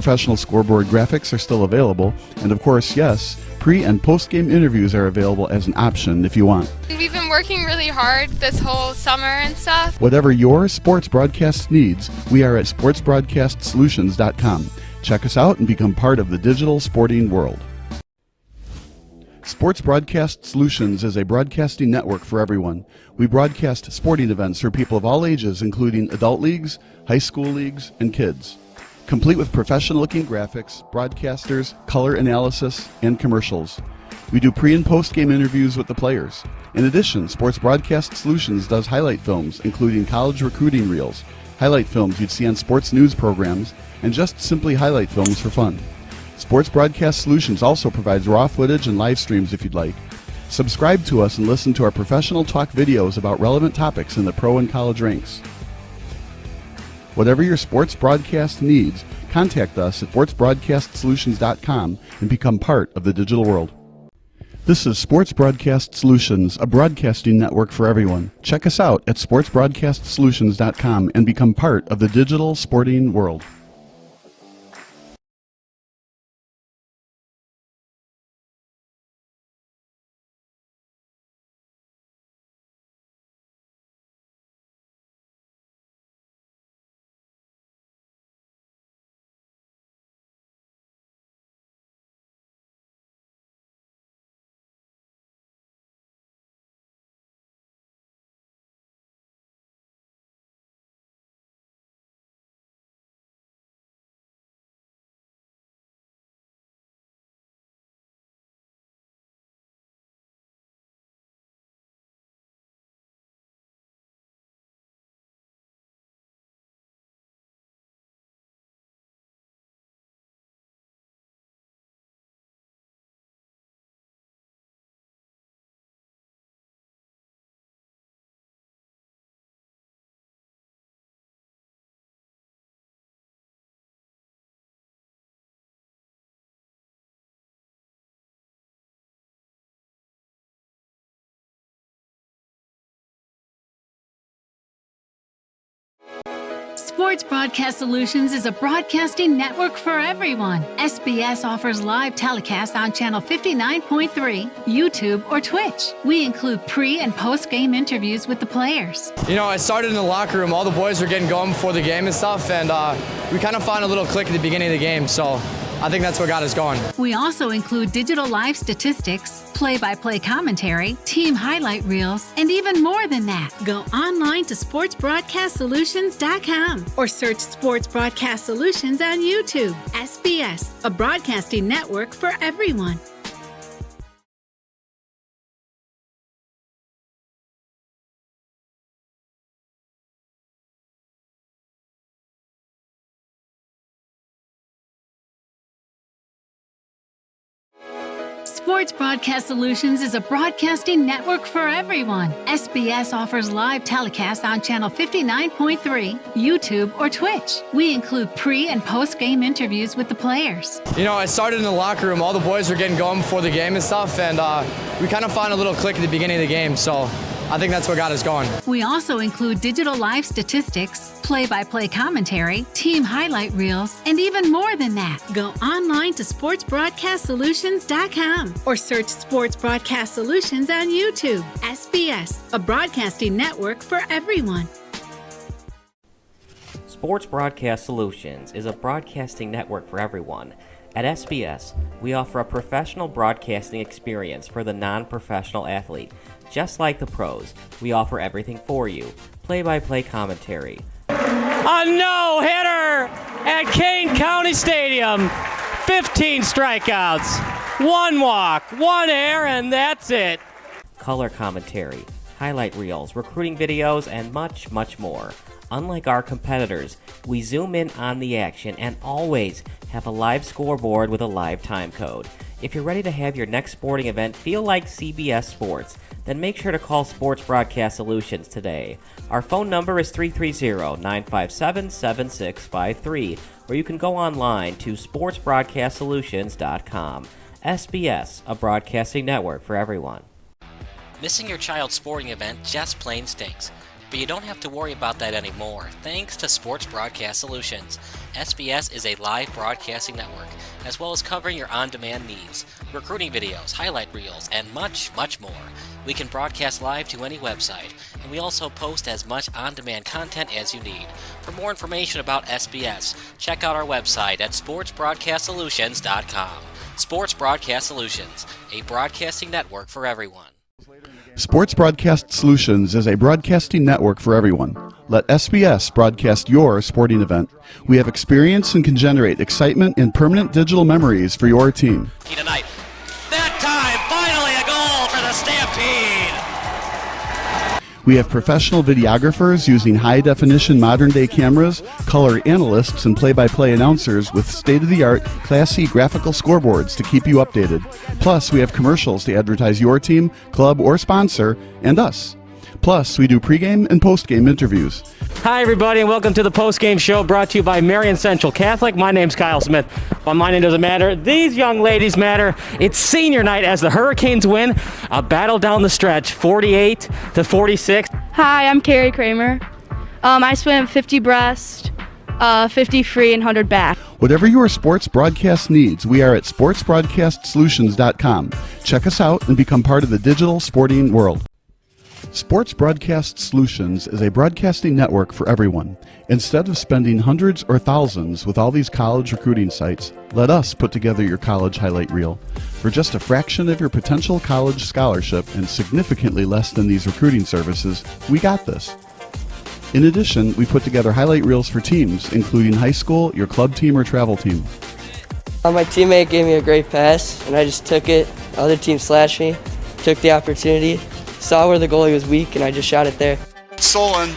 Professional scoreboard graphics are still available, and of course, yes, pre- and post-game interviews are available as an option if you want. We've been working really hard this whole summer and stuff. Whatever your sports broadcast needs, we are at sportsbroadcastsolutions.com. Check us out and become part of the digital sporting world. Sports Broadcast Solutions is a broadcasting network for everyone. We broadcast sporting events for people of all ages, including adult leagues, high school leagues, and kids. Complete with professional-looking graphics, broadcasters, color analysis, and commercials. We do pre- and post-game interviews with the players. In addition, Sports Broadcast Solutions does highlight films, including college recruiting reels, highlight films you'd see on sports news programs, and just simply highlight films for fun. Sports Broadcast Solutions also provides raw footage and live streams if you'd like. Subscribe to us and listen to our professional talk videos about relevant topics in the pro and college ranks. Whatever your sports broadcast needs, contact us at sportsbroadcastsolutions.com and become part of the digital world. This is Sports Broadcast Solutions, a broadcasting network for everyone. Check us out at sportsbroadcastsolutions.com and become part of the digital sporting world. Sports Broadcast Solutions is a broadcasting network for everyone. SBS offers live telecasts on Channel 59.3, YouTube, or Twitch. We include pre- and post-game interviews with the players. You know, I started in the locker room. All the boys were getting going before the game and stuff, and we kind of found a little click at the beginning of the game, so I think that's what got us going. We also include digital live statistics, play-by-play commentary, team highlight reels, and even more than that. Go online to sportsbroadcastsolutions.com or search Sports Broadcast Solutions on YouTube. SBS, a broadcasting network for everyone. Sports Broadcast Solutions is a broadcasting network for everyone. SBS offers live telecasts on Channel 59.3, YouTube, or Twitch. We include pre- and post-game interviews with the players. You know, I started in the locker room. All the boys were getting going before the game and stuff, and we kind of found a little click at the beginning of the game, so I think that's what got us going. We also include digital live statistics, play-by-play commentary, team highlight reels, and even more than that. Go online to sportsbroadcastsolutions.com or search Sports Broadcast Solutions on YouTube. SBS, a broadcasting network for everyone. Sports Broadcast Solutions is a broadcasting network for everyone. At SBS, we offer a professional broadcasting experience for the non-professional athlete. Just like the pros, we offer everything for you. Play-by-play commentary. A no-hitter at Kane County Stadium. 15 strikeouts, 1 walk, 1 error, and that's it. Color commentary, highlight reels, recruiting videos, and much, much more. Unlike our competitors, we zoom in on the action and always have a live scoreboard with a live time code. If you're ready to have your next sporting event feel like CBS Sports, then make sure to call Sports Broadcast Solutions today. Our phone number is 330-957-7653, or you can go online to sportsbroadcastsolutions.com. SBS, a broadcasting network for everyone. Missing your child's sporting event just plain stinks. But you don't have to worry about that anymore, thanks to Sports Broadcast Solutions. SBS is a live broadcasting network, as well as covering your on-demand needs, recruiting videos, highlight reels, and much, much more. We can broadcast live to any website, and we also post as much on-demand content as you need. For more information about SBS, check out our website at sportsbroadcastsolutions.com. Sports Broadcast Solutions, a broadcasting network for everyone. Sports Broadcast Solutions is a broadcasting network for everyone. Let SBS broadcast your sporting event. We have experience and can generate excitement and permanent digital memories for your team. Tonight. That time, finally a goal for the Stampede! We have professional videographers using high-definition modern-day cameras, color analysts, and play-by-play announcers with state-of-the-art, classy graphical scoreboards to keep you updated. Plus, we have commercials to advertise your team, club, or sponsor, and us. Plus, we do pregame and postgame interviews. Hi, everybody, and welcome to the postgame show brought to you by Marion Central Catholic. My name's Kyle Smith. Well, my name doesn't matter. These young ladies matter. It's senior night as the Hurricanes win a battle down the stretch, 48-46. Hi, I'm Carrie Kramer. I swim 50 breast, 50 free, and 100 back. Whatever your sports broadcast needs, we are at sportsbroadcastsolutions.com. Check us out and become part of the digital sporting world. Sports Broadcast Solutions is a broadcasting network for everyone. Instead of spending hundreds or thousands with all these college recruiting sites, let us put together your college highlight reel. For just a fraction of your potential college scholarship and significantly less than these recruiting services, we got this. In addition, we put together highlight reels for teams, including high school, your club team, or travel team. My teammate gave me a great pass, and I just took it. The other team slashed me, took the opportunity, saw where the goalie was weak, and I just shot it there. Solon,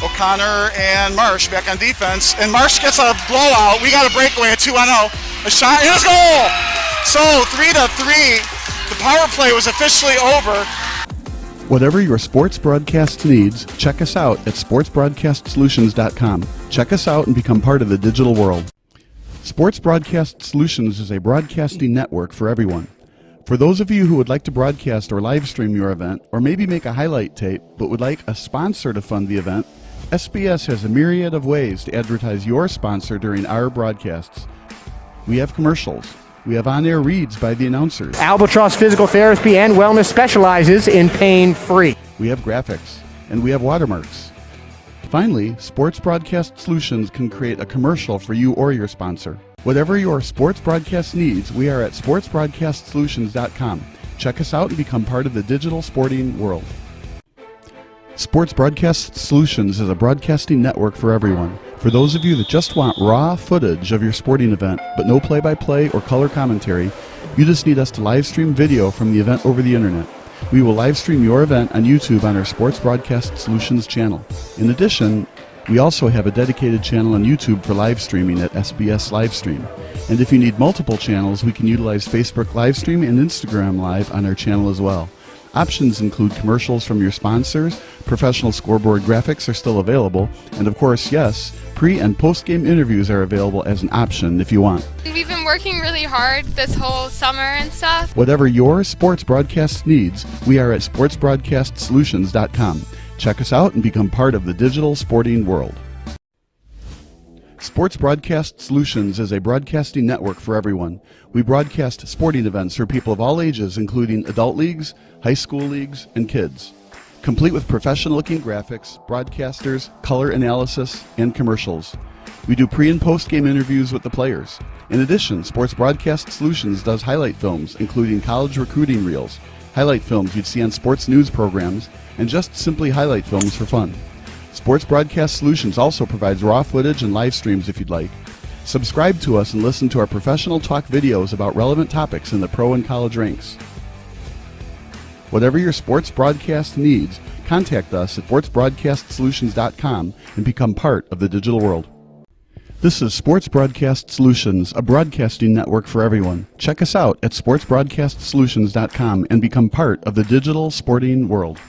O'Connor, and Marsh back on defense. And Marsh gets a blowout. We got a breakaway at 2-0. A shot and a goal! So 3-3. The power play was officially over. Whatever your sports broadcast needs, check us out at sportsbroadcastsolutions.com. Check us out and become part of the digital world. Sports Broadcast Solutions is a broadcasting network for everyone. For those of you who would like to broadcast or live stream your event, or maybe make a highlight tape, but would like a sponsor to fund the event, SBS has a myriad of ways to advertise your sponsor during our broadcasts. We have commercials. We have on-air reads by the announcers. Albatross Physical Therapy and Wellness specializes in pain-free. We have graphics. And we have watermarks. Finally, Sports Broadcast Solutions can create a commercial for you or your sponsor. Whatever your sports broadcast needs, we are at sportsbroadcastsolutions.com. Check us out and become part of the digital sporting world. Sports Broadcast Solutions is a broadcasting network for everyone. For those of you that just want raw footage of your sporting event, but no play-by-play or color commentary, you just need us to live stream video from the event over the internet. We will live stream your event on YouTube on our Sports Broadcast Solutions channel. In addition, we also have a dedicated channel on YouTube for live streaming at SBS Livestream. And if you need multiple channels, we can utilize Facebook Livestream and Instagram Live on our channel as well. Options include commercials from your sponsors, professional scoreboard graphics are still available, and of course, yes, pre- and post-game interviews are available as an option if you want. We've been working really hard this whole summer and stuff. Whatever your sports broadcast needs, we are at sportsbroadcastsolutions.com. Check us out and become part of the digital sporting world. Sports Broadcast Solutions is a broadcasting network for everyone. We broadcast sporting events for people of all ages, including adult leagues, high school leagues, and kids. Complete with professional-looking graphics, broadcasters, color analysis, and commercials. We do pre- and post-game interviews with the players. In addition, Sports Broadcast Solutions does highlight films, including college recruiting reels, highlight films you'd see on sports news programs, and just simply highlight films for fun. Sports Broadcast Solutions also provides raw footage and live streams if you'd like. Subscribe to us and listen to our professional talk videos about relevant topics in the pro and college ranks. Whatever your sports broadcast needs, contact us at sportsbroadcastsolutions.com and become part of the digital world. This is Sports Broadcast Solutions, a broadcasting network for everyone. Check us out at sportsbroadcastsolutions.com and become part of the digital sporting world.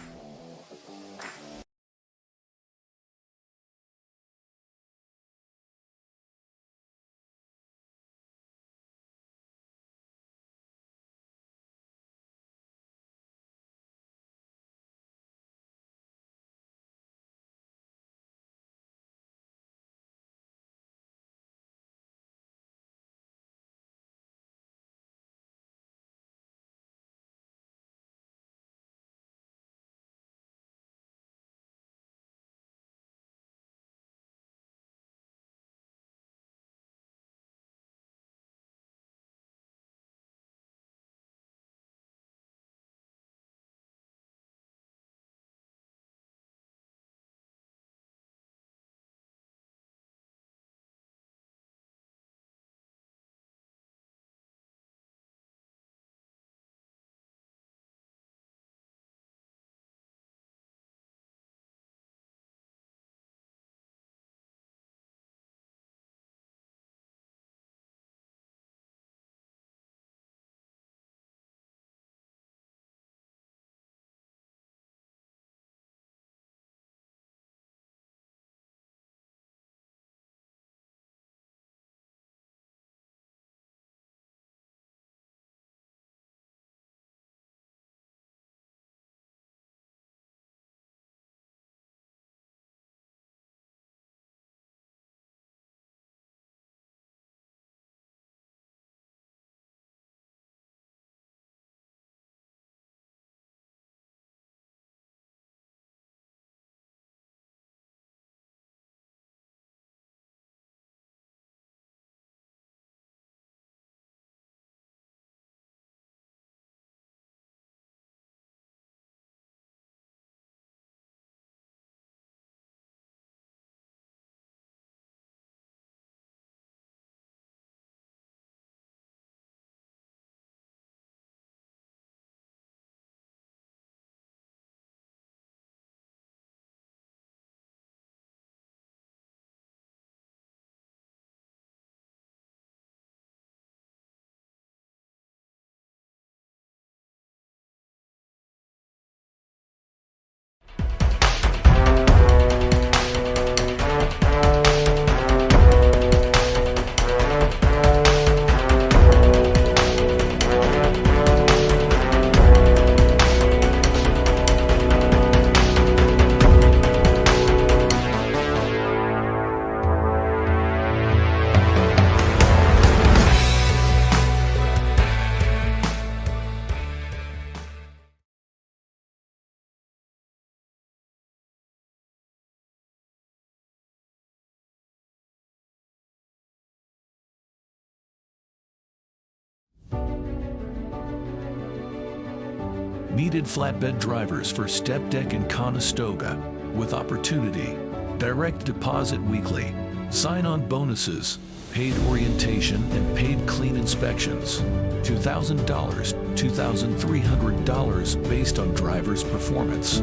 Needed flatbed drivers for Step Deck and Conestoga with opportunity. Direct deposit weekly. Sign-on bonuses. Paid orientation and paid clean inspections. $2,000, $2,300 based on driver's performance.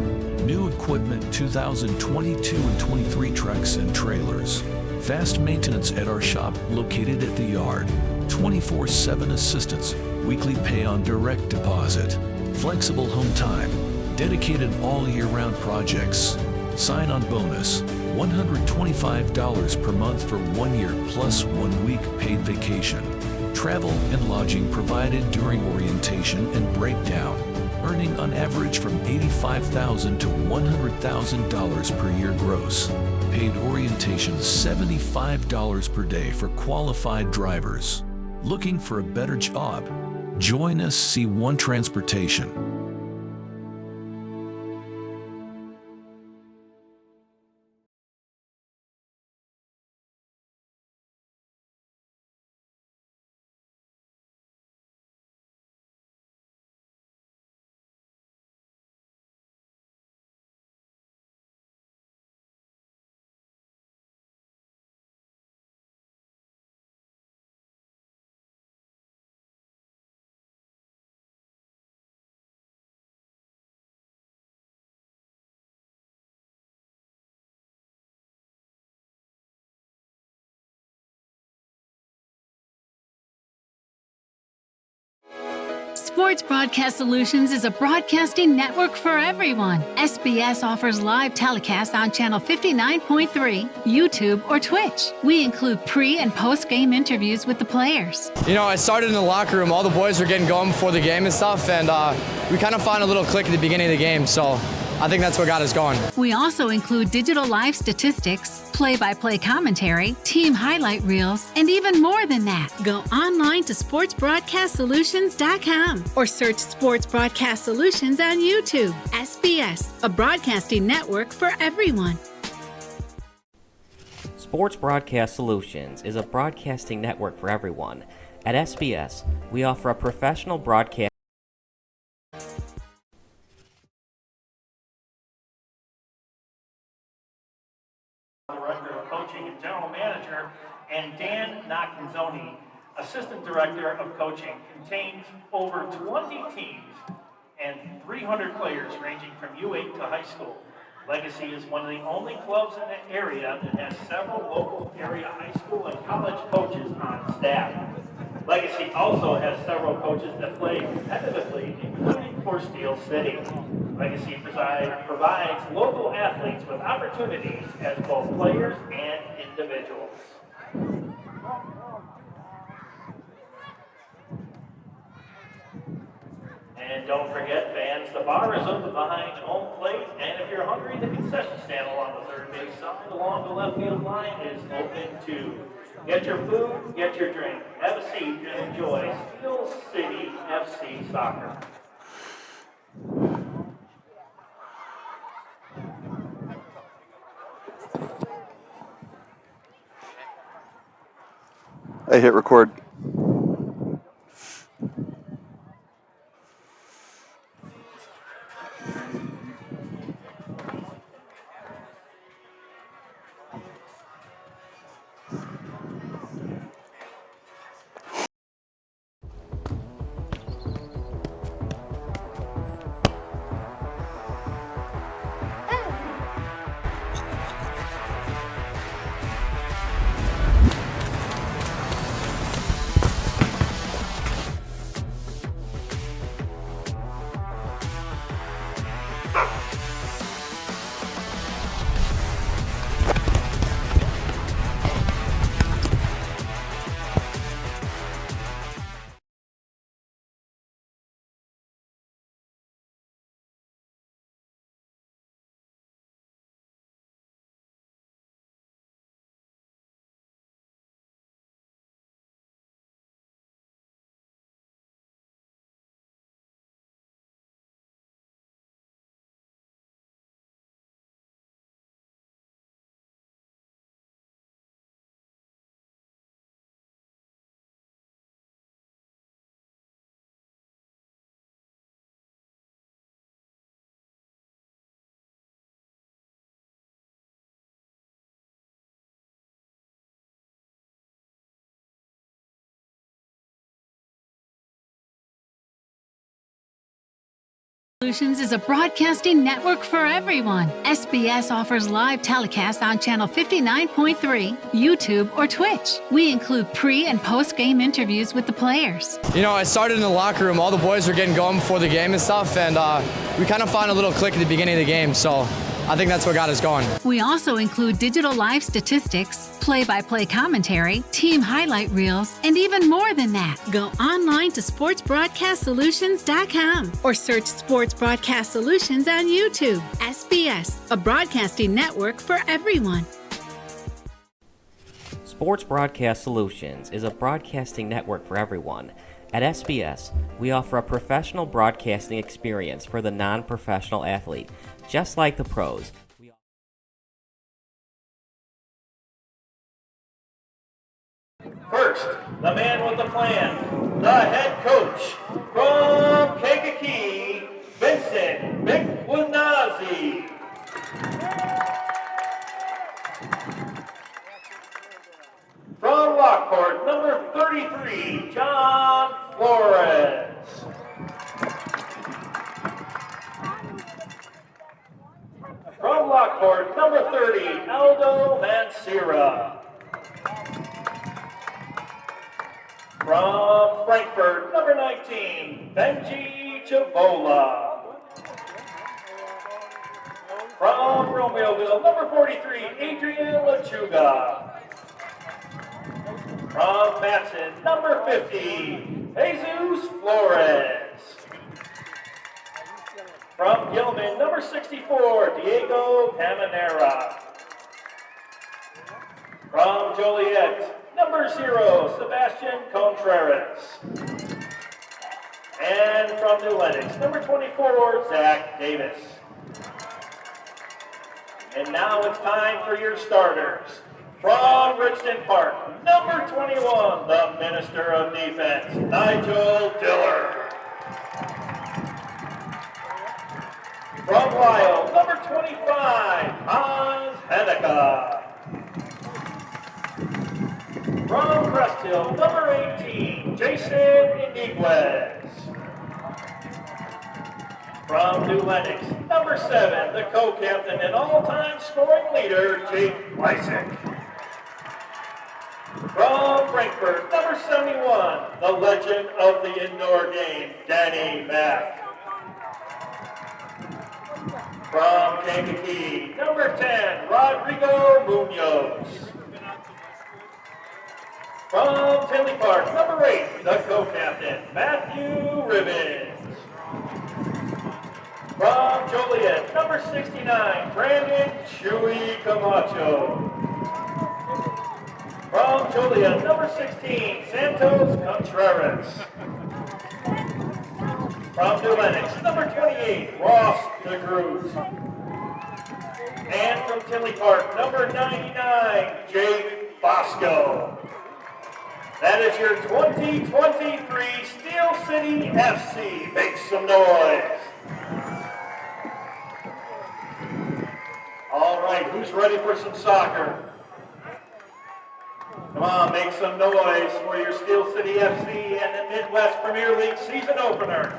New equipment 2022 and 23 trucks and trailers. Fast maintenance at our shop located at the yard. 24/7 assistance. Weekly pay on direct deposit. Flexible home time. Dedicated all year round projects. Sign-on bonus. $125 per month for 1 year plus 1 week paid vacation. Travel and lodging provided during orientation and breakdown. Earning on average from $85,000 to $100,000 per year gross. Paid orientation $75 per day for qualified drivers. Looking for a better job? Join us, C1 Transportation. Sports Broadcast Solutions is a broadcasting network for everyone. SBS offers live telecasts on Channel 59.3, YouTube, or Twitch. We include pre- and post-game interviews with the players. You know, I started in the locker room. All the boys were getting going before the game and stuff, and we kind of found a little click at the beginning of the game, so I think that's what got us going. We also include digital live statistics, play-by-play commentary, team highlight reels, and even more than that. Go online to sportsbroadcastsolutions.com or search Sports Broadcast Solutions on YouTube. SBS, a broadcasting network for everyone. Sports Broadcast Solutions is a broadcasting network for everyone. At SBS, we offer a professional broadcast Director of Coaching and General Manager, and Dan Noccanzoni, Assistant Director of Coaching, contains over 20 teams and 300 players ranging from U8 to high school. Legacy is one of the only clubs in the area that has several local area high school and college coaches on staff. Legacy also has several coaches that play competitively, including for Steel City. Legacy provides local athletes with opportunities as both players and individuals. And don't forget, fans, the bar is open behind home plate, and if you're hungry, the concession stand along the third base side along the left field line is open too. Get your food, get your drink, have a seat, and enjoy Steel City FC soccer. I hit record. Solutions is a broadcasting network for everyone. SBS offers live telecasts on channel 59.3, YouTube, or Twitch. We include pre- and post-game interviews with the players. You know, I started in the locker room. All the boys were getting going before the game and stuff, and we kind of found a little click at the beginning of the game, so I think that's what got us going. We also include digital live statistics, play-by-play commentary, team highlight reels, and even more than that. Go online to sportsbroadcastsolutions.com or search Sports Broadcast Solutions on YouTube. SBS, a broadcasting network for everyone. Sports Broadcast Solutions is a broadcasting network for everyone. At SBS, we offer a professional broadcasting experience for the non-professional athlete, just like the pros. First, the man with the plan, the head coach from Kankakee, Vincent McWanazi. From Lockport, number 33, John Flores. From Lockport, number 30, Aldo Mancera. From Frankfurt, number 19, Benji Chavola. From Romeoville, number 43, Adrian Lechuga. From Matson, number 50, Jesus Flores. From Gilman, number 64, Diego Caminera. From Joliet, number 0, Sebastian Contreras. And from New Lenox, number 24, Zach Davis. And now it's time for your starters. From Richmond Park, number 21, the Minister of Defense, Nigel Diller. From Lyle, number 25, Hans Henneke. From Crest Hill, number 18, Jason Iniguez. From New Lenox, number 7, the co-captain and all-time scoring leader, Jake Lysick. From Frankfurt, number 71, the legend of the indoor game, Danny Mack. From Kankakee, number 10, Rodrigo Munoz. From Tinley Park, number 8, the co-captain, Matthew Ribbons. From Joliet, number 69, Brandon Chewy Camacho. From Joliet, number 16, Santos Contreras. From New Lenox, number 28, Ross DeGroot. And from Tinley Park, number 99, Jake Bosco. That is your 2023 Steel City FC. Make some noise. All right, who's ready for some soccer? Come on, make some noise for your Steel City FC and the Midwest Premier League season opener.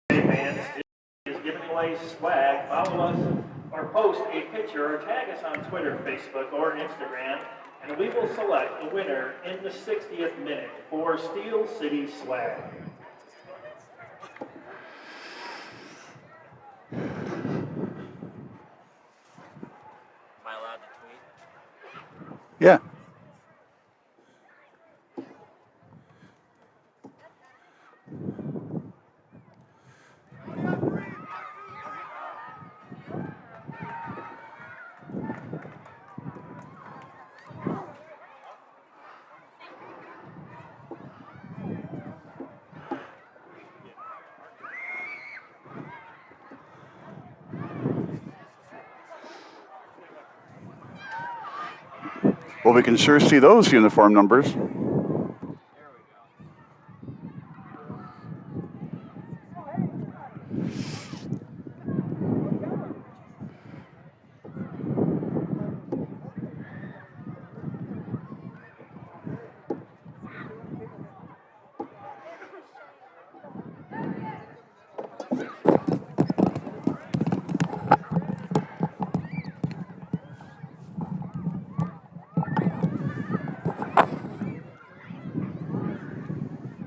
Fans is giving away swag. Follow us or post a picture or tag us on Twitter, Facebook, or Instagram, and we will select the winner in the 60th minute for Steel City swag. Am I allowed to tweet? Yeah. Well, we can sure see those uniform numbers.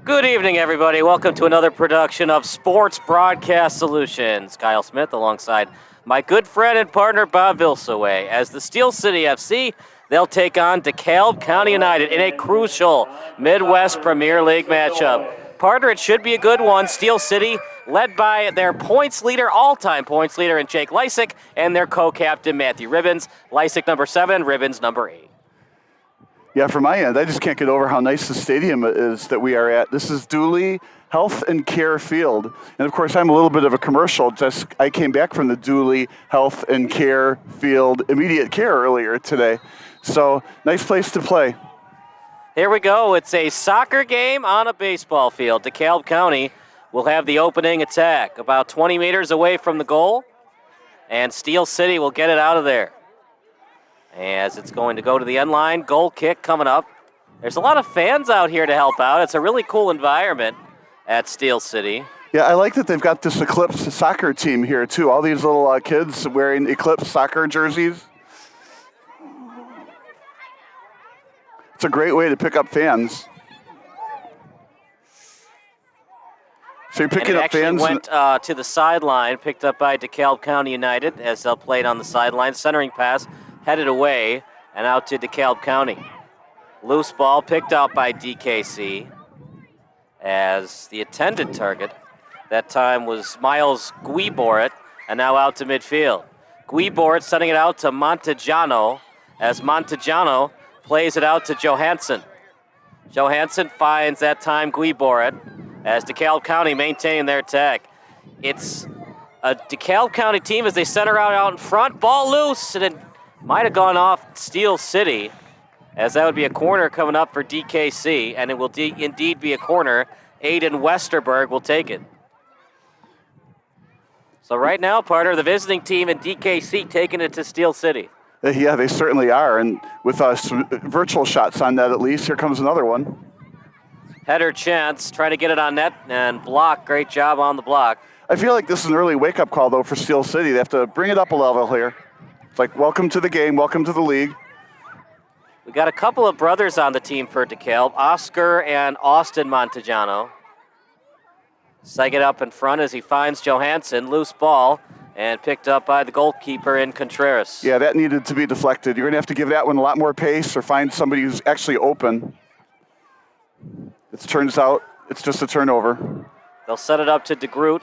Good evening, everybody. Welcome to another production of Sports Broadcast Solutions. Kyle Smith alongside my good friend and partner Bob Vilsaway. As the Steel City FC, they'll take on DeKalb County United in a crucial Midwest Premier League matchup. Partner, it should be a good one. Steel City led by their points leader, all-time points leader in Jake Lysick, and their co-captain Matthew Ribbons. Lysick number 7, Ribbons number 8. Yeah, from my end, I just can't get over how nice the stadium is that we are at. This is Dooley Health and Care Field. And of course, I'm a little bit of a commercial. I came back from the Dooley Health and Care Field immediate care earlier today. So, nice place to play. Here we go. It's a soccer game on a baseball field. DeKalb County will have the opening attack about 20 meters away from the goal. And Steel City will get it out of there. As it's going to go to the end line, goal kick coming up. There's a lot of fans out here to help out. It's a really cool environment at Steel City. Yeah, I like that they've got this Eclipse soccer team here, too. All these little kids wearing Eclipse soccer jerseys. It's a great way to pick up fans. So you're picking up fans. Went to the sideline, picked up by DeKalb County United as they'll play it on the sideline. Centering pass headed away and out to DeKalb County. Loose ball picked out by DKC as the intended target that time was Miles Guiboret, and now out to midfield. Guiboret sending it out to Montegiano as Montegiano plays it out to Johansson. Johansson finds that time Guiboret as DeKalb County maintaining their attack. It's a DeKalb County team as they center out in front. Ball loose, and it might have gone off Steel City, as that would be a corner coming up for DKC, and it will indeed be a corner. Aiden Westerberg will take it. So right now, partner, the visiting team and DKC taking it to Steel City. Yeah, they certainly are, and with some virtual shots on net at least, here comes another one. Header chance, trying to get it on net and block. Great job on the block. I feel like this is an early wake-up call, though, for Steel City. They have to bring it up a level here. It's like, welcome to the game, welcome to the league. We got a couple of brothers on the team for DeKalb, Oscar and Austin Montegiano. Seg it up in front as he finds Johansson, loose ball, and picked up by the goalkeeper in Contreras. Yeah, that needed to be deflected. You're going to have to give that one a lot more pace or find somebody who's actually open. It turns out it's just a turnover. They'll set it up to DeGroot,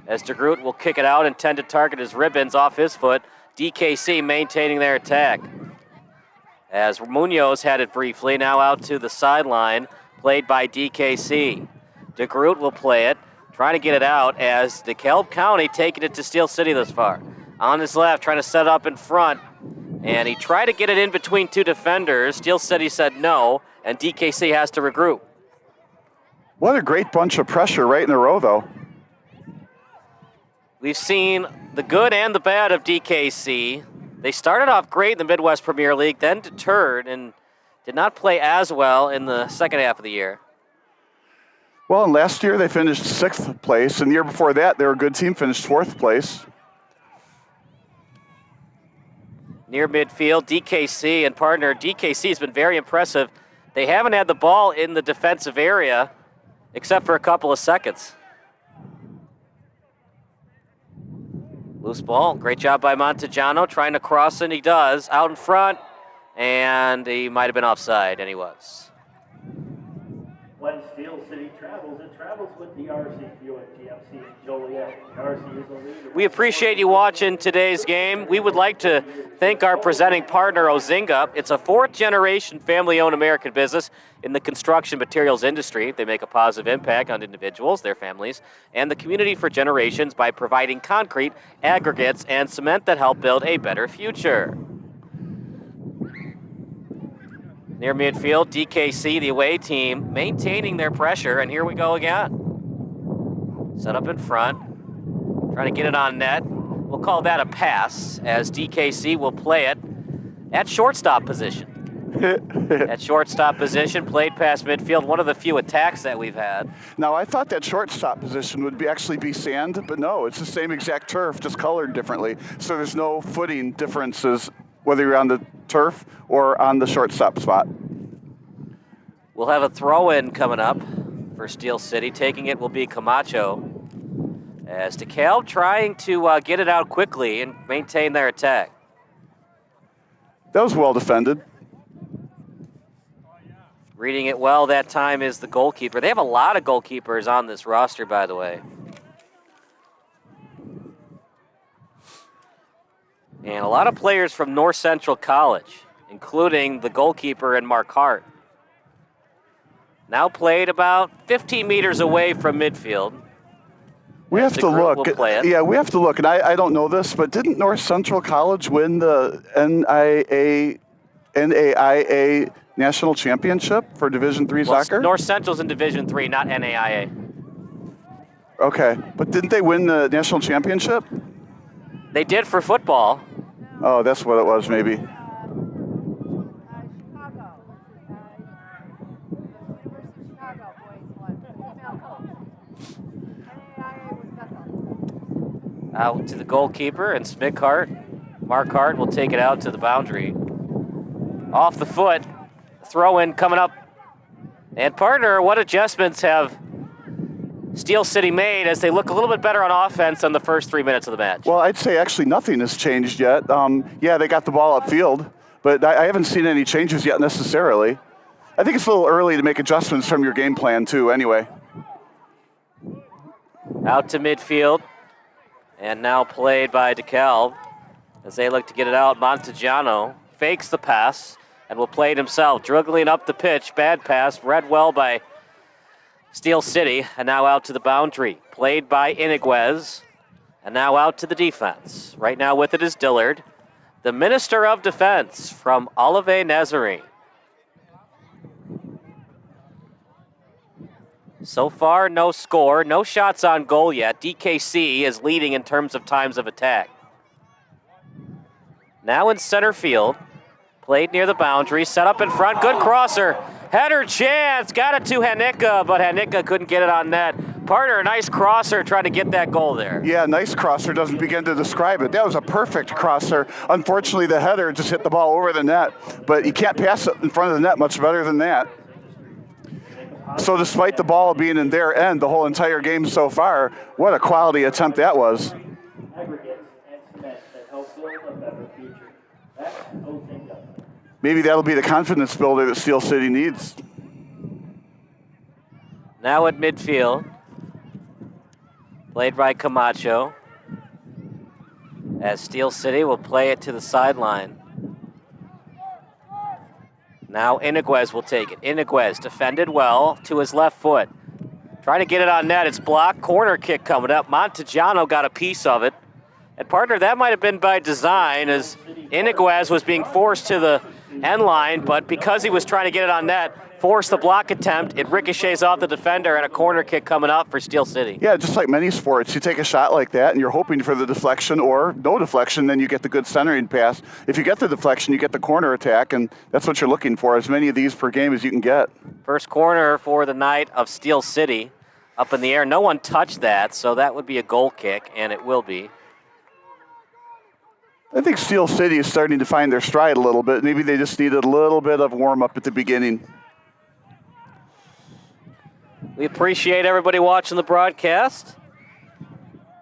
as DeGroot will kick it out. Intended target is Ribbons off his foot. DKC maintaining their attack. As Munoz had it briefly, now out to the sideline, played by DKC. DeGroot will play it, trying to get it out as DeKalb County taking it to Steel City thus far. On his left, trying to set up in front, and he tried to get it in between two defenders. Steel City said no, and DKC has to regroup. What a great bunch of pressure right in a row, though. We've seen the good and the bad of DKC. They started off great in the Midwest Premier League, then deterred and did not play as well in the second half of the year. Well, and last year they finished 6th place, and the year before that they were a good team, finished 4th place. Near midfield, DKC and partner. DKC has been very impressive. They haven't had the ball in the defensive area except for a couple of seconds. Loose ball. Great job by Montegiano trying to cross, and he does. Out in front, and he might have been offside, and he was. When Steel City travels, it travels with the RC Buick GMC in Joliet. The RC is the leader. We appreciate you watching today's game. We would like to thank our presenting partner, Ozinga. It's a 4th-generation family-owned American business in the construction materials industry. They make a positive impact on individuals, their families, and the community for generations by providing concrete, aggregates, and cement that help build a better future. Near midfield, DKC, the away team, maintaining their pressure, and here we go again. Set up in front, trying to get it on net. We'll call that a pass, as DKC will play it at shortstop position. At shortstop position, played past midfield, one of the few attacks that we've had. Now, I thought that shortstop position would actually be sand, but no, it's the same exact turf, just colored differently. So there's no footing differences whether you're on the turf or on the shortstop spot. We'll have a throw-in coming up for Steel City. Taking it will be Camacho. As DeKalb trying to get it out quickly and maintain their attack. That was well defended. Reading it well that time is the goalkeeper. They have a lot of goalkeepers on this roster, by the way. And a lot of players from North Central College, including the goalkeeper and Mark Hart. Now played about 15 meters away from midfield. We have to look. Yeah, we have to look. And I don't know this, but didn't North Central College win the NAIA National Championship for Division III soccer? North Central's in Division III, not NAIA. Okay, but didn't they win the national championship? They did for football. Oh, that's what it was, maybe. Out to the goalkeeper and Mark Hart will take it out to the boundary. Off the foot, throw in coming up. And partner, what adjustments have Steel City made as they look a little bit better on offense in the first 3 minutes of the match? Well, I'd say actually nothing has changed yet. Yeah, they got the ball upfield, but I haven't seen any changes yet necessarily. I think it's a little early to make adjustments from your game plan too, anyway. Out to midfield. And now played by DeKalb as they look to get it out. Montegiano fakes the pass and will play it himself. Dribbling up the pitch. Bad pass. Read well by Steel City. And now out to the boundary. Played by Iniguez. And now out to the defense. Right now with it is Dillard. The Minister of Defense from Olive Nazarene. So far, no score, no shots on goal yet. DKC is leading in terms of times of attack. Now in center field, played near the boundary, set up in front, good crosser. Header chance, got it to Hanika, but Hanika couldn't get it on net. Partner, a nice crosser, trying to get that goal there. Yeah, nice crosser, doesn't begin to describe it. That was a perfect crosser. Unfortunately, the header just hit the ball over the net, but you can't pass it in front of the net much better than that. So despite the ball being in their end the whole entire game so far, what a quality attempt that was. Maybe that'll be the confidence builder that Steel City needs. Now at midfield, played by Camacho, as Steel City will play it to the sideline. Now Iniguez will take it. Iniguez defended well to his left foot. Trying to get it on net. It's blocked. Corner kick coming up. Montegiano got a piece of it. And partner, that might have been by design as Iniguez was being forced to the end line, but because he was trying to get it on net, forced the block attempt. It ricochets off the defender and a corner kick coming up for Steel City. Yeah, just like many sports, you take a shot like that and you're hoping for the deflection or no deflection, then you get the good centering pass. If you get the deflection, you get the corner attack, and that's what you're looking for, as many of these per game as you can get. First corner for the night of Steel City. Up in the air. No one touched that, so that would be a goal kick, and it will be. I think Steel City is starting to find their stride a little bit. Maybe they just needed a little bit of warm-up at the beginning. We appreciate everybody watching the broadcast.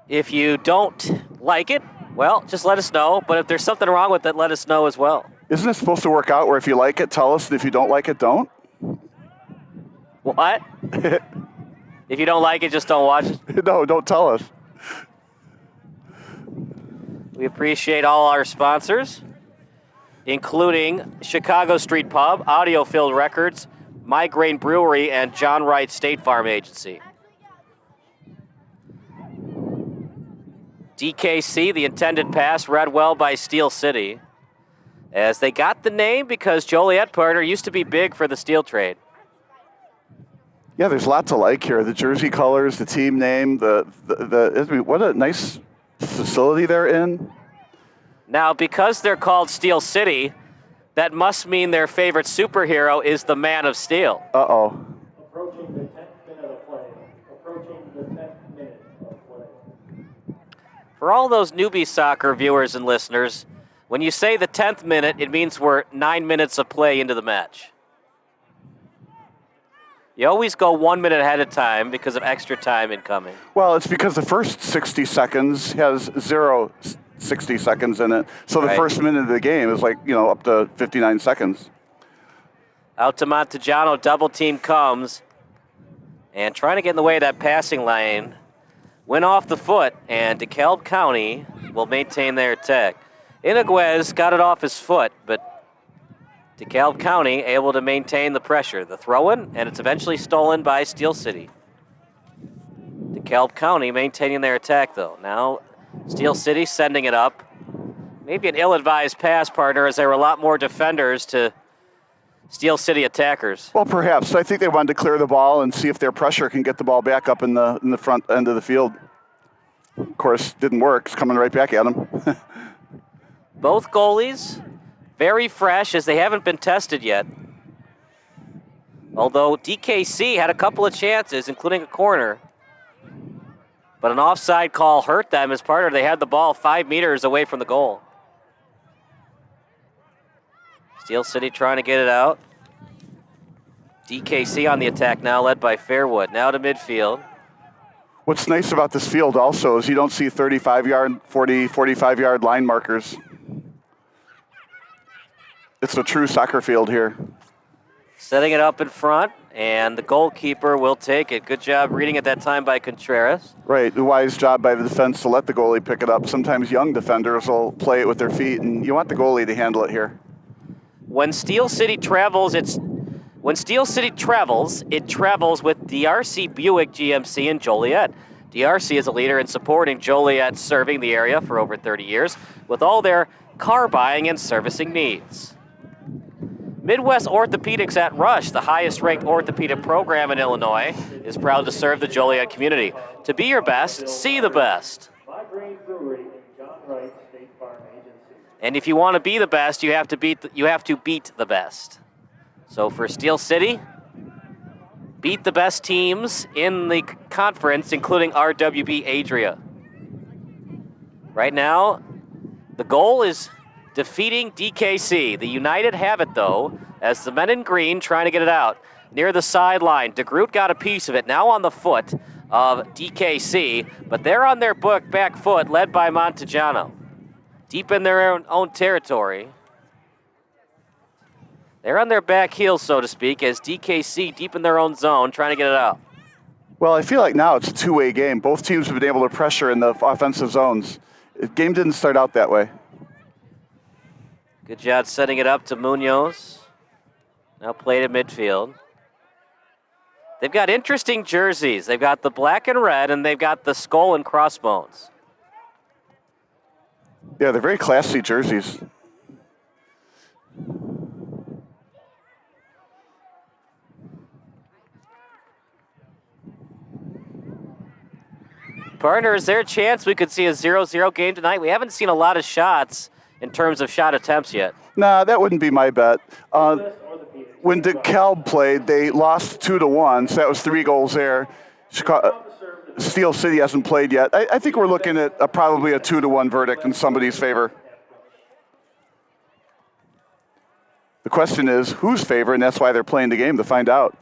If you don't like it, well, just let us know. But if there's something wrong with it, let us know as well. Isn't it supposed to work out where if you like it, tell us, and if you don't like it, don't? What? If you don't like it, just don't watch it? No, don't tell us. We appreciate all our sponsors, including Chicago Street Pub, Audiofield Records, Migraine Brewery, and John Wright State Farm Agency. DKC, the intended pass, read well by Steel City, as they got the name because Joliet Partner used to be big for the steel trade. Yeah, there's lots to like here. The jersey colors, the team name, what a nice facility they're in. Now, because they're called Steel City, that must mean their favorite superhero is the Man of Steel. Uh-oh. Approaching the 10th minute of play. Approaching the 10th minute of play. For all those newbie soccer viewers and listeners, when you say the 10th minute, it means we're 9 minutes of play into the match. You always go 1 minute ahead of time because of extra time incoming. Well, it's because the first 60 seconds has 60 seconds in it. So the Right. first minute of the game is like, up to 59 seconds. Out to Montejano, double team comes. And trying to get in the way of that passing lane. Went off the foot, and DeKalb County will maintain their attack. Iniguez got it off his foot, but DeKalb County able to maintain the pressure. The throw-in, and it's eventually stolen by Steel City. DeKalb County maintaining their attack, though. Now, Steel City sending it up. Maybe an ill-advised pass, partner, as there were a lot more defenders to Steel City attackers. Well, perhaps. I think they wanted to clear the ball and see if their pressure can get the ball back up in the front end of the field. Of course, didn't work. It's coming right back at them. Both goalies very fresh, as they haven't been tested yet. Although DKC had a couple of chances, including a corner. But an offside call hurt them as partner. They had the ball 5 meters away from the goal. Steel City trying to get it out. DKC on the attack now, led by Fairwood. Now to midfield. What's nice about this field also is you don't see 35-yard, 40, 45-yard line markers. It's a true soccer field here. Setting it up in front, and the goalkeeper will take it. Good job reading it that time by Contreras. Right, a wise job by the defense to let the goalie pick it up. Sometimes young defenders will play it with their feet, and you want the goalie to handle it here. When Steel City travels, it travels with DRC Buick GMC in Joliet. DRC is a leader in supporting Joliet serving the area for over 30 years with all their car buying and servicing needs. Midwest Orthopedics at Rush, the highest-ranked orthopedic program in Illinois, is proud to serve the Joliet community. To be your best, see the best. And if you want to be the best, you have to beat the best. So for Steel City, beat the best teams in the conference, including RWB Adria. Right now, the goal is defeating DKC. The United have it, though, as the men in green trying to get it out. Near the sideline, DeGroot got a piece of it, now on the foot of DKC, but they're on their back foot, led by Montejano. Deep in their own territory. They're on their back heels, so to speak, as DKC deep in their own zone, trying to get it out. Well, I feel like now it's a two-way game. Both teams have been able to pressure in the offensive zones. The game didn't start out that way. Good job setting it up to Munoz. Now played in midfield. They've got interesting jerseys. They've got the black and red, and they've got the skull and crossbones. Yeah, they're very classy jerseys. Partner, is there a chance we could see a 0-0 game tonight? We haven't seen a lot of shots in terms of shot attempts yet. Nah, that wouldn't be my bet. When DeKalb played, they lost 2-1, so that was 3 goals there. Steel City hasn't played yet. I think we're looking at probably a 2-1 verdict in somebody's favor. The question is, whose favor, and that's why they're playing the game, to find out.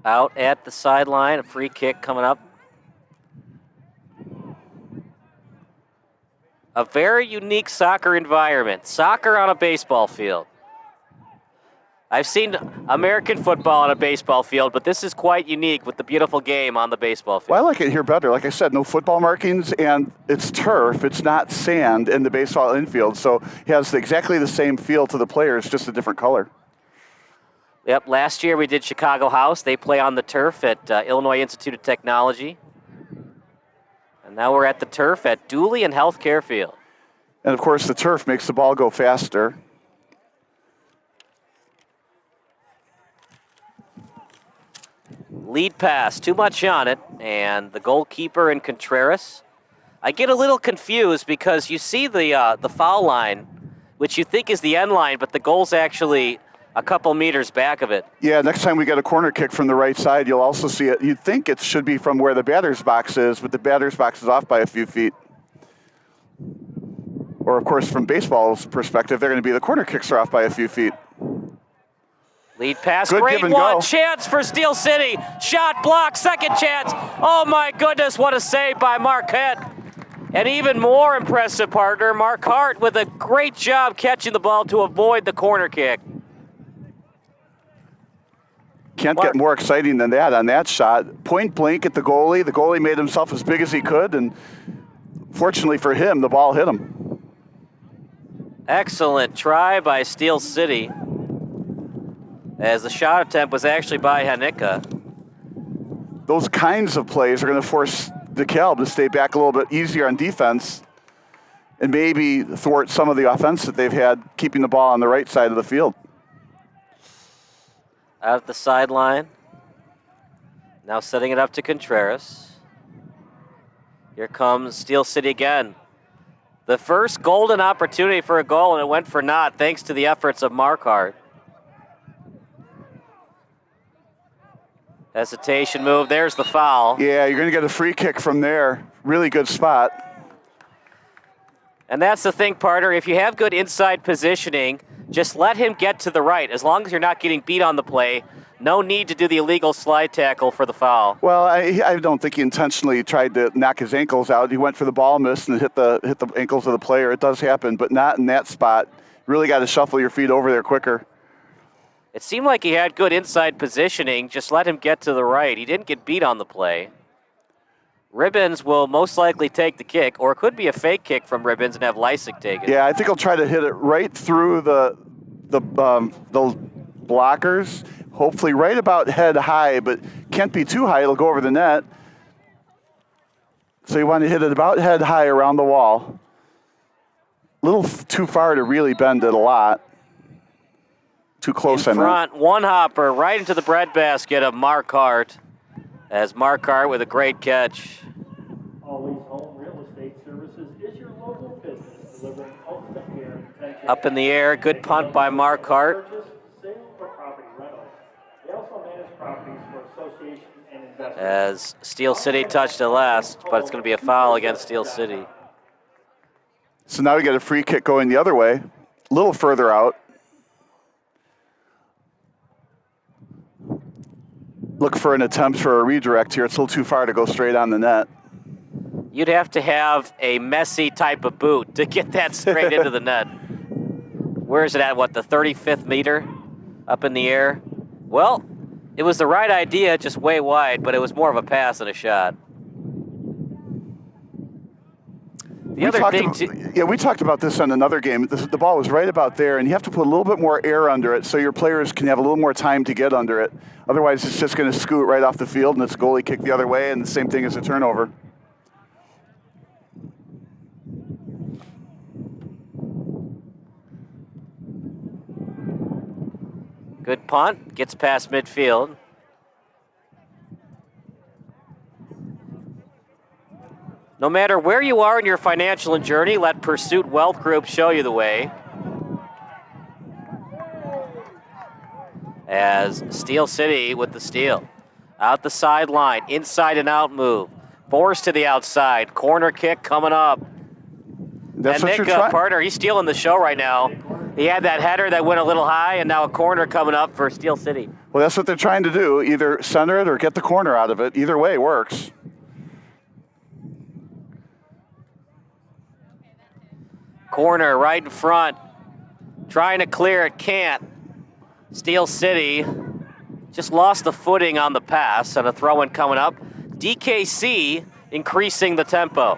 Out at the sideline, a free kick coming up. A very unique soccer environment. Soccer on a baseball field. I've seen American football on a baseball field, but this is quite unique with the beautiful game on the baseball field. Well, I like it here better. Like I said, no football markings, and it's turf. It's not sand in the baseball infield, so it has exactly the same feel to the players, just a different color. Yep, last year we did Chicago House. They play on the turf at Illinois Institute of Technology. And now we're at the turf at Dooley and Healthcare Field. And, of course, the turf makes the ball go faster. Lead pass, too much on it, and the goalkeeper and Contreras. I get a little confused because you see the foul line, which you think is the end line, but the goal's actually a couple meters back of it. Yeah, next time we get a corner kick from the right side, you'll also see it. You'd think it should be from where the batter's box is, but the batter's box is off by a few feet. Or, of course, from baseball's perspective, they're going to be the corner kicks are off by a few feet. Lead pass, Good great give and one. go. Chance for Steel City. Shot blocked, second chance. Oh my goodness, what a save by Marquette. And even more impressive partner, Mark Hart, with a great job catching the ball to avoid the corner kick. Can't get more exciting than that on that shot. Point blank at the goalie. The goalie made himself as big as he could, and fortunately for him, the ball hit him. Excellent try by Steel City, as the shot attempt was actually by Hanika. Those kinds of plays are going to force DeKalb to stay back a little bit easier on defense and maybe thwart some of the offense that they've had keeping the ball on the right side of the field. Out at the sideline. Now setting it up to Contreras. Here comes Steel City again. The first golden opportunity for a goal, and it went for naught thanks to the efforts of Marquardt. Hesitation move. There's the foul. Yeah, you're going to get a free kick from there. Really good spot. And that's the thing, partner. If you have good inside positioning, just let him get to the right. As long as you're not getting beat on the play, no need to do the illegal slide tackle for the foul. Well, I don't think he intentionally tried to knock his ankles out. He went for the ball miss and hit the ankles of the player. It does happen, but not in that spot. Really got to shuffle your feet over there quicker. It seemed like he had good inside positioning. Just let him get to the right. He didn't get beat on the play. Ribbons will most likely take the kick, or it could be a fake kick from Ribbons and have Lysick take it. Yeah, I think he'll try to hit it right through the blockers, hopefully right about head high, but can't be too high. It'll go over the net. So you want to hit it about head high around the wall. A little too far to really bend it a lot. Too close in front, one hopper right into the breadbasket of Marquardt, as Marquardt with a great catch. Always Home Real Estate Services is your local business delivering ultimate care and attention. Up in the air, good punt by Marquardt. Sale or property rental. They also manage properties for association and investment. As Steel City touched it last, but it's going to be a foul against Steel City. So now we get a free kick going the other way, a little further out. Look for an attempt for a redirect here. It's a little too far to go straight on the net. You'd have to have a messy type of boot to get that straight into the net. Where is it at, the 35th meter? Up in the air? Well, it was the right idea, just way wide, but it was more of a pass than a shot. We talked about this on another game. The ball was right about there, and you have to put a little bit more air under it so your players can have a little more time to get under it. Otherwise, it's just going to scoot right off the field, and it's a goalie kick the other way, and the same thing as a turnover. Good punt, gets past midfield. No matter where you are in your financial journey, let Pursuit Wealth Group show you the way. As Steel City with the steal. Out the sideline, inside and out move. Forced to the outside, corner kick coming up. That's and what Nick, you're trying. partner, he's stealing the show right now. He had that header that went a little high, and now a corner coming up for Steel City. Well, that's what they're trying to do. Either center it or get the corner out of it. Either way works. Corner right in front. Trying to clear it, can't. Steel City just lost the footing on the pass, and a throw-in coming up. DKC increasing the tempo.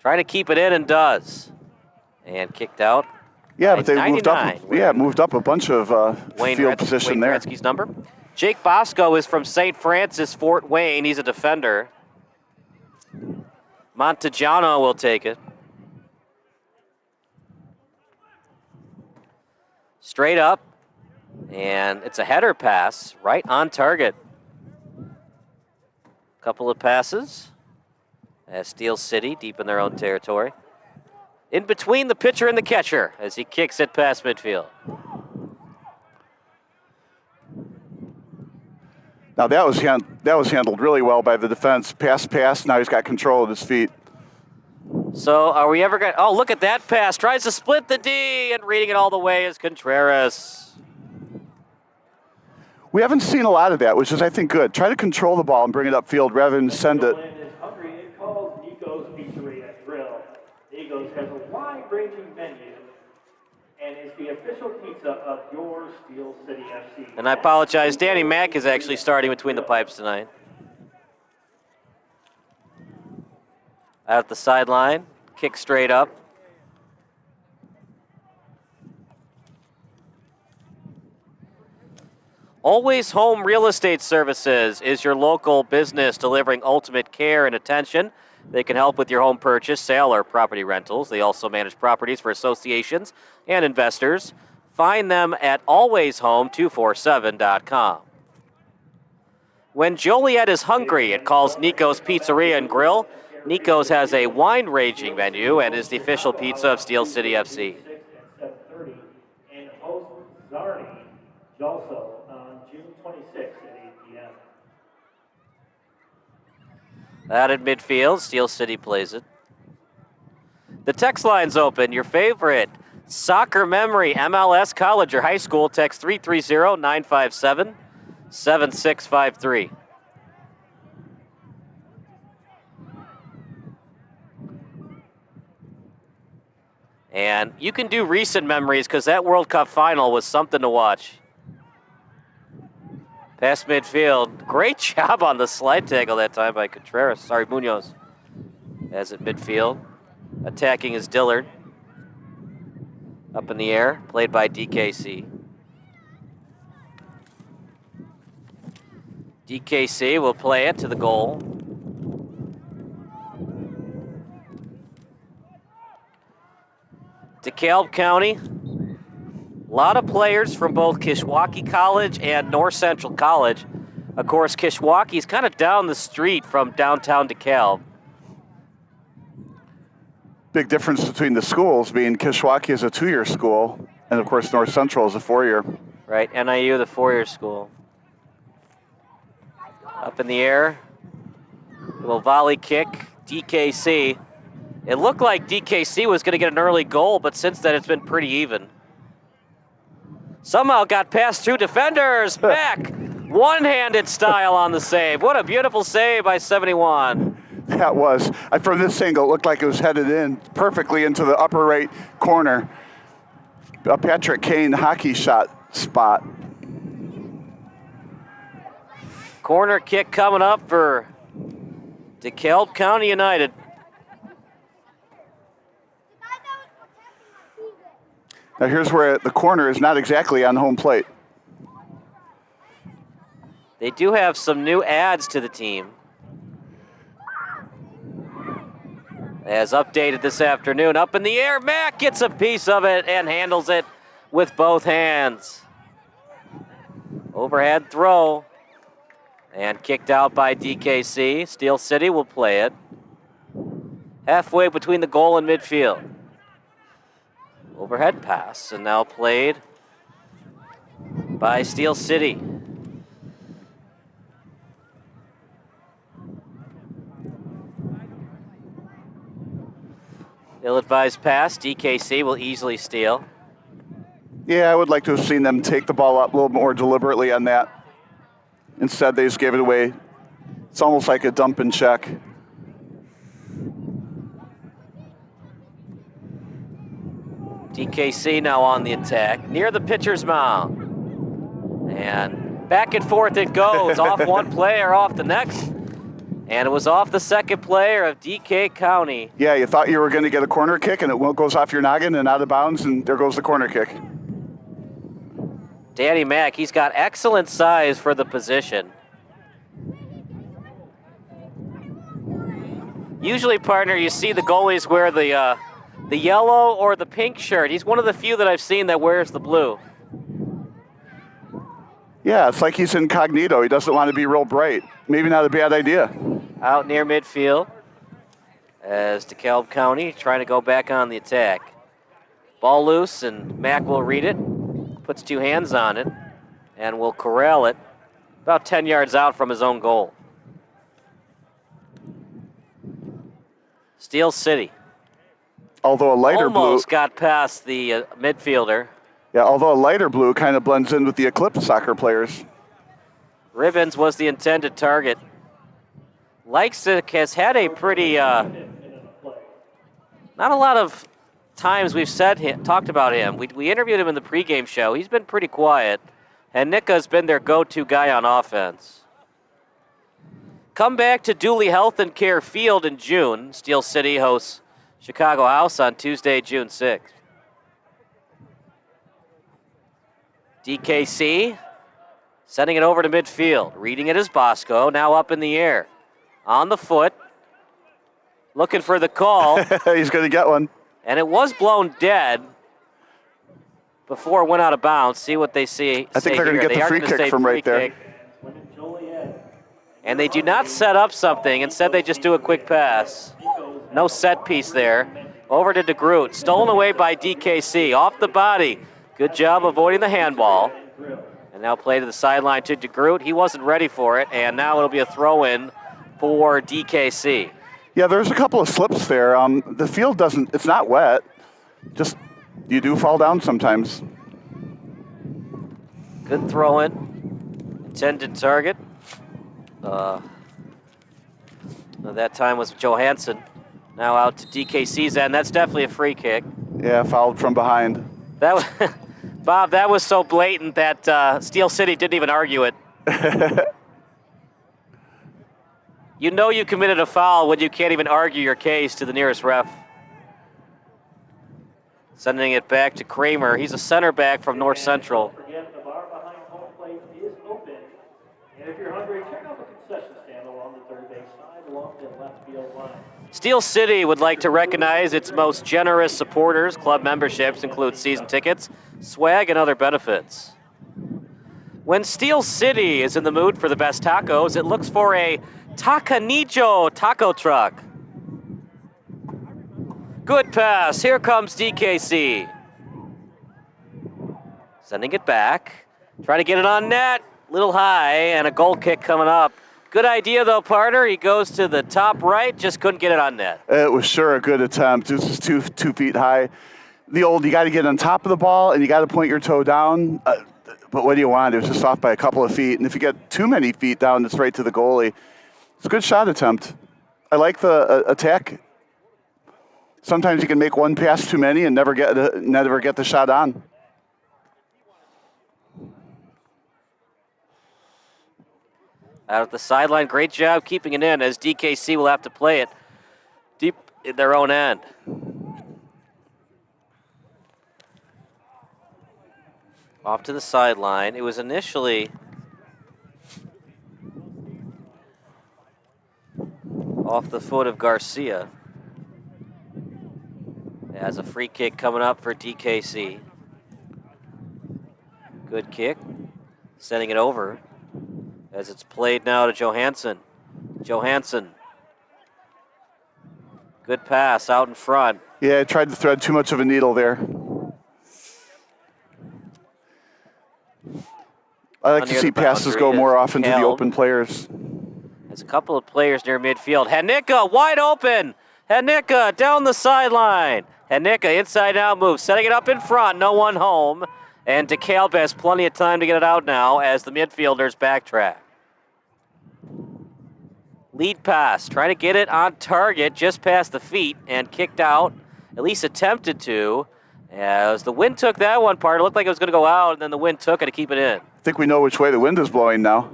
Trying to keep it in and does. And kicked out. Yeah, but they moved up. 99. Yeah, moved up a bunch of field position Wayne there. Gretzky's number. Jake Bosco is from St. Francis, Fort Wayne. He's a defender. Montegiano will take it. Straight up, and it's a header pass right on target. Couple of passes as Steel City deep in their own territory. In between the pitcher and the catcher as he kicks it past midfield. Now that was handled really well by the defense. Pass. Now he's got control of his feet. So are we ever going to... Oh, look at that pass. Tries to split the D, and reading it all the way is Contreras. We haven't seen a lot of that, which is, I think, good. Try to control the ball and bring it upfield rather than send it. Land is hungry. It calls Nico's Pizzeria and Grill. Nico's has a wide-ranging menu and is the official pizza of your Steel City FC. And I apologize, Danny Mack is actually starting between the pipes tonight. Out the sideline, kick straight up. Always Home Real Estate Services is your local business delivering ultimate care and attention. They can help with your home purchase, sale, or property rentals. They also manage properties for associations and investors. Find them at alwayshome247.com. When Joliet is hungry, it calls Nico's Pizzeria and Grill. Nico's has a wine-ranging menu and is the official pizza of Steel City FC. And host Zarni Jalso on June 26th at 8 p.m. Out at midfield, Steel City plays it. The text line's open. Your favorite soccer memory, MLS, college, or high school, text 330-957-7653. And you can do recent memories because that World Cup final was something to watch. Past midfield. Great job on the slide tackle that time by Contreras. Sorry, Munoz. As at midfield. Attacking is Dillard. Up in the air. Played by DKC. DKC will play it to the goal. DeKalb County. A lot of players from both Kishwaukee College and North Central College. Of course, Kishwaukee's kind of down the street from downtown DeKalb. Big difference between the schools being Kishwaukee is a 2-year school, and of course North Central is a 4-year. Right, NIU, the 4-year school. Up in the air. Little volley kick, DKC. It looked like DKC was going to get an early goal, but since then it's been pretty even. Somehow got past 2 defenders. Back. One-handed style on the save. What a beautiful save by 71. That was. From this angle, it looked like it was headed in perfectly into the upper right corner. A Patrick Kane hockey shot spot. Corner kick coming up for DeKalb County United. Now here's where the corner is not exactly on home plate. They do have some new adds to the team. As updated this afternoon, up in the air, Mack gets a piece of it and handles it with both hands. Overhead throw and kicked out by DKC. Steel City will play it. Halfway between the goal and midfield. Overhead pass, and now played by Steel City. Ill-advised pass, DKC will easily steal. Yeah, I would like to have seen them take the ball up a little more deliberately on that. Instead, they just gave it away. It's almost like a dump and check. DKC now on the attack, near the pitcher's mound. And back and forth it goes, off one player, off the next. And it was off the second player of DK County. Yeah, you thought you were going to get a corner kick, and it goes off your noggin and out of bounds, and there goes the corner kick. Danny Mack, he's got excellent size for the position. Usually, partner, you see the goalies wear the yellow or the pink shirt. He's one of the few that I've seen that wears the blue. Yeah, it's like he's incognito. He doesn't want to be real bright. Maybe not a bad idea. Out near midfield as DeKalb County trying to go back on the attack. Ball loose, and Mack will read it. Puts 2 hands on it and will corral it about 10 yards out from his own goal. Steel City. Although a lighter blue almost got past the midfielder. Yeah, although a lighter blue kind of blends in with the Eclipse soccer players. Ribbons was the intended target. Leipzig has had a pretty, not a lot of times we've talked about him. We interviewed him in the pregame show. He's been pretty quiet, and Nicka's been their go-to guy on offense. Come back to Dooley Health and Care Field in June. Steel City hosts Chicago House on Tuesday, June 6th. DKC sending it over to midfield. Reading it as Bosco, now up in the air. On the foot. Looking for the call. He's going to get one. And it was blown dead before it went out of bounds. See what they see. I think they're going to get the free kick from right there. And they do not set up something. Instead, they just do a quick pass. No set piece there. Over to DeGroot. Stolen away by DKC. Off the body. Good job avoiding the handball. And now play to the sideline to DeGroot. He wasn't ready for it. And now it'll be a throw-in for DKC. Yeah, there's a couple of slips there. The field it's not wet. Just, you do fall down sometimes. Good throw-in. Intended target. That time was Johansson. Now out to DKC's end. That's definitely a free kick. Yeah, fouled from behind. That was, Bob, that was so blatant that Steel City didn't even argue it. You know you committed a foul when you can't even argue your case to the nearest ref. Sending it back to Kramer. He's a center back from North Central. Forget the bar behind home plate is open. And if you're hungry, check out the concession stand along the third base side along the left field line. Steel City would like to recognize its most generous supporters. Club memberships include season tickets, swag, and other benefits. When Steel City is in the mood for the best tacos, it looks for a Tacanillo taco truck. Good pass. Here comes DKC. Sending it back. Trying to get it on net. Little high, and a goal kick coming up. Good idea, though, partner. He goes to the top right, just couldn't get it on net. It was sure a good attempt. This is two feet high. You got to get on top of the ball, and you got to point your toe down. But what do you want? It was just off by a couple of feet. And if you get too many feet down, it's right to the goalie. It's a good shot attempt. I like the attack. Sometimes you can make one pass too many and never get the shot on. Out at the sideline, great job keeping it in as DKC will have to play it deep in their own end. Off to the sideline. It was initially off the foot of Garcia. As a free kick coming up for DKC. Good kick. Sending it over. As it's played now to Johansson. Johansson. Good pass out in front. Yeah, I tried to thread too much of a needle there. I like to see passes go more often to the open players. There's a couple of players near midfield. Hanika wide open. Hanika down the sideline. Hanika inside out move, setting it up in front. No one home. And DeKalb has plenty of time to get it out now as the midfielders backtrack. Lead pass, trying to get it on target just past the feet and kicked out, at least attempted to. As the wind took that one part, it looked like it was going to go out, and then the wind took it to keep it in. I think we know which way the wind is blowing now.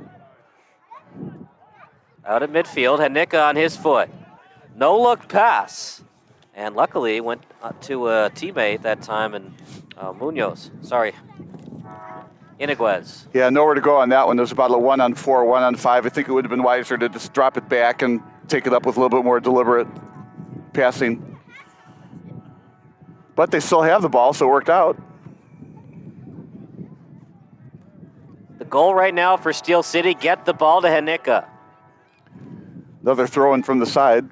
Out at midfield, Hanika on his foot. No look pass. And luckily went to a teammate that time, and Iniguez. Yeah, nowhere to go on that one. There was about a 1-on-4, 1-on-5. I think it would have been wiser to just drop it back and take it up with a little bit more deliberate passing. But they still have the ball, so it worked out. The goal right now for Steel City, get the ball to Hanika. Another throw-in from the side.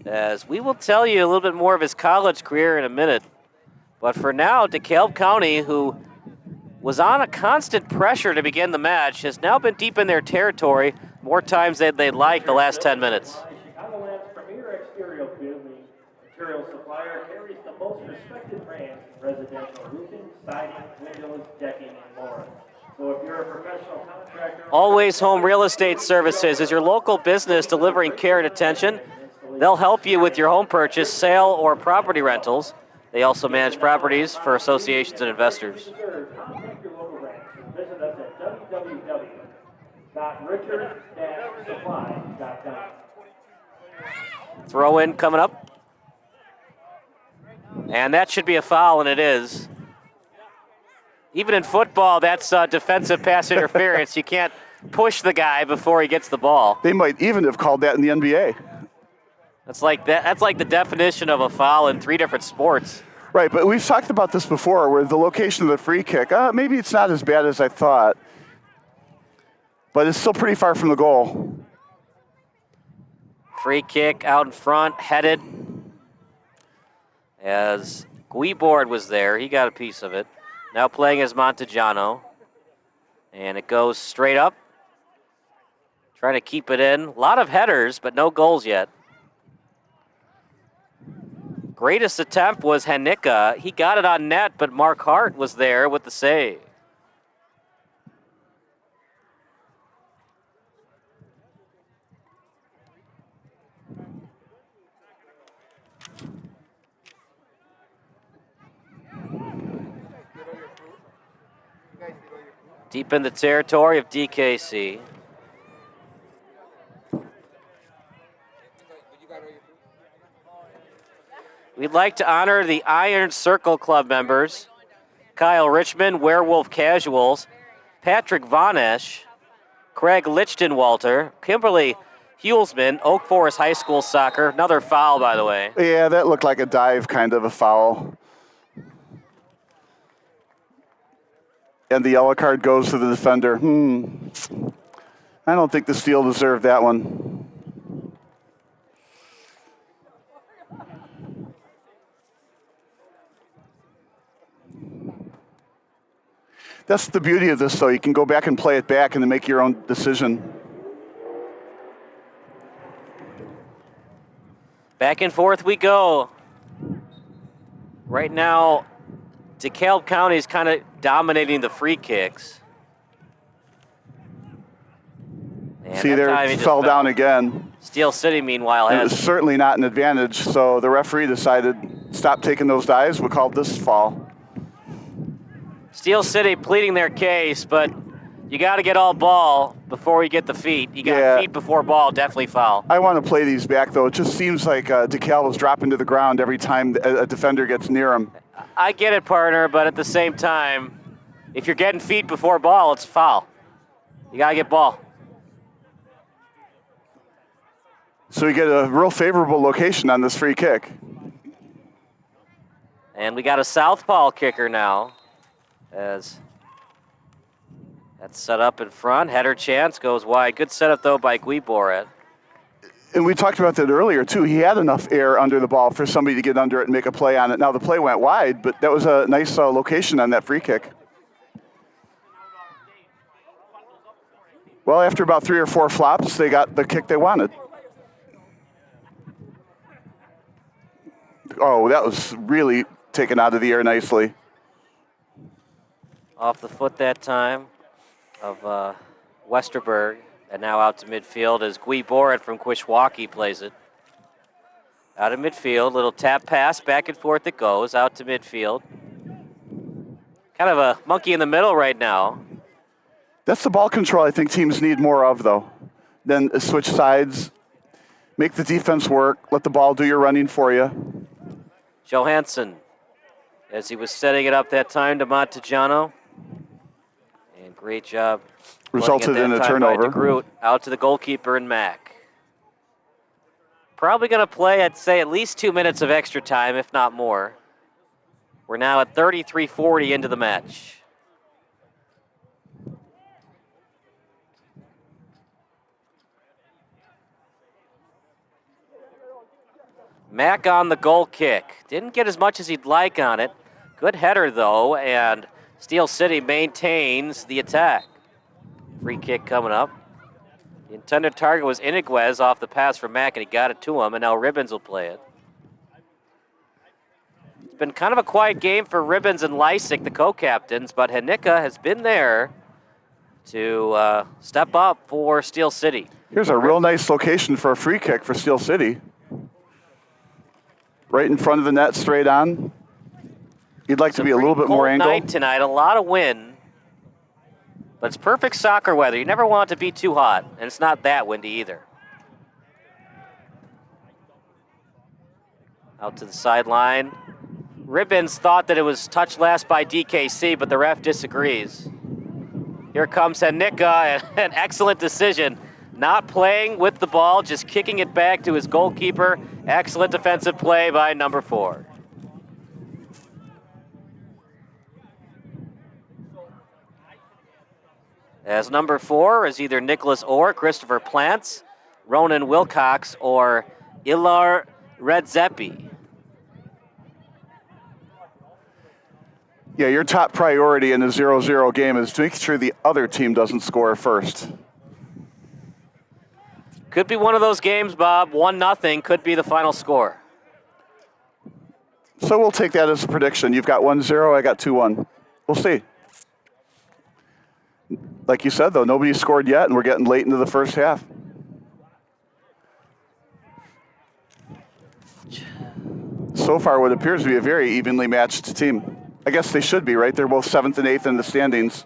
As we will tell you a little bit more of his college career in a minute. But for now, DeKalb County, who was on a constant pressure to begin the match, has now been deep in their territory more times than they'd like the last 10 minutes. Chicagoland's premier exterior building material supplier carries the most respected brands in residential roofing, siding, windows, decking, and more. So if you're a professional contractor, Always Home Real Estate Services is your local business delivering care and attention. They'll help you with your home purchase, sale, or property rentals. They also manage properties for associations and investors. contact your local branch and visit us at www.richard-supply.com. Throw in coming up. And that should be a foul, and it is. Even in football, that's defensive pass interference. You can't push the guy before he gets the ball. They might even have called that in the NBA. That's like the definition of a foul in 3 different sports. Right, but we've talked about this before, where the location of the free kick, maybe it's not as bad as I thought, but it's still pretty far from the goal. Free kick out in front, headed. As Guibord was there, he got a piece of it. Now playing as Montejano. And it goes straight up. Trying to keep it in. A lot of headers, but no goals yet. Greatest attempt was Hanika. He got it on net, but Mark Hart was there with the save. Deep in the territory of DKC. We'd like to honor the Iron Circle Club members, Kyle Richmond, Werewolf Casuals, Patrick Vonesh, Craig Lichtenwalter, Kimberly Hulsman, Oak Forest High School Soccer. Another foul, by the way. Yeah, that looked like a dive kind of a foul. And the yellow card goes to the defender. I don't think the Steel deserved that one. That's the beauty of this, though. You can go back and play it back and then make your own decision. Back and forth we go. Right now, DeKalb County is kind of dominating the free kicks. And See, there it fell down again. Steel City, meanwhile, It has was certainly not an advantage, so the referee decided stop taking those dives. We called this fall. Steel City pleading their case, but you got to get all ball before you get the feet. You got feet before ball, definitely foul. I want to play these back, though. It just seems like DeKalb is dropping to the ground every time a defender gets near him. I get it, partner, but at the same time, if you're getting feet before ball, it's foul. You got to get ball. So we get a real favorable location on this free kick. And we got a southpaw kicker now, as that's set up in front. Header chance goes wide. Good setup, though, by Guiboret. And we talked about that earlier, too. He had enough air under the ball for somebody to get under it and make a play on it. Now, the play went wide, but that was a nice location on that free kick. Well, after about 3 or 4 flops, they got the kick they wanted. Oh, that was really taken out of the air nicely. Off the foot that time of Westerberg. And now out to midfield as Guiboret from Quishwaukee plays it. Out of midfield, little tap pass, back and forth it goes, out to midfield. Kind of a monkey in the middle right now. That's the ball control I think teams need more of, though. Then switch sides, make the defense work, let the ball do your running for you. Johansson, as he was setting it up that time to Montejano. And great job. Resulted in a turnover. DeGroot, out to the goalkeeper and Mack. Probably going to play, I'd say, at least 2 minutes of extra time, if not more. We're now at 33:40 into the match. Mack on the goal kick. Didn't get as much as he'd like on it. Good header, though, and Steel City maintains the attack. Free kick coming up. The intended target was Iniguez off the pass from Mack, and he got it to him, and now Ribbons will play it. It's been kind of a quiet game for Ribbons and Lysick, the co-captains, but Hanika has been there to step up for Steel City. Here's a real nice location for a free kick for Steel City. Right in front of the net, straight on. You'd like to be a little bit more angled. Night tonight, a lot of wind, but it's perfect soccer weather. You never want it to be too hot, and it's not that windy either. Out to the sideline. Ribbons thought that it was touched last by DKC, but the ref disagrees. Here comes Henika, an excellent decision. Not playing with the ball, just kicking it back to his goalkeeper. Excellent defensive play by number 4. As number 4 is either Nicholas Orr, Christopher Plants, Ronan Wilcox, or Ilar Redzepi. Yeah, your top priority in a 0-0 game is to make sure the other team doesn't score first. Could be one of those games, Bob. 1-0 could be the final score. So we'll take that as a prediction. You've got 1-0, I got 2-1. We'll see. Like you said, though, nobody scored yet, and we're getting late into the first half. So far, what appears to be a very evenly matched team. I guess they should be, right? They're both 7th and 8th in the standings.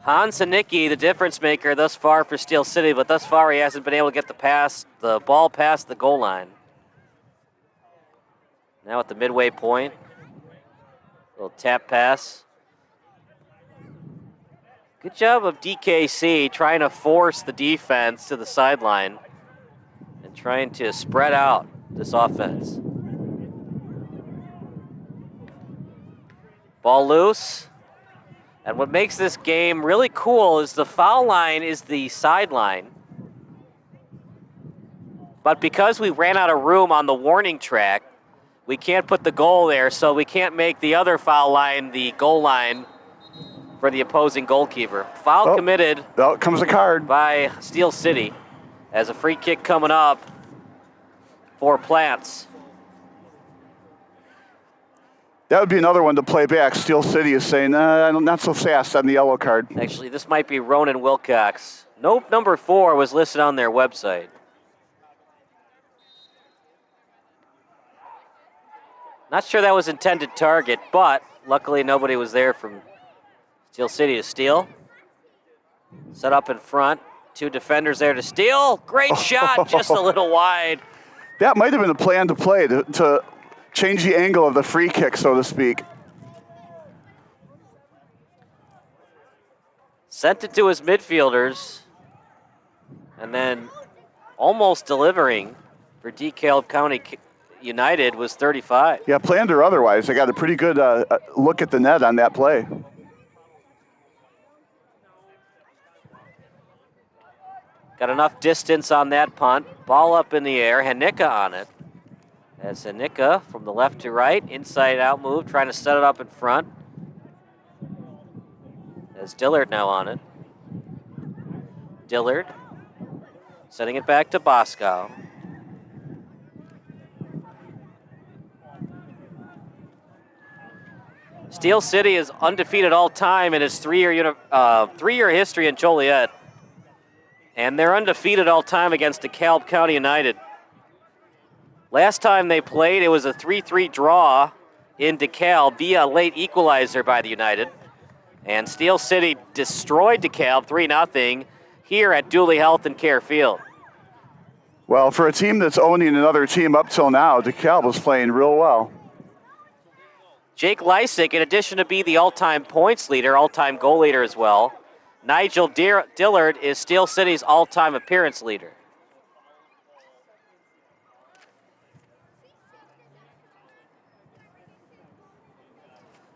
Hans Hanicki, the difference maker thus far for Steel City, but thus far he hasn't been able to get the ball past the goal line. Now at the midway point, little tap pass. Good job of DKC trying to force the defense to the sideline and trying to spread out this offense. Ball loose. And what makes this game really cool is the foul line is the sideline. But because we ran out of room on the warning track, we can't put the goal there, so we can't make the other foul line the goal line for the opposing goalkeeper. Foul committed. Out comes a card by Steel City as a free kick coming up for Plants. That would be another one to play back. Steel City is saying, not so fast on the yellow card. Actually, this might be Ronan Wilcox. Nope, number 4 was listed on their website. Not sure that was intended target, but luckily nobody was there from Steel City to steal. Set up in front. 2 defenders there to steal. Great shot, just a little wide. That might have been a plan to play, to change the angle of the free kick, so to speak. Sent it to his midfielders, and then almost delivering for DeKalb County United was 35. Yeah, planned or otherwise. They got a pretty good look at the net on that play. Got enough distance on that punt. Ball up in the air. Hanicka on it. As Hanicka from the left to right, inside out move, trying to set it up in front. As Dillard now on it. Dillard sending it back to Bosco. Steel City is undefeated all time in its three-year history in Joliet. And they're undefeated all time against DeKalb County United. Last time they played, it was a 3-3 draw in DeKalb via a late equalizer by the United. And Steel City destroyed DeKalb 3-0 here at Dooley Health and Care Field. Well, for a team that's owning another team up till now, DeKalb was playing real well. Jake Lysick, in addition to be the all-time points leader, all-time goal leader as well, Nigel Dillard is Steel City's all-time appearance leader.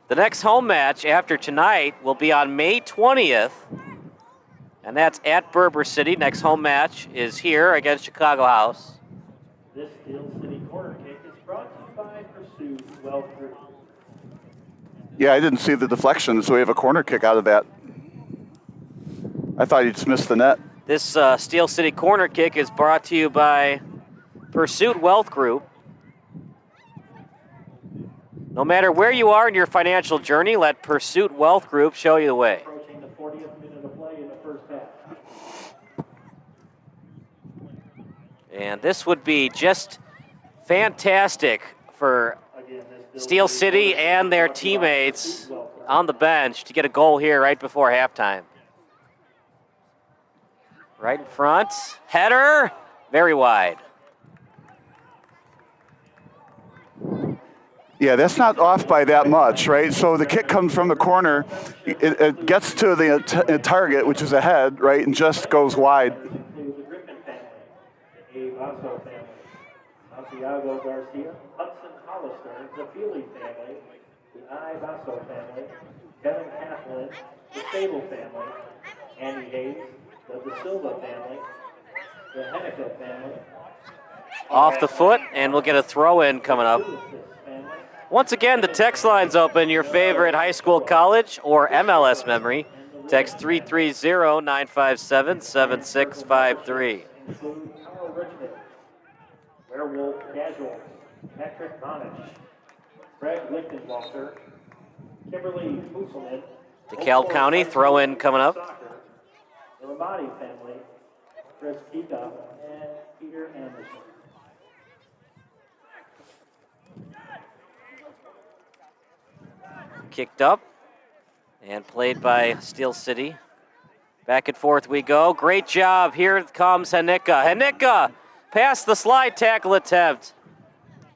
The next home match after tonight will be on May 20th, and that's at Berber City. Next home match is here against Chicago House. This Steel City corner kick is brought to you by Pursuit Wealth Group. Yeah, I didn't see the deflection, so we have a corner kick out of that. I thought he just missed the net. This Steel City corner kick is brought to you by Pursuit Wealth Group. No matter where you are in your financial journey, let Pursuit Wealth Group show you the way. Approaching the 40th minute of play in the first half. And this would be just fantastic for Steel City and their teammates on the bench to get a goal here right before halftime. Right in front, header, very wide. Yeah, that's not off by that much, right? So the kick comes from the corner, it gets to the target, which is a head, right, and just goes wide. The Griffin family, the A. Vaso family, Santiago Garcia, Hudson Hollister, the Feely family, the I. Vaso family, Kevin Kaplan, the Sable family, Andy Hayes, the De Silva family, the Henneke family. Off the foot, and we'll get a throw-in coming up. Once again, the text line's open. Your favorite high school, college, or MLS memory. Text 330-957-7653. Include Carl Richmond, Werewolf Casual, Patrick Vonich, Greg Lichtenwalter, Kimberly Fusselman, DeKalb County throw-in coming up. the Ramadi family, Chris Kika, and Peter Anderson. Kicked up and played by Steel City. Back and forth we go. Great job. Here comes Henneke. Henneke past the slide tackle attempt.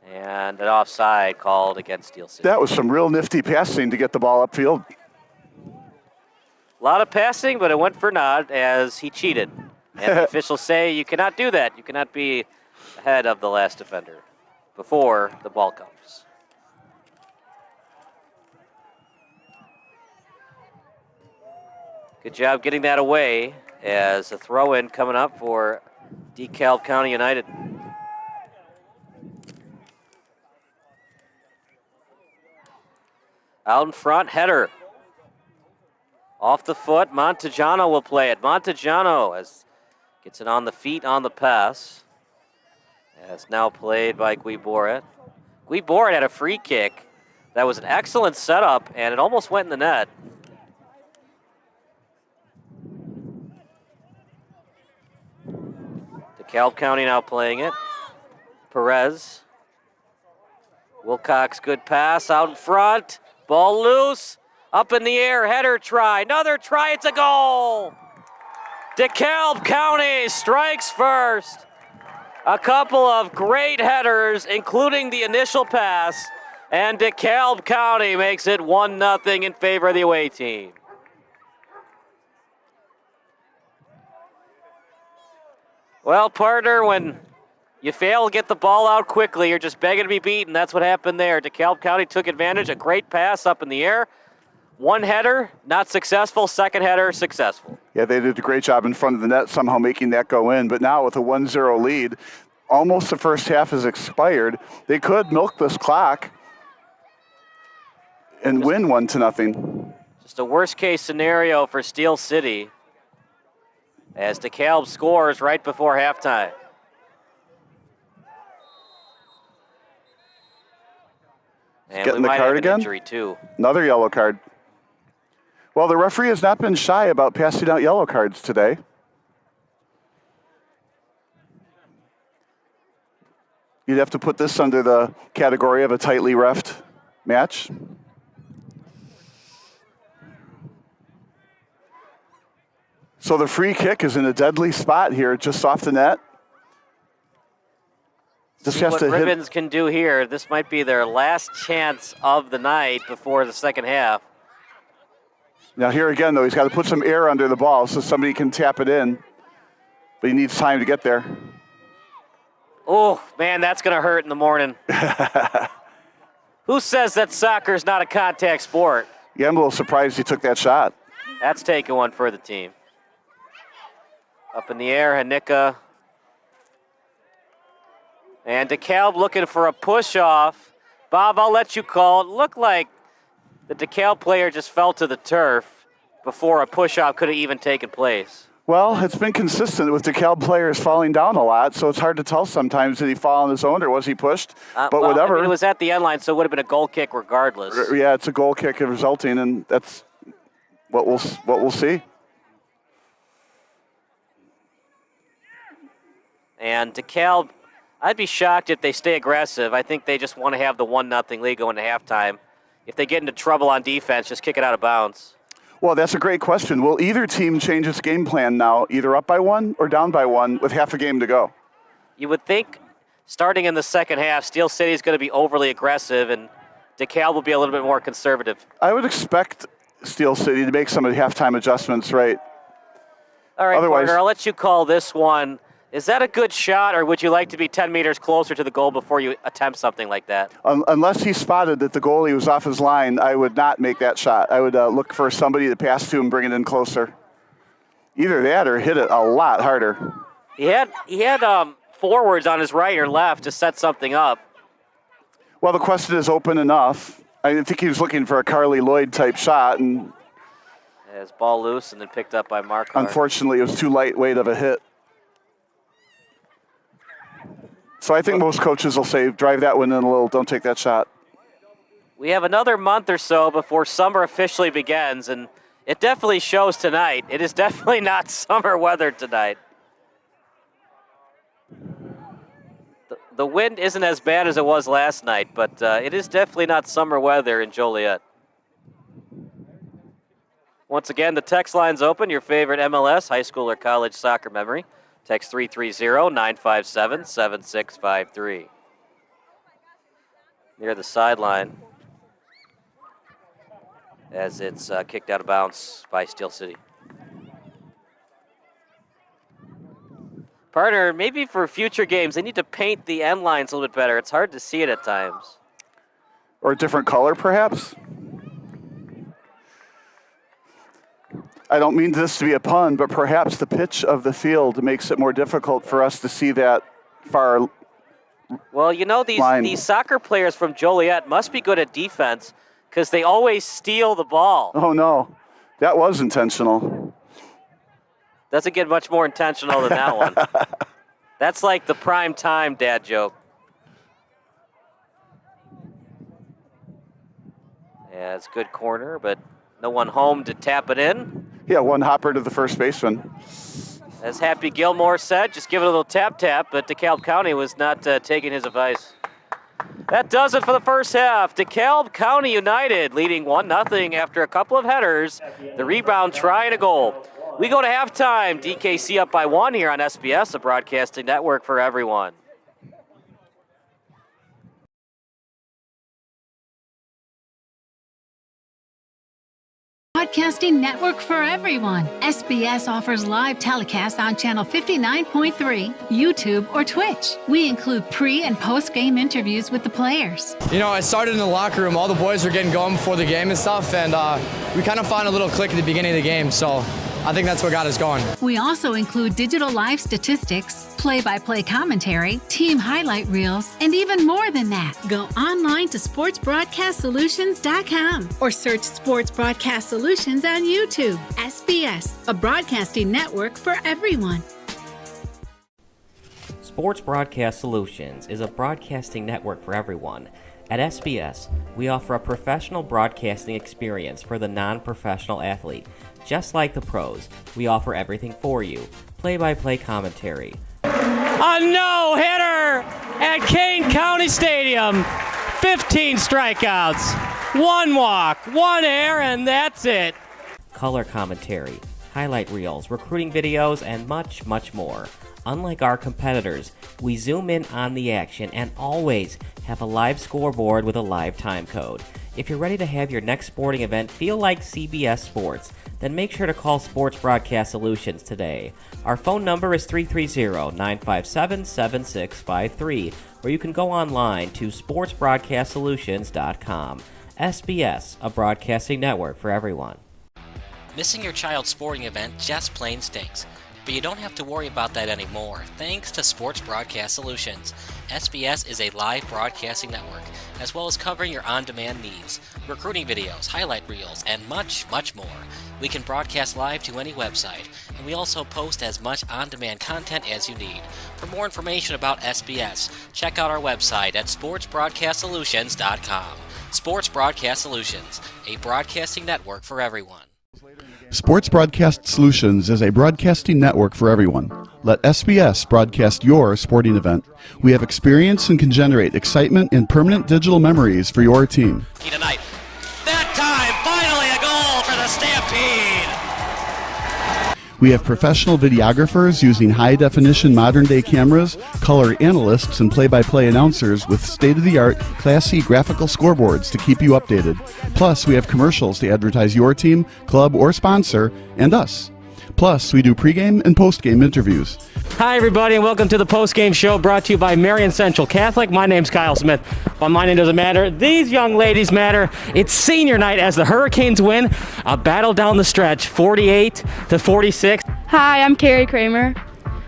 And an offside called against Steel City. That was some real nifty passing to get the ball upfield. A lot of passing, but it went for naught as he cheated. And the officials say you cannot do that. You cannot be ahead of the last defender before the ball comes. Good job getting that away as a throw-in coming up for DeKalb County United. Out in front, header. Off the foot, Montejano will play it. Montejano gets it on the feet on the pass. It's now played by Guiboret. Guiboret had a free kick. That was an excellent setup, and it almost went in the net. DeKalb County now playing it. Perez. Wilcox, good pass out in front. Ball loose. Up in the air, header try. Another try, it's a goal. DeKalb County strikes first. A couple of great headers, including the initial pass. And DeKalb County makes it 1-0 in favor of the away team. Well, partner, when you fail to get the ball out quickly, you're just begging to be beaten. That's what happened there. DeKalb County took advantage. A great pass up in the air. One header, not successful. Second header, successful. Yeah, they did a great job in front of the net, somehow making that go in. But now with a 1-0 lead, almost the first half has expired. They could milk this clock and win 1-0. Just a worst-case scenario for Steel City as DeKalb scores right before halftime. And getting we the might card have an again. Injury too. Another yellow card. Well, the referee has not been shy about passing out yellow cards today. You'd have to put this under the category of a tightly reffed match. So the free kick is in a deadly spot here, just off the net. Just See has what to hit. Ribbons can do here. This might be their last chance of the night before the second half. Now here again, though, he's got to put some air under the ball so somebody can tap it in. But he needs time to get there. Oh, man, that's going to hurt in the morning. Who says that soccer's not a contact sport? Yeah, I'm a little surprised he took that shot. That's taking one for the team. Up in the air, Henneke. And DeKalb looking for a push-off. Bob, I'll let you call it. Looked like the DeKalb player just fell to the turf before a push-off could have even taken place. Well, it's been consistent with DeKalb players falling down a lot, so it's hard to tell sometimes. Did he fall on his own or was he pushed? But well, whatever. I mean, it was at the end line, so it would have been a goal kick regardless. Yeah, it's a goal kick resulting, and that's what we'll see. And DeKalb, I'd be shocked if they stay aggressive. I think they just want to have the 1-0 lead going to halftime. If they get into trouble on defense, just kick it out of bounds. Well, that's a great question. Will either team change its game plan now, either up by 1 or down by 1 with half a game to go? You would think starting in the second half, Steel City is going to be overly aggressive and DeKalb will be a little bit more conservative. I would expect Steel City to make some of the halftime adjustments, right? All right, Otherwise, partner, I'll let you call this one. Is that a good shot, or would you like to be 10 meters closer to the goal before you attempt something like that? Unless he spotted that the goalie was off his line, I would not make that shot. I would look for somebody to pass to and bring it in closer. Either that or hit it a lot harder. He had forwards on his right or left to set something up. Well, the question is open enough. I think he was looking for a Carly Lloyd type shot, and As ball loose and then picked up by Mark. Unfortunately, it was too lightweight of a hit. So I think most coaches will say, drive that one in a little, don't take that shot. We have another month or so before summer officially begins, and it definitely shows tonight. It is definitely not summer weather tonight. The wind isn't as bad as it was last night, but it is definitely not summer weather in Joliet. Once again, the text line's open. Your favorite MLS, high school, or college soccer memory. Text 330-957-7653. Near the sideline as it's kicked out of bounds by Steel City. Partner, maybe for future games, they need to paint the end lines a little bit better. It's hard to see it at times. Or a different color, perhaps? I don't mean this to be a pun, but perhaps the pitch of the field makes it more difficult for us to see that far. Well, you know, these soccer players from Joliet must be good at defense because they always steal the ball. Oh, no. That was intentional. Doesn't get much more intentional than that one. That's like the prime time dad joke. Yeah, it's a good corner, but no one home to tap it in. Yeah, one hopper to the first baseman. As Happy Gilmore said, just give it a little tap-tap, but DeKalb County was not taking his advice. That does it for the first half. DeKalb County United leading 1-0 after a couple of headers. The rebound try and a goal. We go to halftime. DKC up by 1 here on SBS, a broadcasting network for everyone. Broadcasting network for everyone. SBS offers live telecasts on channel 59.3, YouTube, or Twitch. We include pre- and post-game interviews with the players. You know, it started in the locker room. All the boys were getting going before the game and stuff, and we kind of found a little click at the beginning of the game, so I think that's what got us going. We also include digital live statistics, play-by-play commentary, team highlight reels, and even more than that. Go online to sportsbroadcastsolutions.com or search Sports Broadcast Solutions on YouTube. SBS, a broadcasting network for everyone. Sports Broadcast Solutions is a broadcasting network for everyone. At SBS, we offer a professional broadcasting experience for the non-professional athlete. Just like the pros, we offer everything for you. Play-by-play commentary. A no-hitter at Kane County Stadium. 15 strikeouts, 1 walk, 1 error, and that's it. Color commentary, highlight reels, recruiting videos, and much, much more. Unlike our competitors, we zoom in on the action and always have a live scoreboard with a live time code. If you're ready to have your next sporting event feel like CBS Sports, then make sure to call Sports Broadcast Solutions today. Our phone number is 330-957-7653, or you can go online to sportsbroadcastsolutions.com. SBS, a broadcasting network for everyone. Missing your child's sporting event just plain stinks. But you don't have to worry about that anymore, thanks to Sports Broadcast Solutions. SBS is a live broadcasting network, as well as covering your on-demand needs, recruiting videos, highlight reels, and much, much more. We can broadcast live to any website, and we also post as much on-demand content as you need. For more information about SBS, check out our website at sportsbroadcastsolutions.com. Sports Broadcast Solutions, a broadcasting network for everyone. Sports Broadcast Solutions is a broadcasting network for everyone. Let SBS broadcast your sporting event. We have experience and can generate excitement and permanent digital memories for your team. Tonight. That time, finally a goal for the Stampede! We have professional videographers using high-definition modern-day cameras, color analysts, and play-by-play announcers with state-of-the-art, classy graphical scoreboards to keep you updated. Plus, we have commercials to advertise your team, club, or sponsor, and us. Plus, we do pregame and postgame interviews. Hi, everybody, and welcome to the postgame show brought to you by Marion Central Catholic. My name's Kyle Smith, but my name doesn't matter. These young ladies matter. It's senior night as the Hurricanes win a battle down the stretch, 48-46. Hi, I'm Carrie Kramer.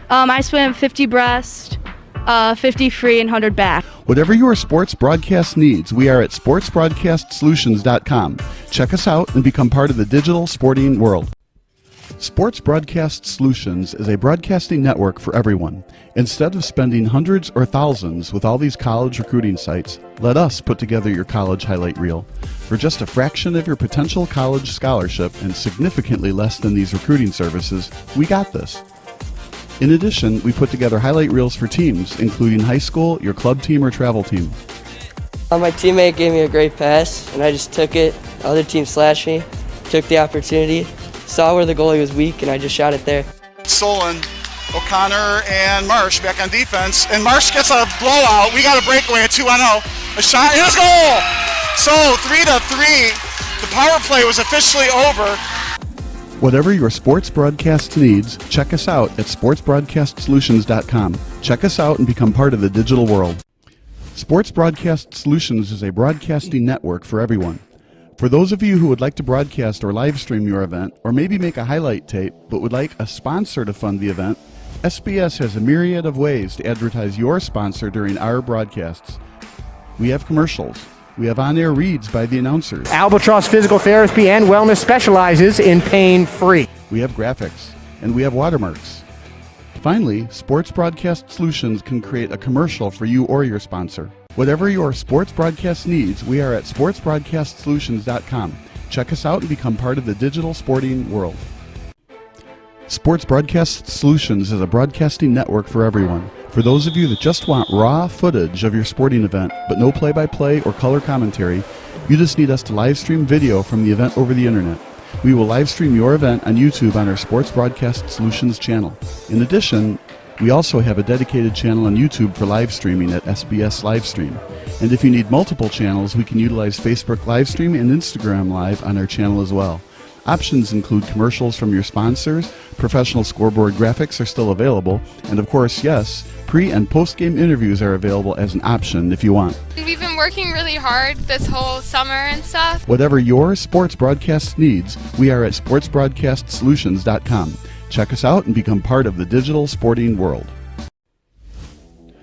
I swim 50 breast, 50 free, and 100 back. Whatever your sports broadcast needs, we are at sportsbroadcastsolutions.com. Check us out and become part of the digital sporting world. Sports Broadcast Solutions is a broadcasting network for everyone. Instead of spending hundreds or thousands with all these college recruiting sites, let us put together your college highlight reel. For just a fraction of your potential college scholarship and significantly less than these recruiting services, we got this. In addition, we put together highlight reels for teams, including high school, your club team, or travel team. My teammate gave me a great pass, and I just took it. The other team slashed me, took the opportunity, saw where the goalie was weak, and I just shot it there. Solon, O'Connor, and Marsh back on defense. And Marsh gets a blowout. We got a breakaway at 2-0. A shot, and it's goal! So 3-3. The power play was officially over. Whatever your sports broadcast needs, check us out at sportsbroadcastsolutions.com. Check us out and become part of the digital world. Sports Broadcast Solutions is a broadcasting network for everyone. For those of you who would like to broadcast or live stream your event, or maybe make a highlight tape, but would like a sponsor to fund the event, SBS has a myriad of ways to advertise your sponsor during our broadcasts. We have commercials. We have on-air reads by the announcers. Albatross Physical Therapy and Wellness specializes in pain-free. We have graphics. And we have watermarks. Finally, Sports Broadcast Solutions can create a commercial for you or your sponsor. Whatever your sports broadcast needs, we are at sportsbroadcastsolutions.com. Check us out and become part of the digital sporting world. Sports Broadcast Solutions is a broadcasting network for everyone. For those of you that just want raw footage of your sporting event, but no play-by-play or color commentary, you just need us to live stream video from the event over the internet. We will live stream your event on YouTube on our Sports Broadcast Solutions channel. In addition, we also have a dedicated channel on YouTube for live streaming at SBS Livestream. And if you need multiple channels, we can utilize Facebook Livestream and Instagram Live on our channel as well. Options include commercials from your sponsors, professional scoreboard graphics are still available, and of course, yes, pre- and post-game interviews are available as an option if you want. We've been working really hard this whole summer and stuff. Whatever your sports broadcast needs, we are at sportsbroadcastsolutions.com. Check us out and become part of the digital sporting world.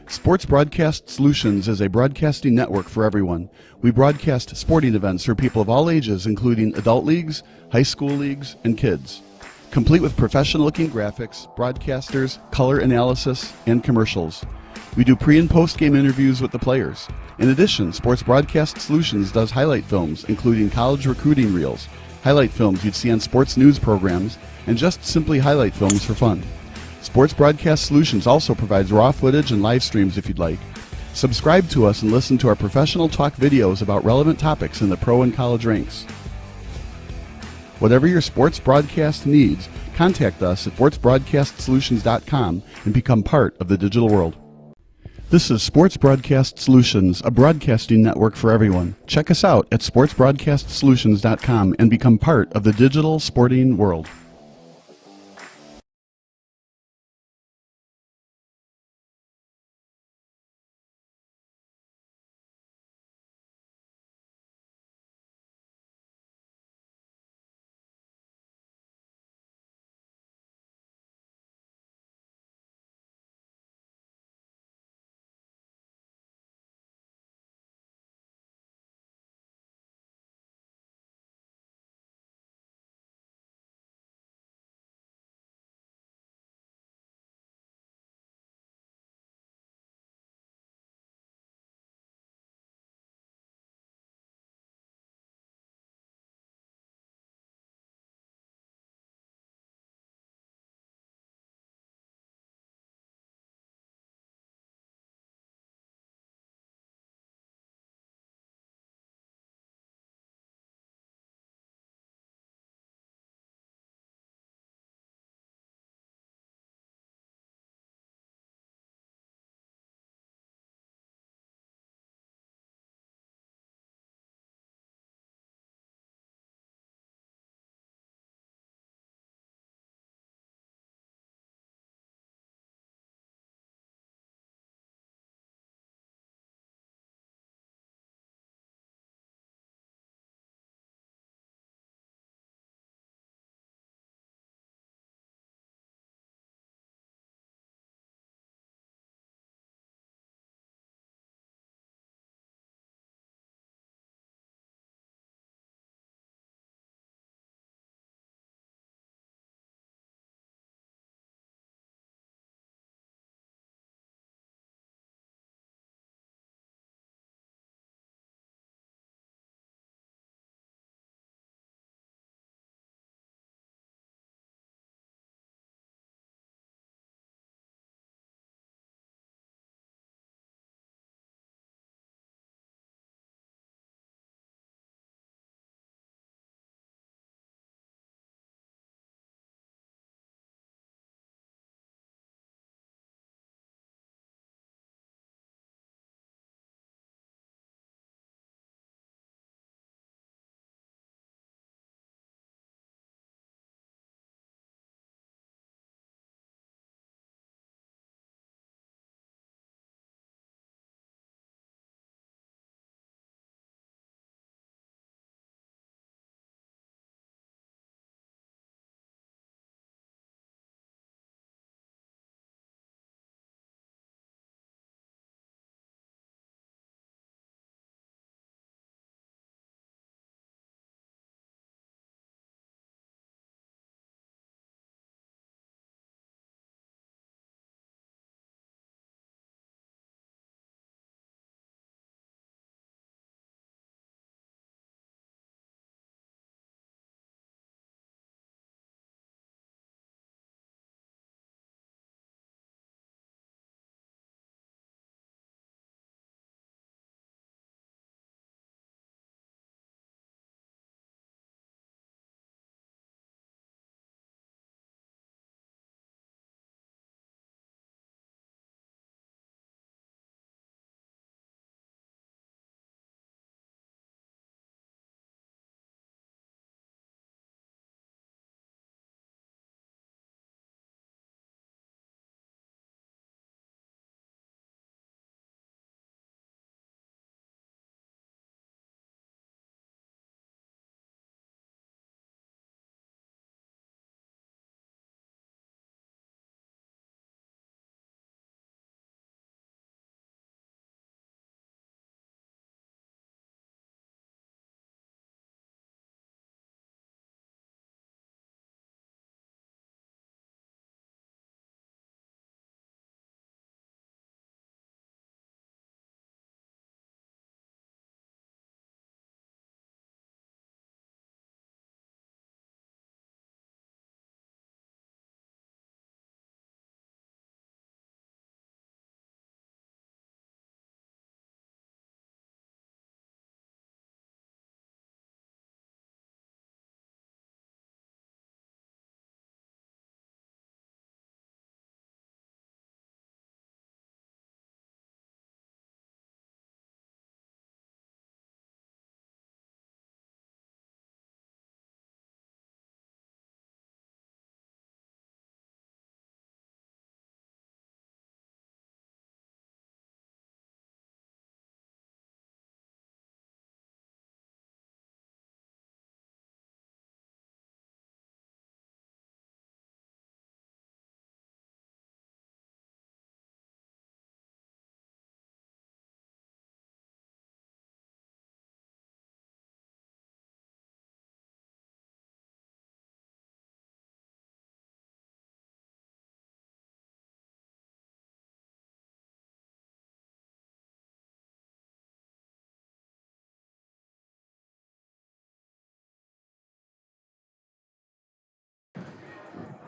Sports Broadcast Solutions is a broadcasting network for everyone. We broadcast sporting events for people of all ages, including adult leagues, high school leagues, and kids. Complete with professional-looking graphics, broadcasters, color analysis, and commercials. We do pre- and post-game interviews with the players. In addition, Sports Broadcast Solutions does highlight films, including college recruiting reels, highlight films you'd see on sports news programs, and just simply highlight films for fun. Sports Broadcast Solutions also provides raw footage and live streams if you'd like. Subscribe to us and listen to our professional talk videos about relevant topics in the pro and college ranks. Whatever your sports broadcast needs, contact us at sportsbroadcastsolutions.com and become part of the digital world. This is Sports Broadcast Solutions, a broadcasting network for everyone. Check us out at sportsbroadcastsolutions.com and become part of the digital sporting world.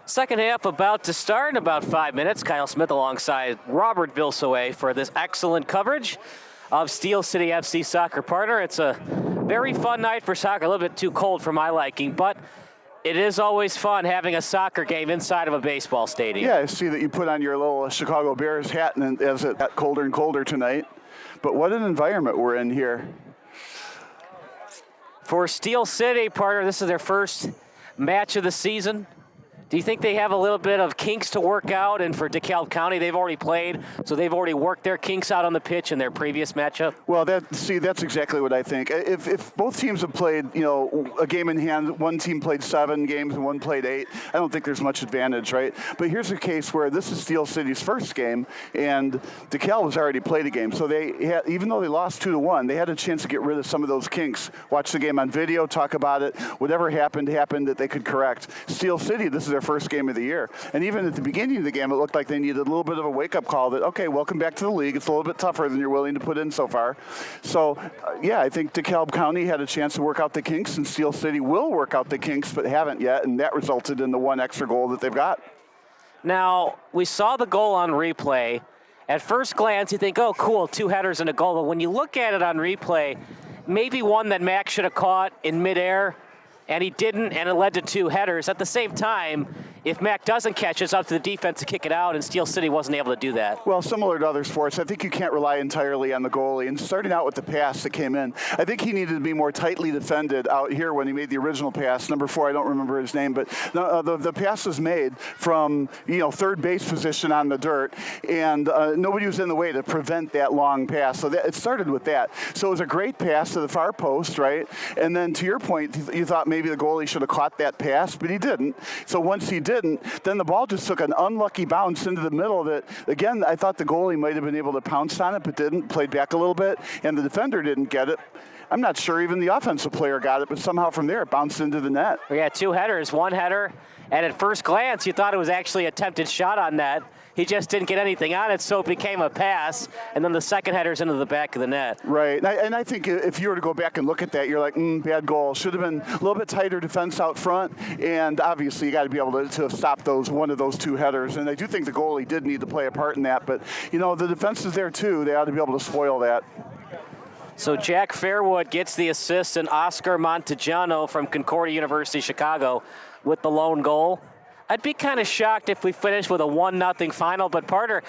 Second half about to start in about 5 minutes. Kyle Smith alongside Robert Vilsoe for this excellent coverage of Steel City FC soccer partner. It's a very fun night for soccer, a little bit too cold for my liking, but it is always fun having a soccer game inside of a baseball stadium. Yeah, I see that you put on your little Chicago Bears hat and as it got colder and colder tonight. But what an environment we're in here. For Steel City, partner, this is their first match of the season. Do you think they have a little bit of kinks to work out? And for DeKalb County, they've already played, so they've already worked their kinks out on the pitch in their previous matchup? Well, that's exactly what I think. If both teams have played, a game in hand, one team played 7 games and one played 8, I don't think there's much advantage, right? But here's a case where this is Steel City's first game, and DeKalb has already played a game. So even though they lost 2-1, they had a chance to get rid of some of those kinks. Watch the game on video, talk about it. Whatever happened that they could correct. Steel City, this is their first game of the year. And even at the beginning of the game, it looked like they needed a little bit of a wake-up call that, okay, welcome back to the league. It's a little bit tougher than you're willing to put in so far. So, I think DeKalb County had a chance to work out the kinks, and Steel City will work out the kinks, but haven't yet, and that resulted in the one extra goal that they've got. Now, we saw the goal on replay. At first glance, you think, oh, cool, 2 headers and a goal. But when you look at it on replay, maybe one that Max should have caught in midair, and he didn't, and it led to 2 headers. At the same time, if Mac doesn't catch it, it's up to the defense to kick it out, and Steel City wasn't able to do that. Well, similar to other sports, I think you can't rely entirely on the goalie. And starting out with the pass that came in, I think he needed to be more tightly defended out here when he made the original pass. Number 4, I don't remember his name, but the pass was made from third base position on the dirt, and nobody was in the way to prevent that long pass. So it started with that. So it was a great pass to the far post, right? And then to your point, you thought maybe the goalie should have caught that pass, but he didn't. So once he didn't, then the ball just took an unlucky bounce into the middle that, again, I thought the goalie might have been able to pounce on it, but didn't, played back a little bit, and the defender didn't get it. I'm not sure even the offensive player got it, but somehow from there it bounced into the net. We had 2 headers, 1 header, and at first glance you thought it was actually a attempted shot on net. He just didn't get anything on it, so it became a pass, and then the second header's into the back of the net. Right, and I think if you were to go back and look at that, you're like, bad goal. Should have been a little bit tighter defense out front, and obviously you got to be able to stop one of those 2 headers. And I do think the goalie did need to play a part in that, but the defense is there too. They ought to be able to spoil that. So Jack Fairwood gets the assist, and Oscar Montejano from Concordia University, Chicago, with the lone goal. I'd be kind of shocked if we finished with a 1-0 final, but partner,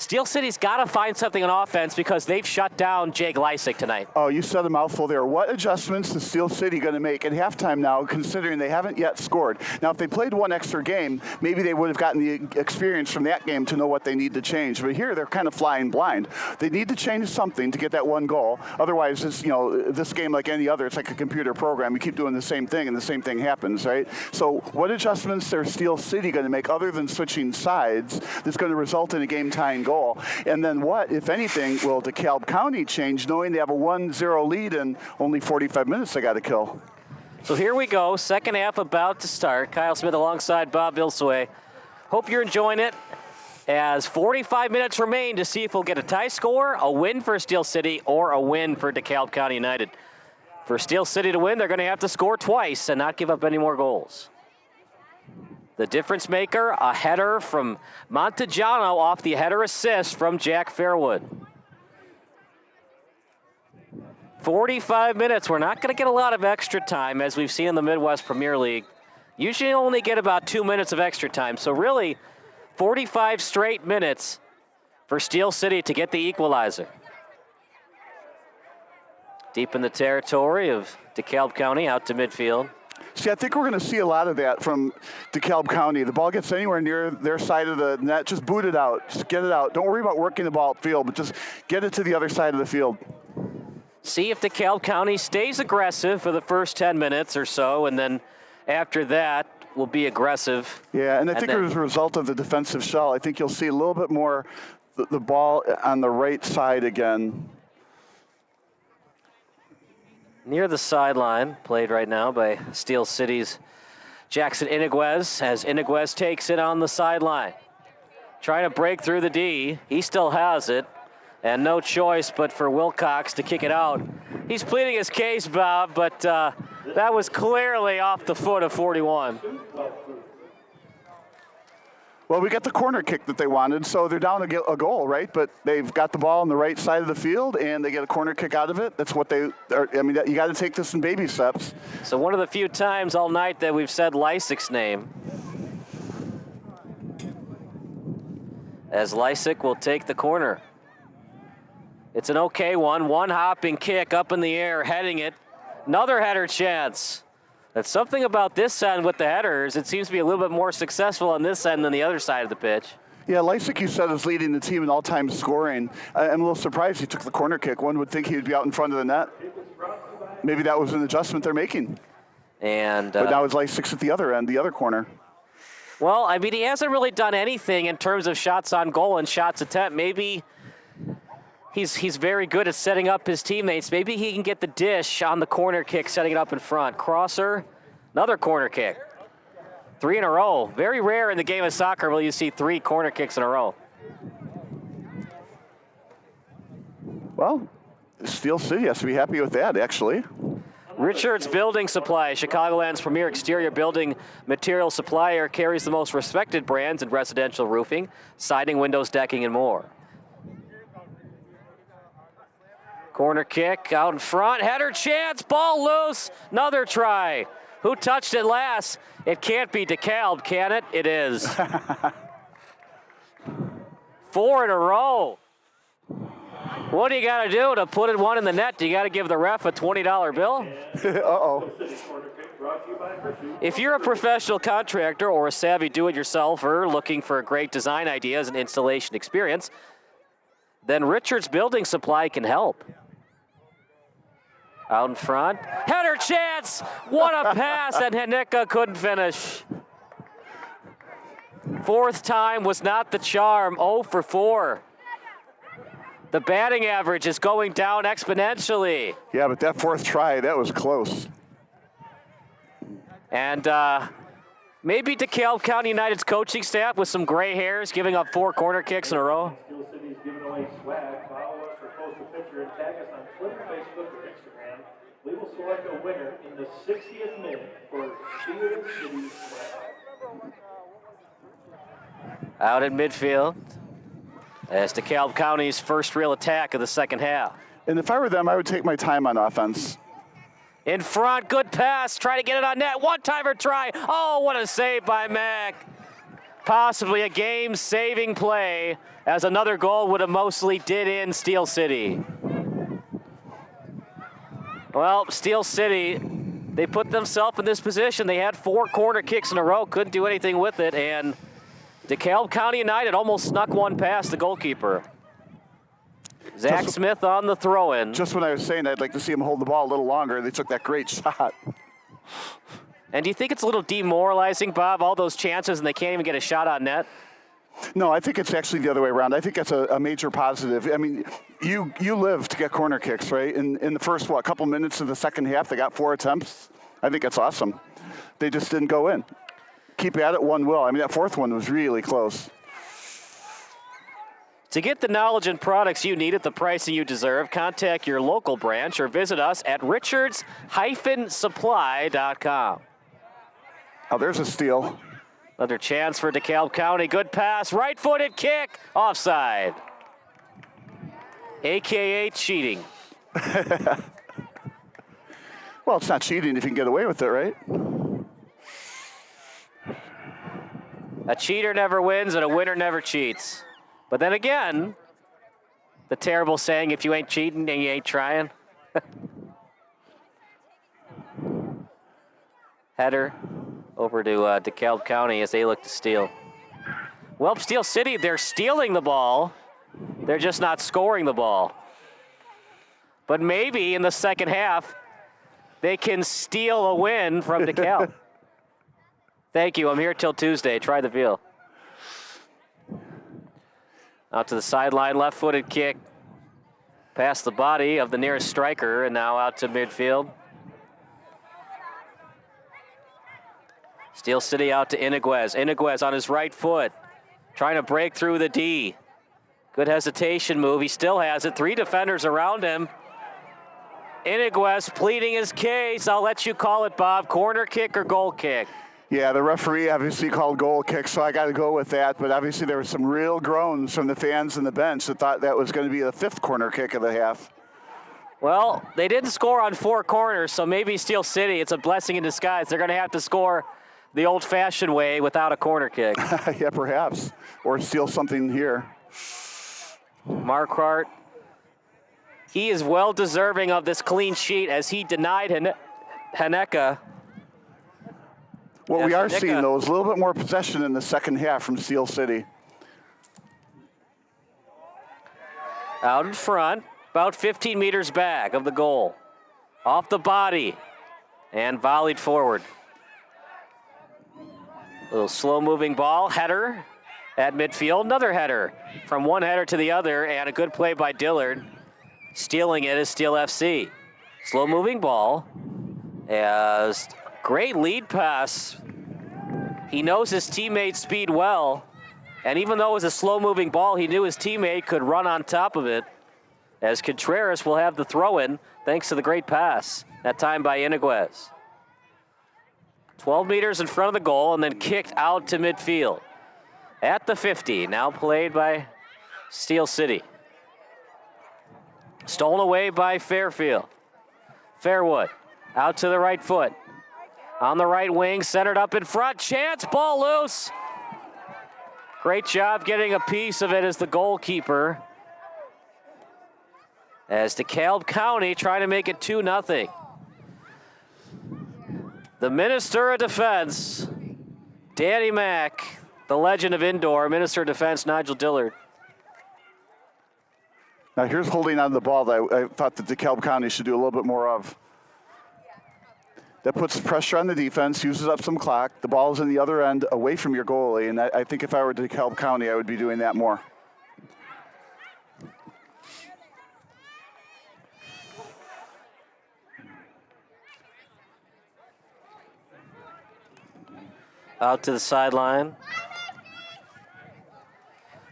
Steel City's got to find something on offense because they've shut down Jake Lysick tonight. Oh, you said a mouthful there. What adjustments is Steel City going to make at halftime now, considering they haven't yet scored? Now, if they played one extra game, maybe they would have gotten the experience from that game to know what they need to change. But here, they're kind of flying blind. They need to change something to get that one goal. Otherwise, this game, like any other, it's like a computer program. You keep doing the same thing, and the same thing happens, right? So what adjustments are Steel City going to make other than switching sides that's going to result in a game-tying goal? And then what, if anything, will DeKalb County change, knowing they have a 1-0 lead and only 45 minutes they got to kill? So here we go, second half about to start. Kyle Smith alongside Bob Vilsoe. Hope you're enjoying it as 45 minutes remain to see if we'll get a tie score, a win for Steel City, or a win for DeKalb County United. For Steel City to win, they're going to have to score twice and not give up any more goals. The difference maker, a header from Montejano off the header assist from Jack Fairwood. 45 minutes. We're not going to get a lot of extra time, as we've seen in the Midwest Premier League. Usually only get about 2 minutes of extra time. So really, 45 straight minutes for Steel City to get the equalizer. Deep in the territory of DeKalb County, out to midfield. See, I think we're going to see a lot of that from DeKalb County. The ball gets anywhere near their side of the net, just boot it out. Just get it out. Don't worry about working the ball upfield, but just get it to the other side of the field. See if DeKalb County stays aggressive for the first 10 minutes or so, and then after that will be aggressive. Yeah, and I think as a result of the defensive shell, I think you'll see a little bit more the ball on the right side again. Near the sideline, played right now by Steel City's Jackson Iniguez, as Iniguez takes it on the sideline. Trying to break through the D. He still has it, and no choice but for Wilcox to kick it out. He's pleading his case, Bob, but that was clearly off the foot of 41. Well, we got the corner kick that they wanted, so they're down a goal, right? But they've got the ball on the right side of the field, and they get a corner kick out of it. That's what they are. I mean, you got to take this in baby steps. So one of the few times all night that we've said Lysak's name. As Lysak will take the corner. It's an okay one. One hopping kick up in the air, heading it. Another header chance. That's something about this end with the headers. It seems to be a little bit more successful on this end than the other side of the pitch. Yeah, Lysak, you said, is leading the team in all-time scoring. I'm a little surprised he took the corner kick. One would think he would be out in front of the net. Maybe that was an adjustment they're making. And but now it's Lysak's at the other end, the other corner. Well, I mean, he hasn't really done anything in terms of shots on goal and shots attempt. Maybe he's very good at setting up his teammates. Maybe he can get the dish on the corner kick, setting it up in front. Crosser, another corner kick. 3 in a row. Very rare in the game of soccer will you see 3 corner kicks in a row. Well, Steel City has to be happy with that, actually. Richards Building Supply, Chicagoland's premier exterior building material supplier, carries the most respected brands in residential roofing, siding, windows, decking, and more. Corner kick out in front, header chance, ball loose, another try. Who touched it last? It can't be DeKalb, can it? It is. 4 in a row. What do you got to do to put it one in the net? Do you got to give the ref a $20 bill? Uh-oh. If you're a professional contractor or a savvy do-it-yourselfer looking for great design ideas and installation experience, then Richards Building Supply can help. Out in front. Header chance! What a pass, and Hanika couldn't finish. 4th time was not the charm. 0 for 4. The batting average is going down exponentially. Yeah, but that 4th try, that was close. And maybe DeKalb County United's coaching staff with some gray hairs giving up 4 corner kicks in a row. Steel City's giving away swag. Follow us or post a picture and tag us on Twitter, Facebook, or Instagram. We will select a winner in the 60th minute for Steel City swag. Out in midfield. As DeKalb County's first real attack of the second half. And if I were them, I would take my time on offense. In front, good pass, try to get it on net, one-timer try. Oh, what a save by Mack. Possibly a game-saving play, as another goal would have mostly did in Steel City. Well, Steel City, they put themselves in this position. They had 4 corner kicks in a row, couldn't do anything with it, and DeKalb County United almost snuck one past the goalkeeper. Zach Smith on the throw-in. Just when I was saying I'd like to see him hold the ball a little longer, they took that great shot. And do you think it's a little demoralizing, Bob, all those chances and they can't even get a shot on net? No, I think it's actually the other way around. I think that's a major positive. I mean, you live to get corner kicks, right? In the first, couple minutes of the second half, they got 4 attempts. I think that's awesome. They just didn't go in. Keep at it, one will. I mean, that 4th one was really close. To get the knowledge and products you need at the pricing you deserve, contact your local branch or visit us at richards-supply.com. Oh, there's a steal. Another chance for DeKalb County. Good pass, right-footed kick, offside. AKA cheating. Well, it's not cheating if you can get away with it, right? A cheater never wins and a winner never cheats. But then again, the terrible saying, if you ain't cheating, then you ain't trying. Header over to DeKalb County as they look to steal. Well, Steel City, they're stealing the ball. They're just not scoring the ball. But maybe in the second half, they can steal a win from DeKalb. Thank you. I'm here till Tuesday. Try the veal. Out to the sideline, left-footed kick. Past the body of the nearest striker, and now out to midfield. Steel City out to Iniguez. Iniguez on his right foot, trying to break through the D. Good hesitation move. He still has it. 3 defenders around him. Iniguez pleading his case. I'll let you call it, Bob. Corner kick or goal kick? Yeah, the referee obviously called goal kick, so I got to go with that. But obviously there were some real groans from the fans in the bench that thought that was going to be the 5th corner kick of the half. Well, they didn't score on 4 corners, so maybe Steel City, it's a blessing in disguise. They're going to have to score the old-fashioned way without a corner kick. Yeah, perhaps. Or steal something here. Marquardt, he is well deserving of this clean sheet as he denied Haneka. What we are seeing, though, is a little bit more possession in the second half from Steel City. Out in front, about 15 meters back of the goal. Off the body and volleyed forward. Little slow-moving ball, header at midfield. Another header from one header to the other, and a good play by Dillard. Stealing it is Steel FC. Slow-moving ball. As great lead pass. He knows his teammate's speed well, and even though it was a slow-moving ball, he knew his teammate could run on top of it, as Contreras will have the throw-in thanks to the great pass, that time by Iniguez. 12 meters in front of the goal and then kicked out to midfield. At the 50, now played by Steel City. Stolen away by Fairfield. Fairwood out to the right foot. On the right wing, centered up in front. Chance, ball loose. Great job getting a piece of it as the goalkeeper. As DeKalb County trying to make it 2-0. The Minister of Defense, Danny Mack, the legend of indoor, Minister of Defense, Nigel Dillard. Now here's holding on to the ball that I thought that DeKalb County should do a little bit more of. That puts pressure on the defense, uses up some clock. The ball is in the other end, away from your goalie, and I think if I were DeKalb County, I would be doing that more. Out to the sideline.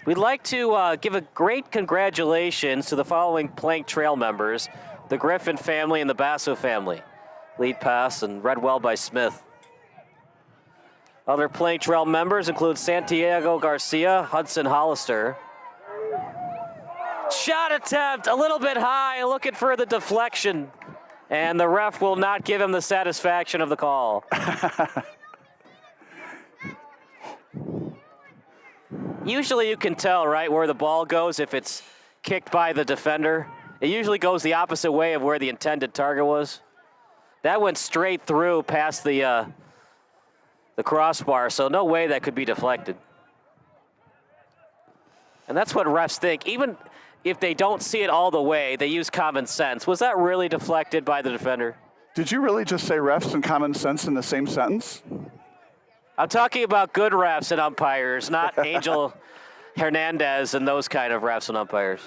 We'd like to give a great congratulations to the following Plank Trail members, the Griffin family and the Basso family. Lead pass and read well by Smith. Other Plank Trail members include Santiago Garcia, Hudson Hollister. Shot attempt, a little bit high, looking for the deflection. And the ref will not give him the satisfaction of the call. Usually you can tell, right, where the ball goes if it's kicked by the defender. It usually goes the opposite way of where the intended target was. That went straight through past the crossbar, so no way that could be deflected. And that's what refs think. Even if they don't see it all the way, they use common sense. Was that really deflected by the defender? Did you really just say refs and common sense in the same sentence? I'm talking about good refs and umpires, not Angel Hernandez and those kind of refs and umpires.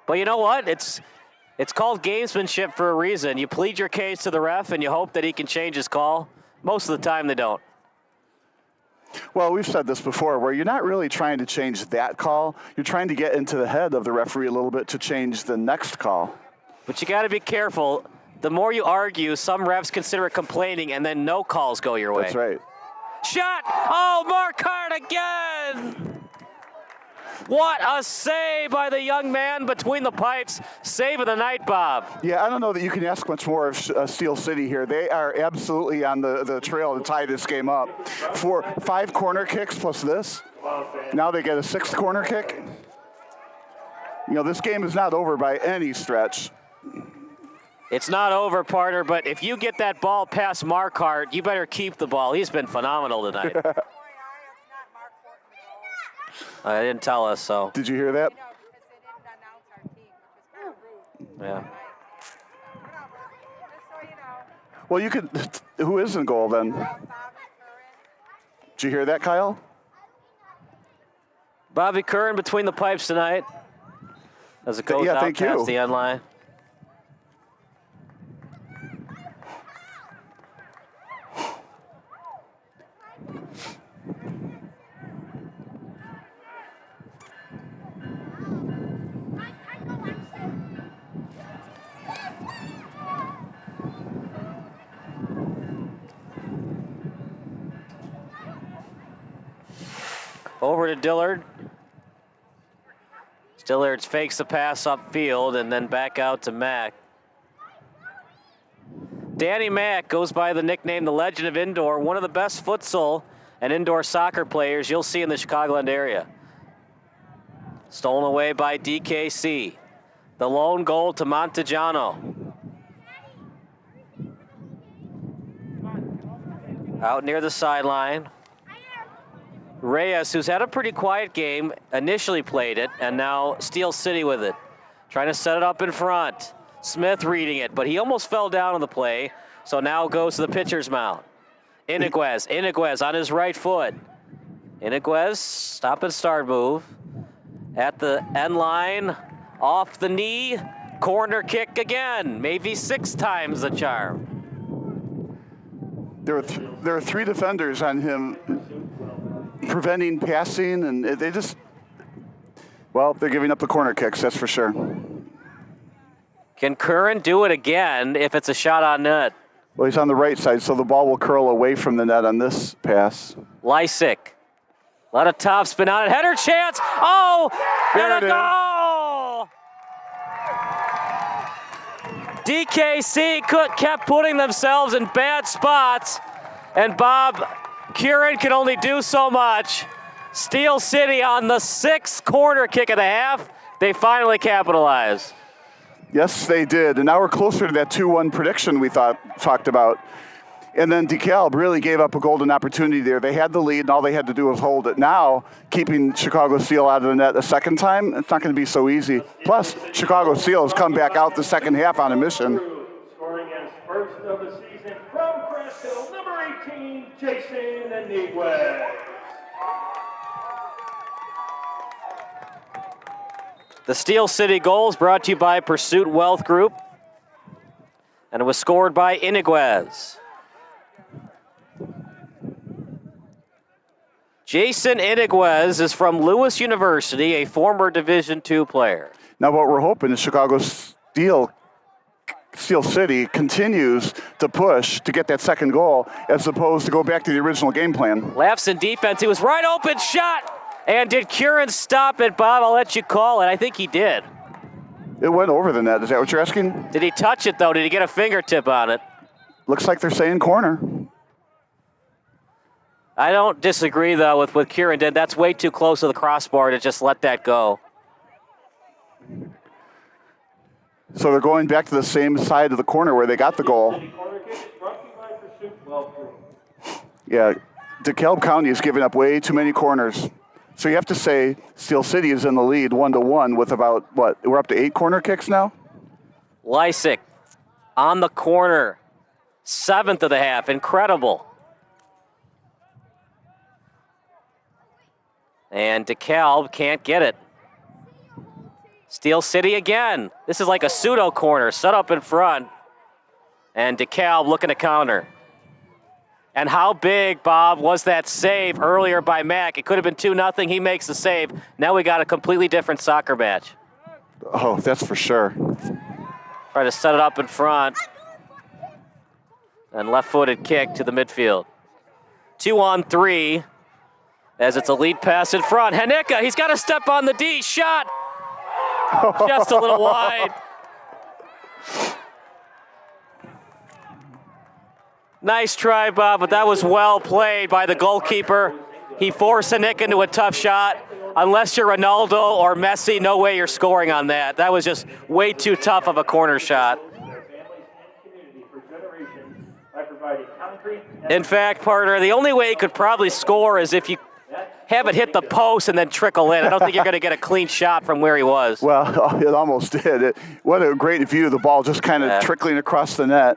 But you know what? It's called gamesmanship for a reason. You plead your case to the ref and you hope that he can change his call. Most of the time they don't. Well, we've said this before, where you're not really trying to change that call. You're trying to get into the head of the referee a little bit to change the next call. But you got to be careful. The more you argue, some refs consider it complaining, and then no calls go your way. That's right. Shot! Oh, Marquardt again! What a save by the young man between the pipes. Save of the night, Bob. Yeah, I don't know that you can ask much more of Steel City here. They are absolutely on the trail to tie this game up. For 5 corner kicks plus this, now they get a 6th corner kick. You know, this game is not over by any stretch. It's not over, partner, but if you get that ball past Marquardt, you better keep the ball. He's been phenomenal tonight. They didn't tell us, so. Did you hear that? Yeah. Well, you could. Who is in goal then? Did you hear that, Kyle? Bobby Curran between the pipes tonight as it goes out past the end line. to Dillard. Dillard fakes the pass upfield and then back out to Mack. Danny Mack goes by the nickname the Legend of Indoor, one of the best futsal and indoor soccer players you'll see in the Chicagoland area. Stolen away by DKC. The lone goal to Montejano. Out near the sideline. Reyes, who's had a pretty quiet game, initially played it, and now Steel City with it. Trying to set it up in front. Smith reading it, but he almost fell down on the play, so now goes to the pitcher's mound. Iniguez on his right foot. Iniguez, stop and start move. At the end line, off the knee, corner kick again. Maybe 6 times the charm. There are 3 defenders on him preventing passing, and they just, well, they're giving up the corner kicks, that's for sure. Can Curran do it again if it's a shot on net? Well, he's on the right side, so the ball will curl away from the net on this pass. Lysick. A lot of top spin on it. Header chance. Oh, there and it a goal! DKC kept putting themselves in bad spots, and Bob Curran can only do so much. Steel City on the 6th corner kick of the half. They finally capitalize. Yes, they did, and now we're closer to that 2-1 prediction we talked about. And then DeKalb really gave up a golden opportunity there. They had the lead, and all they had to do was hold it. Now, keeping Chicago Steel out of the net a second time, it's not going to be so easy. Plus, Chicago Steel has come back out the second half on a mission. Scoring his first of the season from Crest Hill, number 18, Jason Iniguez. The Steel City goals brought to you by Pursuit Wealth Group, and it was scored by Iniguez. Jason Iniguez is from Lewis University, a former Division II player. Now what we're hoping is Chicago Steel City continues to push to get that second goal as opposed to go back to the original game plan. Lapse in defense. He was right open, shot. And did Curran stop it, Bob? I'll let you call it. I think he did. It went over the net. Is that what you're asking? Did he touch it, though? Did he get a fingertip on it? Looks like they're saying corner. I don't disagree, though, with what Curran did. That's way too close to the crossbar to just let that go. So they're going back to the same side of the corner where they got the goal. Yeah, DeKalb County is giving up way too many corners. So you have to say Steel City is in the lead 1-1 with about, what, we're up to 8 corner kicks now? Lysick on the corner, 7th of the half, incredible. And DeKalb can't get it. Steel City again. This is like a pseudo corner set up in front. And DeKalb looking to counter. And how big, Bob, was that save earlier by Mack? It could have been 2-0. He makes the save. Now we got a completely different soccer match. Oh, that's for sure. Try to set it up in front. And left-footed kick to the midfield. 2-on-3 as it's a lead pass in front. Hanika, he's got to step on the D. Shot. Just a little wide. Nice try, Bob, but that was well played by the goalkeeper. He forced Hanika into a tough shot. Unless you're Ronaldo or Messi, no way you're scoring on that. That was just way too tough of a corner shot. In fact, partner, the only way you could probably score is if you have it hit the post and then trickle in. I don't think you're going to get a clean shot from where he was. Well, it almost did. What a great view of the ball just kind of trickling across the net.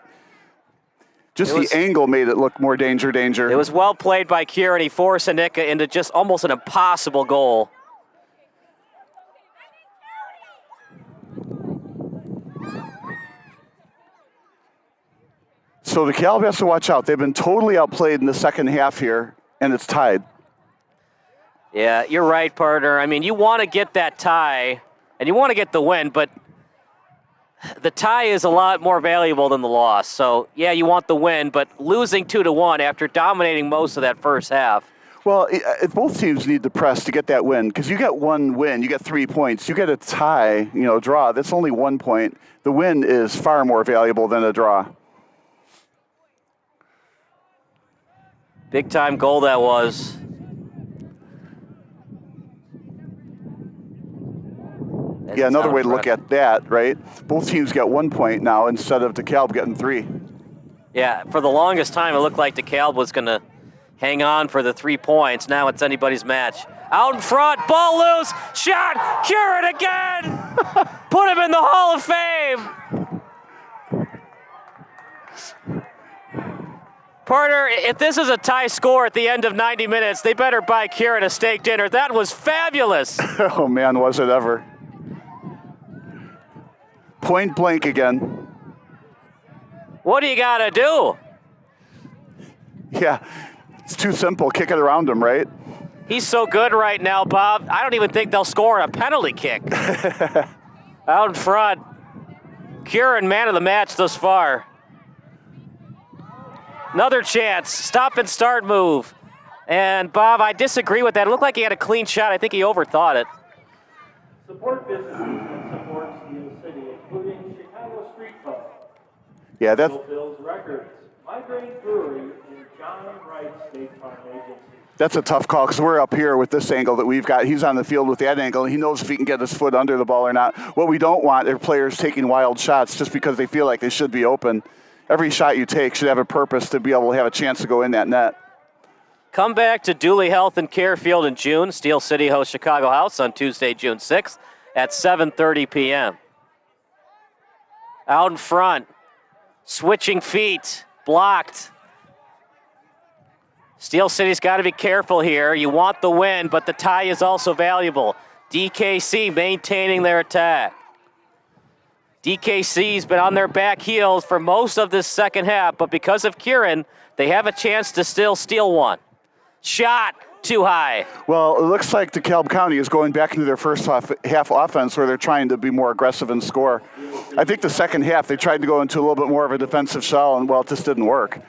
Just the angle made it look more danger. It was well played by Curran. He forced Hanika into just almost an impossible goal. So the DeKalb has to watch out. They've been totally outplayed in the second half here, and it's tied. Yeah, you're right, partner. I mean, you want to get that tie, and you want to get the win, but the tie is a lot more valuable than the loss. So, yeah, you want the win, but losing 2-1 after dominating most of that first half. Well, both teams need to press to get that win because you get one win, you get 3 points. You get a tie, draw. That's only 1 point. The win is far more valuable than a draw. Big time goal that was. Yeah, another way to look at that, right? Both teams get 1 point now instead of DeKalb getting 3. Yeah, for the longest time, it looked like DeKalb was going to hang on for the 3 points. Now it's anybody's match. Out in front, ball loose, shot, Curran again! Put him in the Hall of Fame! Partner, if this is a tie score at the end of 90 minutes, they better buy Curran a steak dinner. That was fabulous! Oh, man, was it ever. Point blank again. What do you got to do? Yeah, it's too simple. Kick it around him, right? He's so good right now, Bob. I don't even think they'll score a penalty kick. Out in front. Curran, man of the match thus far. Another chance. Stop and start move. And, Bob, I disagree with that. It looked like he had a clean shot. I think he overthought it. Support businesses that support Steel City, including Chicago Street Club. Yeah, that's... Bill's Records, Migraine Brewery, and John Wright State Farm Agency. That's a tough call because we're up here with this angle that we've got. He's on the field with that angle. He knows if he can get his foot under the ball or not. What we don't want are players taking wild shots just because they feel like they should be open. Every shot you take should have a purpose to be able to have a chance to go in that net. Come back to Dooley Health and Care Field in June. Steel City hosts Chicago House on Tuesday, June 6th at 7:30 p.m. Out in front, switching feet, blocked. Steel City's got to be careful here. You want the win, but the tie is also valuable. DKC maintaining their attack. DKC's been on their back heels for most of this second half, but because of Curran, they have a chance to still steal one. Shot too high. Well, it looks like DeKalb County is going back into their first half offense where they're trying to be more aggressive and score. I think the second half they tried to go into a little bit more of a defensive shell, and, well, it just didn't work.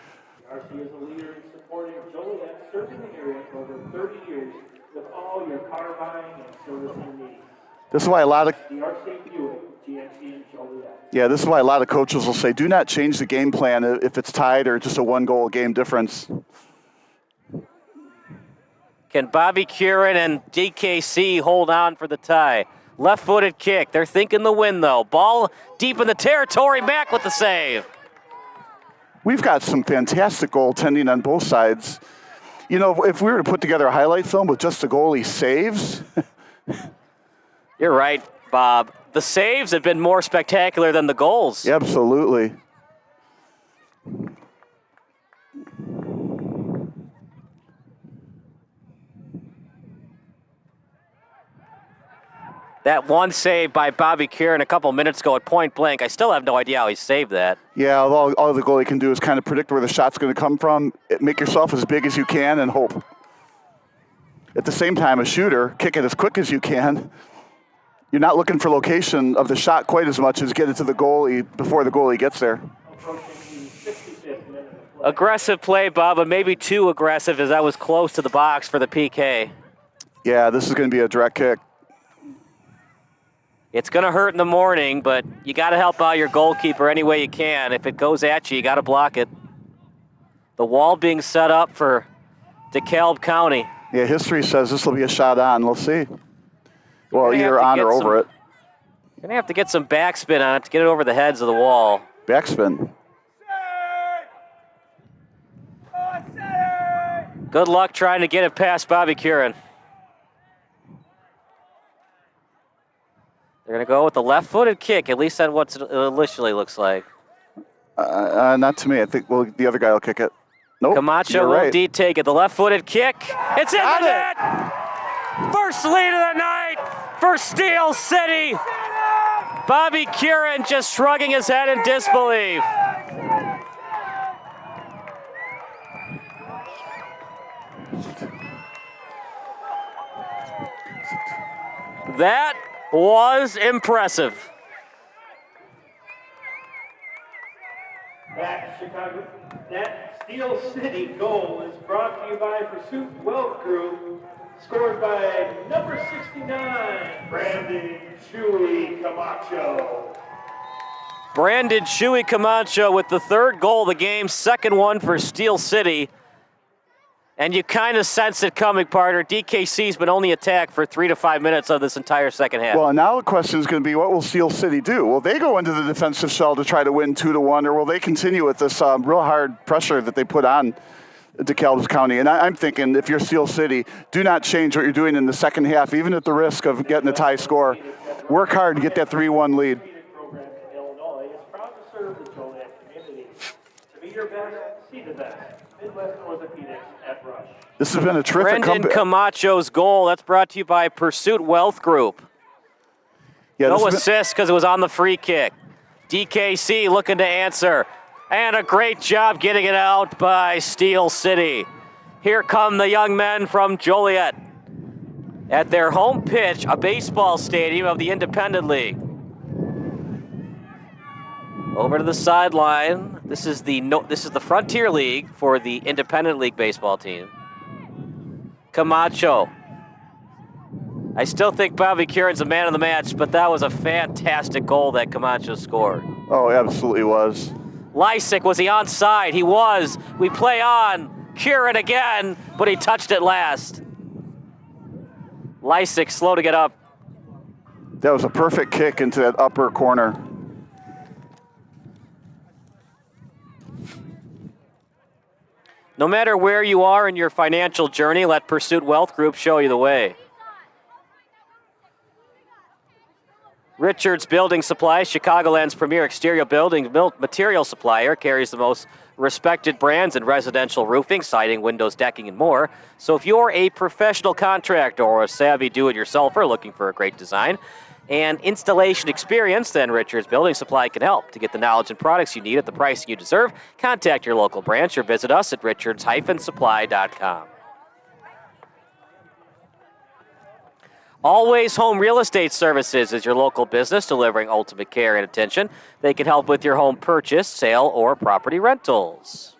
RC is a leader in supporting Joliet, serving the area for over 30 years with all your car buying and servicing needs. This is why a lot of... The RC Buick, GMC in Joliet. Yeah, this is why a lot of coaches will say, do not change the game plan if it's tied or just a one-goal game difference. Can Bobby Curran and DKC hold on for the tie? Left-footed kick. They're thinking the win, though. Ball deep in the territory. Mack with the save. We've got some fantastic goaltending on both sides. You know, if we were to put together a highlight film with just the goalie saves... You're right, Bob. The saves have been more spectacular than the goals. Absolutely. That one save by Bobby Curran a couple minutes ago at point blank, I still have no idea how he saved that. Yeah, all the goalie can do is kind of predict where the shot's going to come from, make yourself as big as you can, and hope. At the same time, a shooter, kick it as quick as you can. You're not looking for location of the shot quite as much as get it to the goalie before the goalie gets there. Aggressive play, Bob, but maybe too aggressive as I was close to the box for the PK. Yeah, this is going to be a direct kick. It's going to hurt in the morning, but you got to help out your goalkeeper any way you can. If it goes at you, you got to block it. The wall being set up for DeKalb County. Yeah, history says this will be a shot on. We'll see. Well, either on or over it. You're going to have to get some backspin on it to get it over the heads of the wall. Backspin. Good luck trying to get it past Bobby Curran. They're going to go with the left-footed kick. At least that's what it initially looks like. Not to me. I think the other guy will kick it. Nope. Camacho will take it. The left-footed kick. It's in the net! First lead of the night for Steel City. Bobby Curran just shrugging his head in disbelief. That was impressive. That Steel City goal is brought to you by Pursuit Wealth Group, scored by number 69, Brandon Chewy Camacho. Brandon Chewy Camacho with the third goal of the game, second one for Steel City. And you kind of sense it coming, partner. DKC's been only attacked for 3 to 5 minutes of this entire second half. Well, now the question is going to be, what will Steel City do? Will they go into the defensive shell to try to win 2-1, or will they continue with this real hard pressure that they put on DeKalb County? And I'm thinking, if you're Steel City, do not change what you're doing in the second half, even at the risk of getting a tie score. Work hard to get that 3-1 lead. Program in Illinois is proud to serve the Joliet community. To be your best, see the best. Midwest Orthopedics at Rush. This has been a terrific Brendan comeback. Camacho's goal, that's brought to you by Pursuit Wealth Group. Yeah, no assist because it was on the free kick. DKC looking to answer. And a great job getting it out by Steel City. Here come the young men from Joliet at their home pitch, a baseball stadium of the Independent League. Over to the sideline. This is the Frontier League for the Independent League baseball team. Camacho. I still think Bobby Curran's the man of the match, but that was a fantastic goal that Camacho scored. Oh, absolutely was. Lysick, was he onside? He was. We play on. Curran again, but he touched it last. Lysick slow to get up. That was a perfect kick into that upper corner. No matter where you are in your financial journey, let Pursuit Wealth Group show you the way. Richards Building Supply, Chicagoland's premier exterior building material supplier, carries the most respected brands in residential roofing, siding, windows, decking, and more. So if you're a professional contractor or a savvy do-it-yourselfer looking for a great design and installation experience, then Richards Building Supply can help. To get the knowledge and products you need at the price you deserve, contact your local branch or visit us at richards-supply.com. Always Home Real Estate Services is your local business delivering ultimate care and attention. They can help with your home purchase, sale, or property rentals.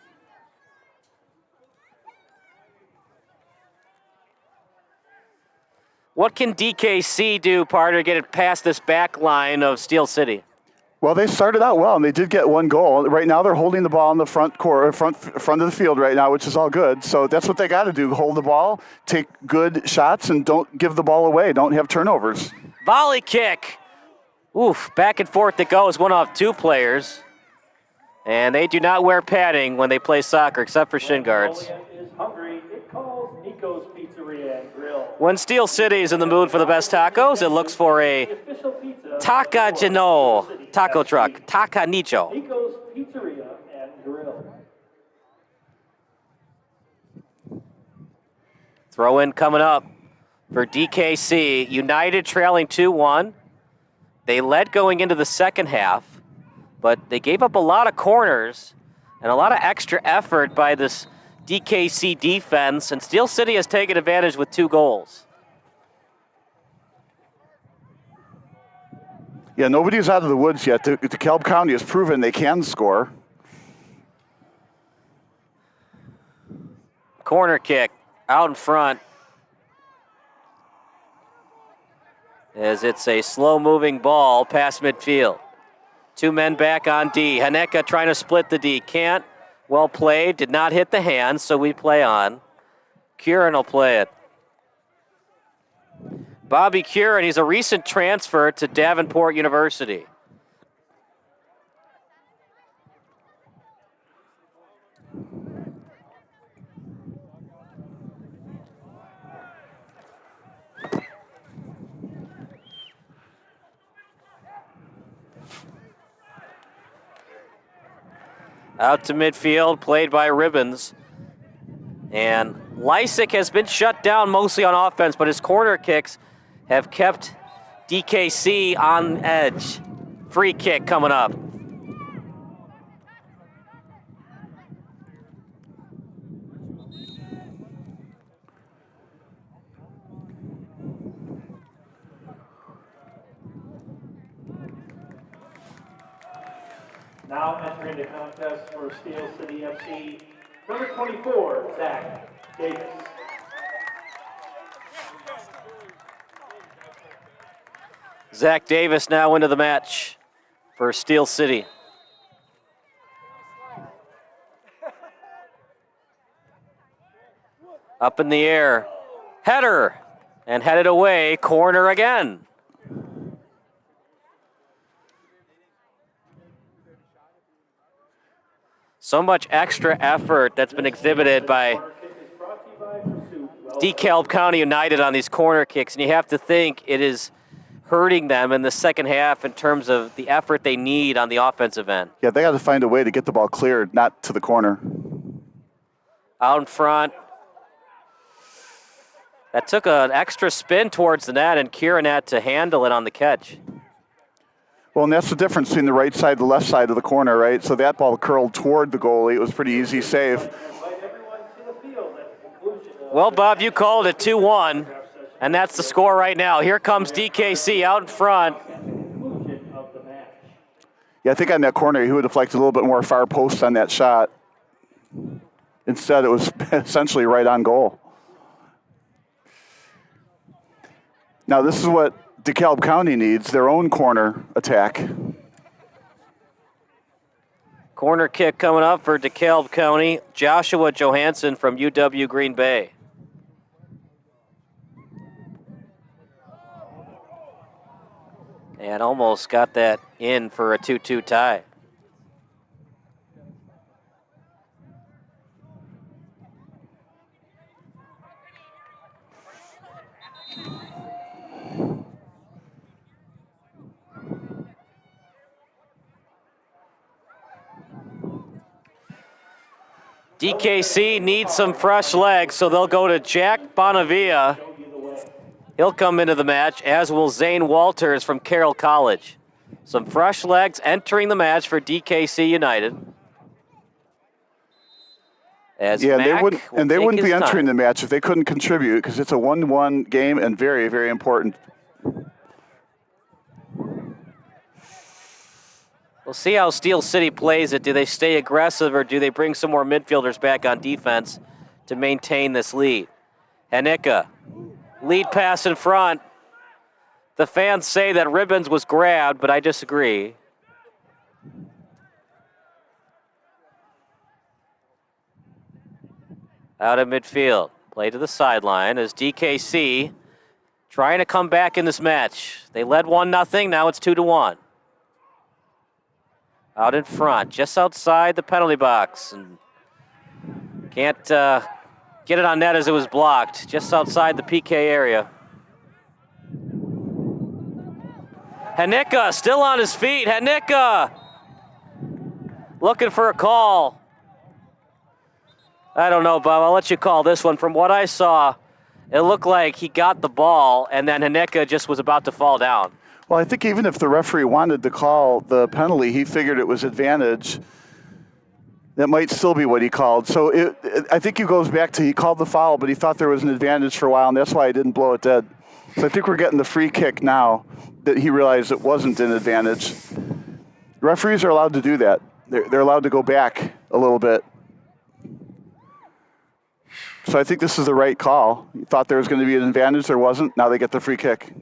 What can DKC do, partner, to get it past this back line of Steel City? Well, they started out well, and they did get one goal. Right now, they're holding the ball in the front of the field right now, which is all good. So that's what they got to do: hold the ball, take good shots, and don't give the ball away. Don't have turnovers. Volley kick. Oof! Back and forth it goes. One off two players, and they do not wear padding when they play soccer, except for shin guards. When Steel City is in the mood for the best tacos, it looks for a Taka Jano taco truck. Taka Nicho. Nico's Pizzeria and Grill. Throw in coming up for DKC. United trailing 2-1. They led going into the second half, but they gave up a lot of corners and a lot of extra effort by this DKC defense, and Steel City has taken advantage with 2 goals. Yeah, nobody's out of the woods yet. DeKalb County has proven they can score. Corner kick out in front, as it's a slow-moving ball past midfield. 2 men back on D. Haneka trying to split the D. Can't. Well played. Did not hit the hand, so we play on. Curran will play it. Bobby Curran, he's a recent transfer to Davenport University. Out to midfield, played by Ribbons. And Lysick has been shut down mostly on offense, but his corner kicks have kept DKC on edge. Free kick coming up. Now now entering the contest for Steel City FC, number 24, Zach Davis. Zach Davis now into the match for Steel City. Up in the air, header, and headed away, corner again. So much extra effort that's been exhibited by DeKalb County United on these corner kicks, and you have to think it is hurting them in the second half in terms of the effort they need on the offensive end. Yeah, they got to find a way to get the ball cleared, not to the corner. Out in front. That took an extra spin towards the net, and Kieran had to handle it on the catch. Well, and that's the difference between the right side and the left side of the corner, right? So that ball curled toward the goalie. It was pretty easy save. Well, Bob, you called it 2-1, and that's the score right now. Here comes DKC out in front. Yeah, I think on that corner, he would have liked a little bit more far post on that shot. Instead, it was essentially right on goal. Now, this is what DeKalb County needs, their own corner attack. Corner kick coming up for DeKalb County. Joshua Johansson from UW Green Bay. And almost got that in for a 2-2 tie. DKC needs some fresh legs, so they'll go to Jack Bonavia. He'll come into the match, as will Zane Walters from Carroll College. Some fresh legs entering the match for DKC United. As yeah, Mac they wouldn't be entering time. the match if they couldn't contribute, because it's a 1-1 game and very, very important. We'll see how Steel City plays it. Do they stay aggressive, or do they bring some more midfielders back on defense to maintain this lead? Hanika, lead pass in front. The fans say that Ribbons was grabbed, but I disagree. Out of midfield, play to the sideline as DKC trying to come back in this match. They led 1-0, now it's 2-1. Out in front, just outside the penalty box, and can't get it on net as it was blocked, just outside the PK area. Hanika still on his feet. Hanika looking for a call. I don't know, Bob. I'll let you call this one. From what I saw, it looked like he got the ball, and then Hanika just was about to fall down. Well, I think even if the referee wanted to call the penalty, he figured it was advantage. That might still be what he called. So I think it goes back to he called the foul, but he thought there was an advantage for a while, and that's why he didn't blow it dead. So I think we're getting the free kick now that he realized it wasn't an advantage. Referees are allowed to do that. They're allowed to go back a little bit. So I think this is the right call. He thought there was going to be an advantage. There wasn't. Now they get the free kick.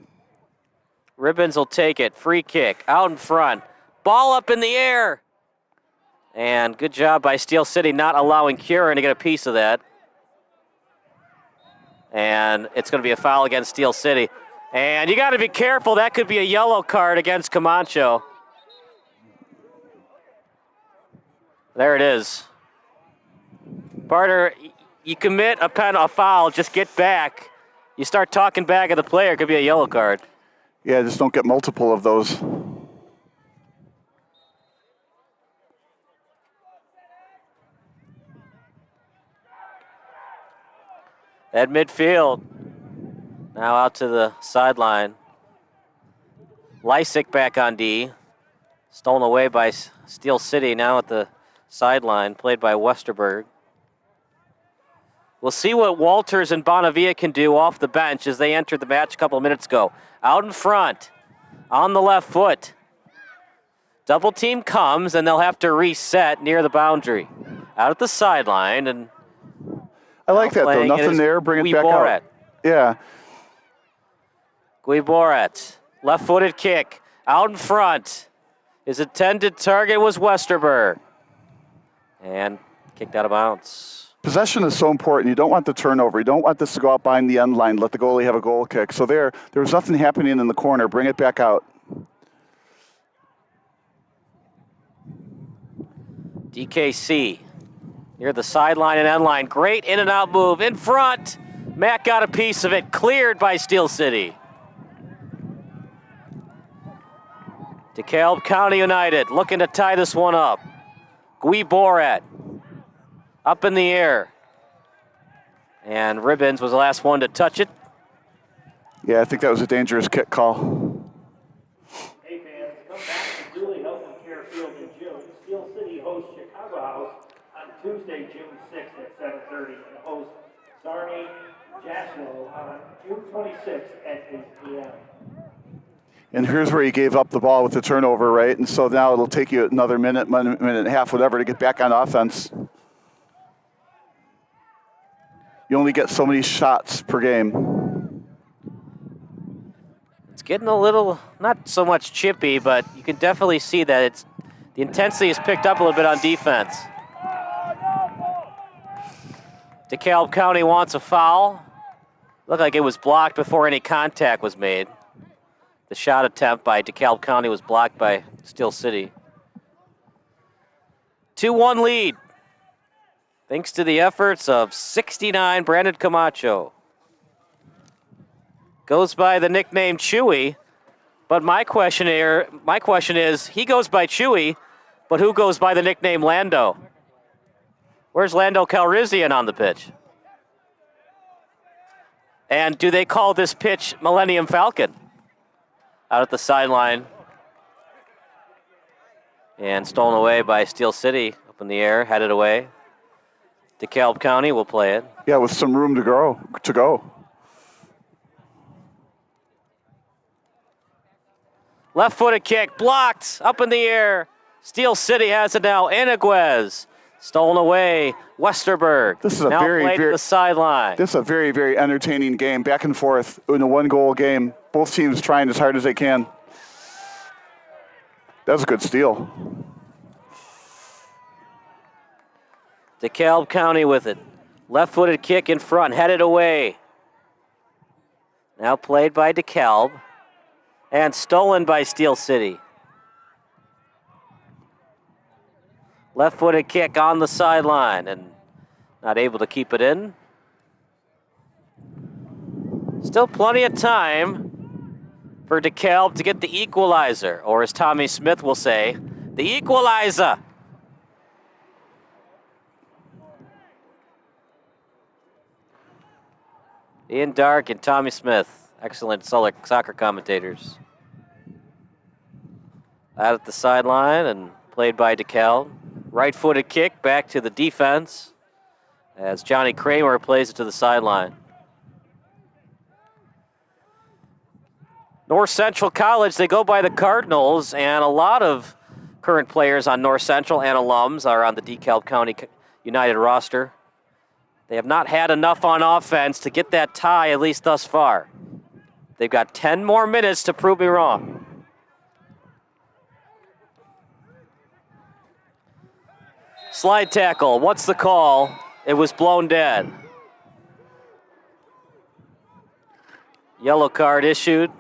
Ribbons will take it. Free kick out in front. Ball up in the air. And good job by Steel City not allowing Kieran to get a piece of that. And it's going to be a foul against Steel City. And you got to be careful. That could be a yellow card against Camacho. There it is. Barter, you commit a foul, just get back. You start talking back at the player, it could be a yellow card. Yeah, just don't get multiple of those. At midfield. Now out to the sideline. Lysick back on D. Stolen away by Steel City, now at the sideline, played by Westerberg. We'll see what Walters and Bonavia can do off the bench as they entered the match a couple of minutes ago. Out in front, on the left foot. Double team comes, and they'll have to reset near the boundary. Out at the sideline, and I like that, though. playing Nothing is there. Bring it back Guiboret. out. Yeah. Guiboret, left-footed kick, out in front. His intended target was Westerberg. And kicked out of bounds. Possession is so important. You don't want the turnover. You don't want this to go out behind the end line, let the goalie have a goal kick. So there was nothing happening in the corner. Bring it back out. DKC near the sideline and end line. Great in and out move in front. Matt got a piece of it, cleared by Steel City. DeKalb County United looking to tie this one up. Guiboret up in the air. And Ribbons was the last one to touch it. Yeah, I think that was a dangerous kick call. Hey fans, come back to Dooley Health and Care Field in June. Steel City hosts Chicago House on Tuesday, June 6th at 7:30 and hosts Sarney Jaslow on June 26th at 8 p.m. And here's where you gave up the ball with the turnover, right? And so now it'll take you another minute and a half, whatever, to get back on offense. You only get so many shots per game. It's getting a little, not so much chippy, but you can definitely see that the intensity is picked up a little bit on defense. DeKalb County wants a foul. Looked like it was blocked before any contact was made. The shot attempt by DeKalb County was blocked by Steel City. 2-1 lead. Thanks to the efforts of 69 Brandon Camacho. Goes by the nickname Chewy, but my question is, he goes by Chewy, but who goes by the nickname Lando? Where's Lando Calrissian on the pitch? And do they call this pitch Millennium Falcon? Out at the sideline. And stolen away by Steel City. Up in the air, headed away. DeKalb County will play it. Yeah, with some room to go. Left-footed kick, blocked, up in the air. Steel City has it now. Anaguez, stolen away. Westerberg. This is a now played at the sideline. This is a very, very entertaining game, back and forth in a one-goal game. Both teams trying as hard as they can. That was a good steal. DeKalb County with it. Left-footed kick in front, headed away. Now played by DeKalb. And stolen by Steel City. Left-footed kick on the sideline and not able to keep it in. Still plenty of time for DeKalb to get the equalizer, or as Tommy Smith will say, the equalizer. Ian Dark and Tommy Smith, excellent soccer commentators. Out at the sideline and played by DeKalb. Right-footed kick back to the defense as Johnny Kramer plays it to the sideline. North Central College, they go by the Cardinals, and a lot of current players on North Central and alums are on the DeKalb County United roster. They have not had enough on offense to get that tie, at least thus far. They've got 10 more minutes to prove me wrong. Slide tackle, what's the call? It was blown dead. Yellow card issued.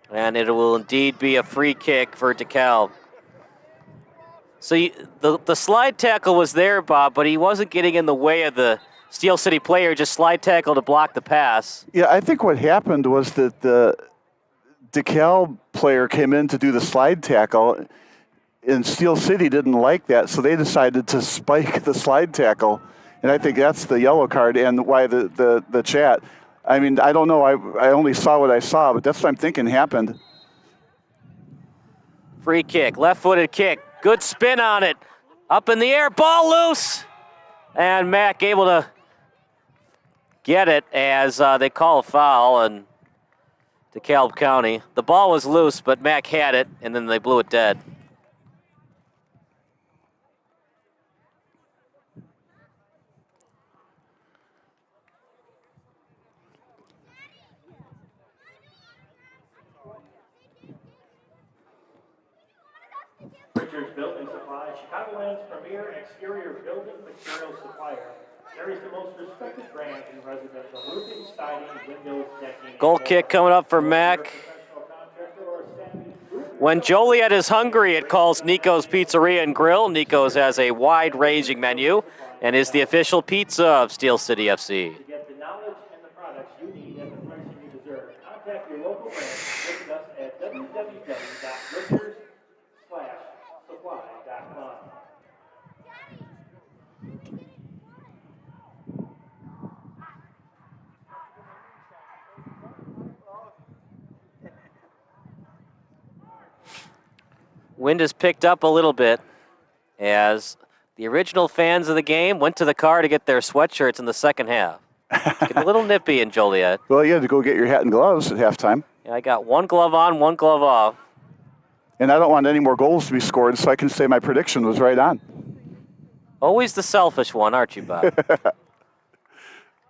And it will indeed be a free kick for DeKalb. So the slide tackle was there, Bob, but he wasn't getting in the way of the Steel City player, just slide tackle to block the pass. Yeah, I think what happened was that the DeKalb player came in to do the slide tackle, and Steel City didn't like that, so they decided to spike the slide tackle. And I think that's the yellow card and why the chat. I mean, I don't know. I only saw what I saw, but that's what I'm thinking happened. Free kick, left-footed kick. Good spin on it. Up in the air, ball loose. And Mack able to get it as they call a foul. And DeKalb County. The ball was loose, but Mac had it, and then they blew it dead. Richards Building Supply, Chicagoland's premier exterior building material supplier. Carries the most respected brand in residential roofing, siding, windows, decking. Goal kick coming up for Mac. When Joliet is hungry, it calls Nico's Pizzeria and Grill. Nico's has a wide-ranging menu and is the official pizza of Steel City FC. To get the knowledge and the products you need at the pricing you deserve, contact your local brand. Visit us at www.richards/supply.com. Wind has picked up a little bit as the original fans of the game went to the car to get their sweatshirts in the second half. It's getting a little nippy in Joliet. Well, you had to go get your hat and gloves at halftime. Yeah, I got one glove on, one glove off. And I don't want any more goals to be scored, so I can say my prediction was right on. Always the selfish one, aren't you, Bob?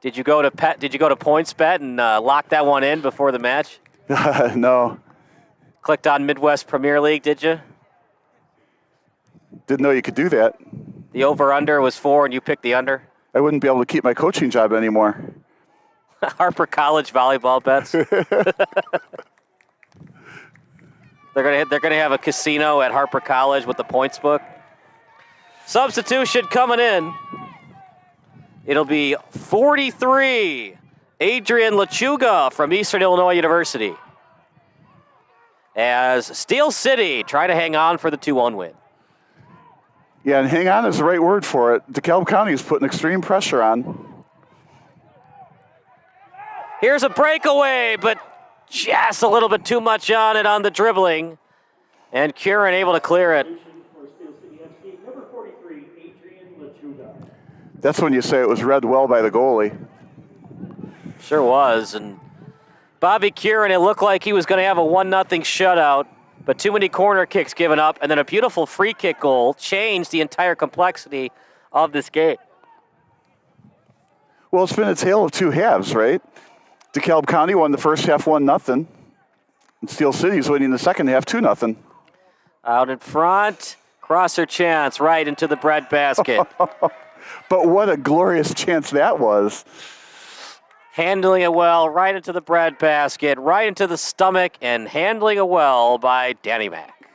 Did you go to PointsBet and lock that one in before the match? No. Clicked on Midwest Premier League, did you? Didn't know you could do that. The over-under was 4 and you picked the under? I wouldn't be able to keep my coaching job anymore. Harper College volleyball bets. They're gonna have a casino at Harper College with the points book. Substitution coming in. It'll be 43. Adrian Lechuga from Eastern Illinois University. As Steel City try to hang on for the 2-1 win. Yeah, and hang on is the right word for it. DeKalb County is putting extreme pressure on. Here's a breakaway, but just a little bit too much on it on the dribbling. And Curran able to clear it. That's when you say it was read well by the goalie. Sure was. And Bobby Curran, it looked like he was going to have a 1-0 shutout, but too many corner kicks given up, and then a beautiful free kick goal changed the entire complexity of this game. Well, it's been a tale of two halves, right? DeKalb County won the first half 1-0, and Steel City's winning the second half 2-0. Out in front, crosser chance right into the bread basket. But what a glorious chance that was. Handling it well, right into the bread basket, right into the stomach, and handling it well by Danny Mack.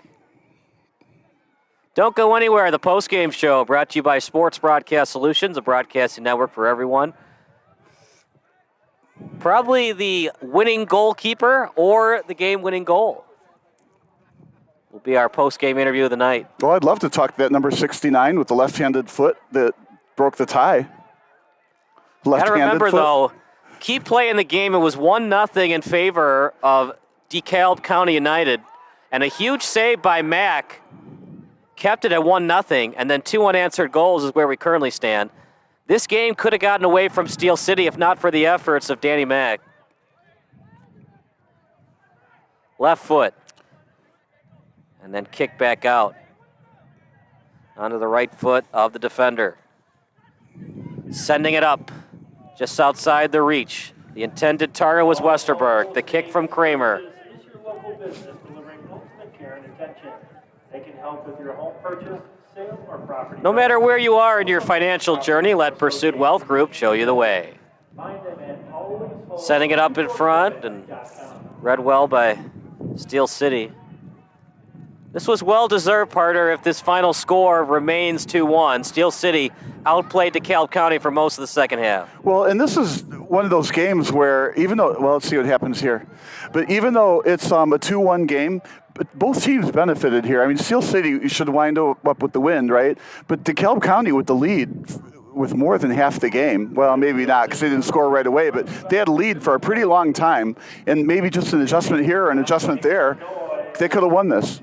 Don't go anywhere. The postgame show brought to you by Sports Broadcast Solutions, a broadcasting network for everyone. Probably the winning goalkeeper or the game-winning goal will be our postgame interview of the night. Well, I'd love to talk that number 69 with the left-handed foot that broke the tie. Gotta remember, though, keep playing the game. It was 1-0 in favor of DeKalb County United, and a huge save by Mack kept it at 1-0, and then 2 unanswered goals is where we currently stand. This game could have gotten away from Steel City if not for the efforts of Danny Mack. Left foot, and then kick back out onto the right foot of the defender. Sending it up just outside the reach. The intended target was Westerberg. The kick from Kramer. Is your local business delivering ultimate care and attention? They can help with your home purchase, sale, or property. No matter where you are in your financial journey, let Pursuit Wealth Group show you the way. Setting it up in front and read well by Steel City. This was well-deserved, partner, if this final score remains 2-1. Steel City outplayed DeKalb County for most of the second half. Well, and this is one of those games where even though, well, let's see what happens here. But even though it's a 2-1 game, but both teams benefited here. I mean, Steel City should wind up with the win, right? But DeKalb County with the lead with more than half the game. Well, maybe not because they didn't score right away, but they had a lead for a pretty long time. And maybe just an adjustment here or an adjustment there, they could have won this.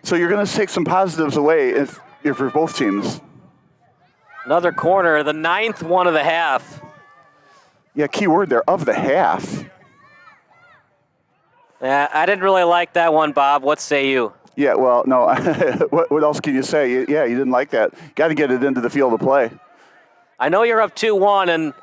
So you're going to take some positives away if for both teams. Another corner, the 9th one of the half. Yeah, key word there, of the half. Yeah, I didn't really like that one, Bob. What say you? Yeah, well, no. What else can you say? Yeah, you didn't like that. Got to get it into the field of play. I know you're up 2-1, and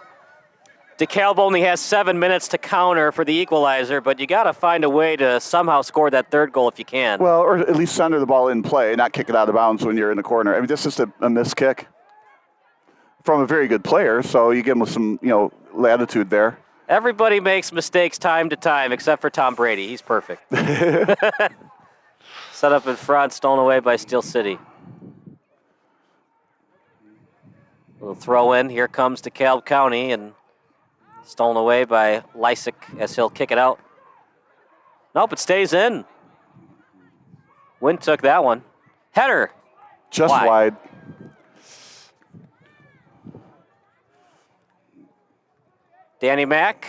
DeKalb only has 7 minutes to counter for the equalizer, but you got to find a way to somehow score that third goal if you can. Well, or at least center the ball in play, not kick it out of bounds when you're in the corner. I mean, this is a missed kick from a very good player, so you give him some, latitude there. Everybody makes mistakes time to time, except for Tom Brady. He's perfect. Set up in front, stolen away by Steel City. Little throw in. Here comes DeKalb County, and stolen away by Lysick as he'll kick it out. Nope, it stays in. Wynn took that one. Header. Just wide. Danny Mack.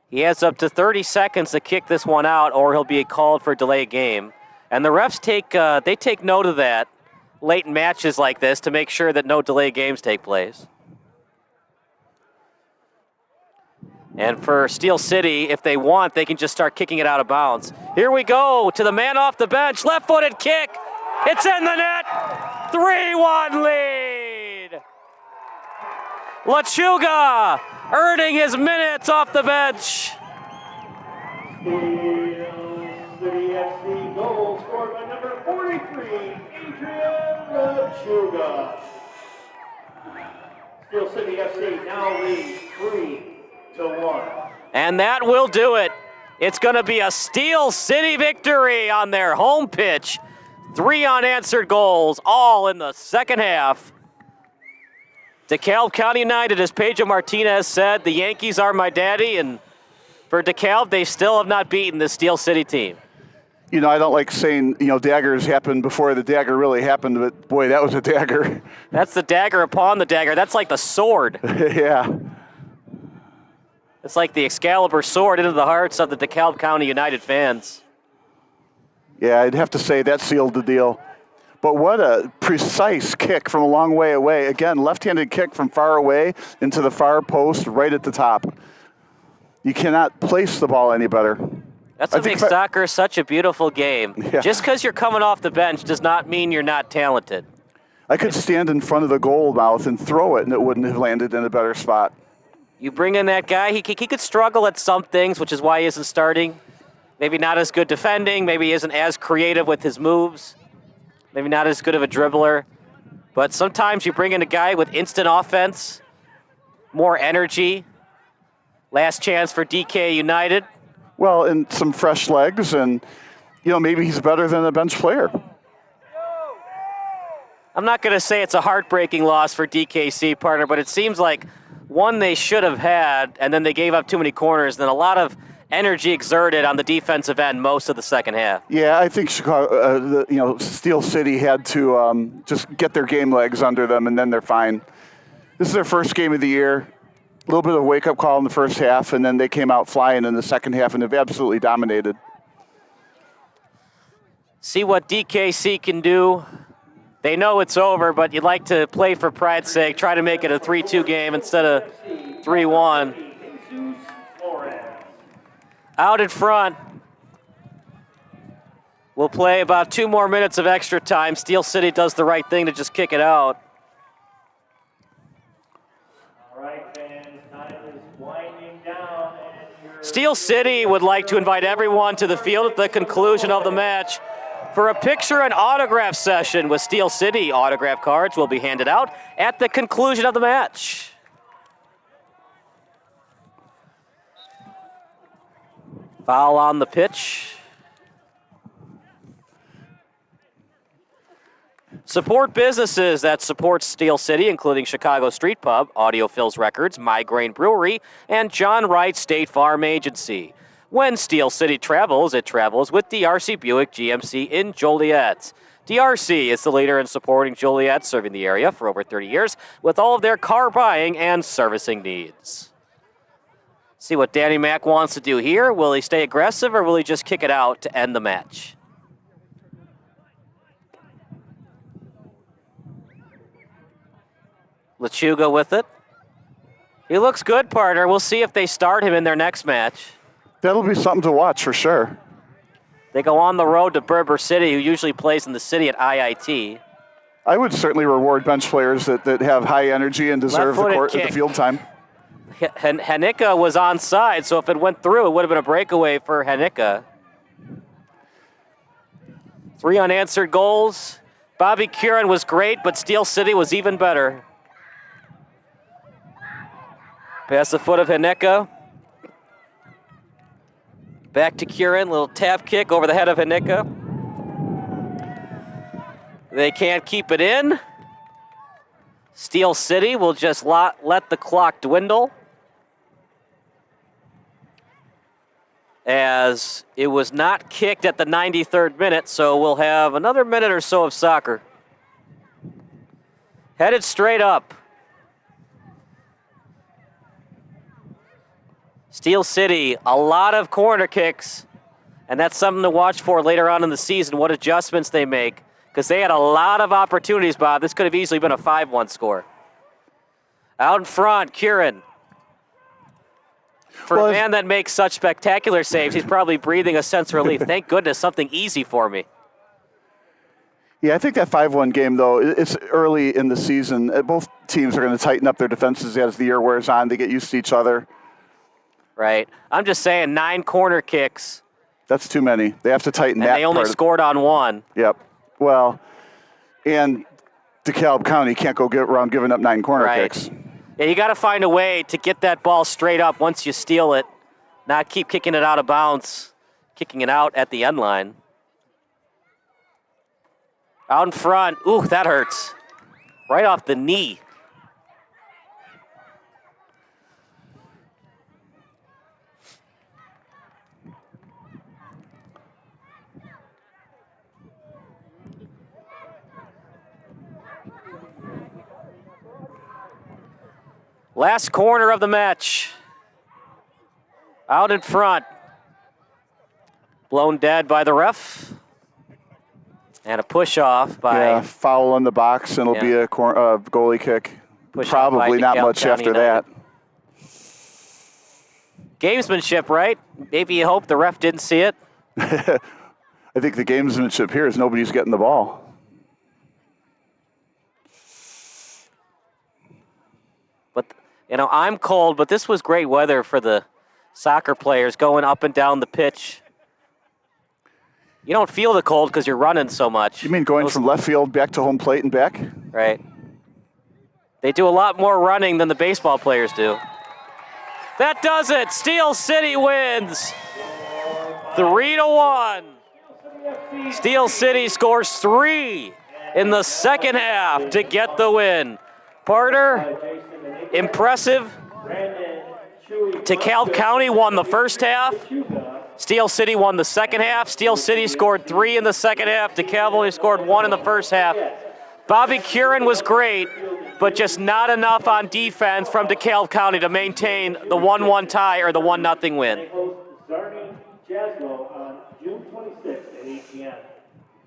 He has up to 30 seconds to kick this one out, or he'll be called for a delay game. And the refs take note of that late in matches like this to make sure that no delay games take place. And for Steel City, if they want, they can just start kicking it out of bounds. Here we go to the man off the bench, left-footed kick. It's in the net. 3-1 lead. Lechuga earning his minutes off the bench. Steel City FC goal scored by number 43, Adrian Lechuga. Steel City FC now leads 3-1. And that will do it. It's going to be a Steel City victory on their home pitch. 3 unanswered goals, all in the second half. DeKalb County United, as Pedro Martinez said, the Yankees are my daddy, and for DeKalb, they still have not beaten the Steel City team. I don't like saying, daggers happened before the dagger really happened, but boy, that was a dagger. That's the dagger upon the dagger. That's like the sword. Yeah. It's like the Excalibur sword into the hearts of the DeKalb County United fans. Yeah, I'd have to say that sealed the deal. But what a precise kick from a long way away. Again, left-handed kick from far away into the far post right at the top. You cannot place the ball any better. That's what makes soccer such a beautiful game. Yeah. Just because you're coming off the bench does not mean you're not talented. I could stand in front of the goal mouth and throw it, and it wouldn't have landed in a better spot. You bring in that guy, he could struggle at some things, which is why he isn't starting. Maybe not as good defending, maybe he isn't as creative with his moves. Maybe not as good of a dribbler. But sometimes you bring in a guy with instant offense, more energy. Last chance for DK United. Well, and some fresh legs, and, maybe he's better than a bench player. I'm not going to say it's a heartbreaking loss for DKC, partner, but it seems like one they should have had, and then they gave up too many corners, and then a lot of energy exerted on the defensive end most of the second half. Yeah, I think Chicago, Steel City had to just get their game legs under them, and then they're fine. This is their first game of the year. A little bit of a wake-up call in the first half, and then they came out flying in the second half, and they've absolutely dominated. See what DKC can do. They know it's over, but you'd like to play for pride's sake, try to make it a 3-2 game instead of 3-1. Out in front. We'll play about 2 more minutes of extra time. Steel City does the right thing to just kick it out. All right, fans, time is winding down. Steel City would like to invite everyone to the field at the conclusion of the match for a picture and autograph session with Steel City. Autograph cards will be handed out at the conclusion of the match. Foul on the pitch. Support businesses that support Steel City, including Chicago Street Pub, Audio Phil's Records, Migraine Brewery, and John Wright State Farm Agency. When Steel City travels, it travels with DRC Buick GMC in Joliet. DRC is the leader in supporting Joliet, serving the area for over 30 years with all of their car buying and servicing needs. See what Danny Mack wants to do here. Will he stay aggressive or will he just kick it out to end the match? Lechuga with it. He looks good, partner. We'll see if they start him in their next match. That'll be something to watch for sure. They go on the road to Berber City, who usually plays in the city at IIT. I would certainly reward bench players that have high energy and deserve the field time. Hanika was onside, so if it went through, it would have been a breakaway for Hanika. 3 unanswered goals. Bobby Curran was great, but Steel City was even better. Past the foot of Hanika. Back to Curran, little tap kick over the head of Hanika. They can't keep it in. Steel City will just let the clock dwindle, as it was not kicked at the 93rd minute, so we'll have another minute or so of soccer. Headed straight up. Steel City, a lot of corner kicks, and that's something to watch for later on in the season, what adjustments they make, because they had a lot of opportunities, Bob. This could have easily been a 5-1 score. Out in front, Curran. For a man that makes such spectacular saves, he's probably breathing a sense of relief. Thank goodness, something easy for me. Yeah, I think that 5-1 game, though, it's early in the season. Both teams are going to tighten up their defenses as the year wears on. They get used to each other. Right. I'm just saying 9 corner kicks. That's too many. They have to tighten that And they only scored on 1. Yep. Well, and DeKalb County can't go get around giving up 9 corner kicks. Yeah, you got to find a way to get that ball straight up once you steal it, not keep kicking it out of bounds, kicking it out at the end line. Out in front. Ooh, that hurts. Right off the knee. Last corner of the match. Out in front. Blown dead by the ref. And a push-off by... foul in the box, and it'll be a goalie kick. Probably not much after that. Gamesmanship, right? Maybe you hope the ref didn't see it. I think the gamesmanship here is nobody's getting the ball. But, I'm cold, but this was great weather for the soccer players going up and down the pitch. You don't feel the cold because you're running so much. You mean going from left field back to home plate and back? Right. They do a lot more running than the baseball players do. That does it. Steel City wins 3-1. Steel City scores 3 in the second half to get the win. Parter, impressive. DeKalb County won the first half. Steel City won the second half. Steel City scored 3 in the second half. DeKalb only scored 1 in the first half. Bobby Curran was great, but just not enough on defense from DeKalb County to maintain the 1-1 tie or the 1-0 win.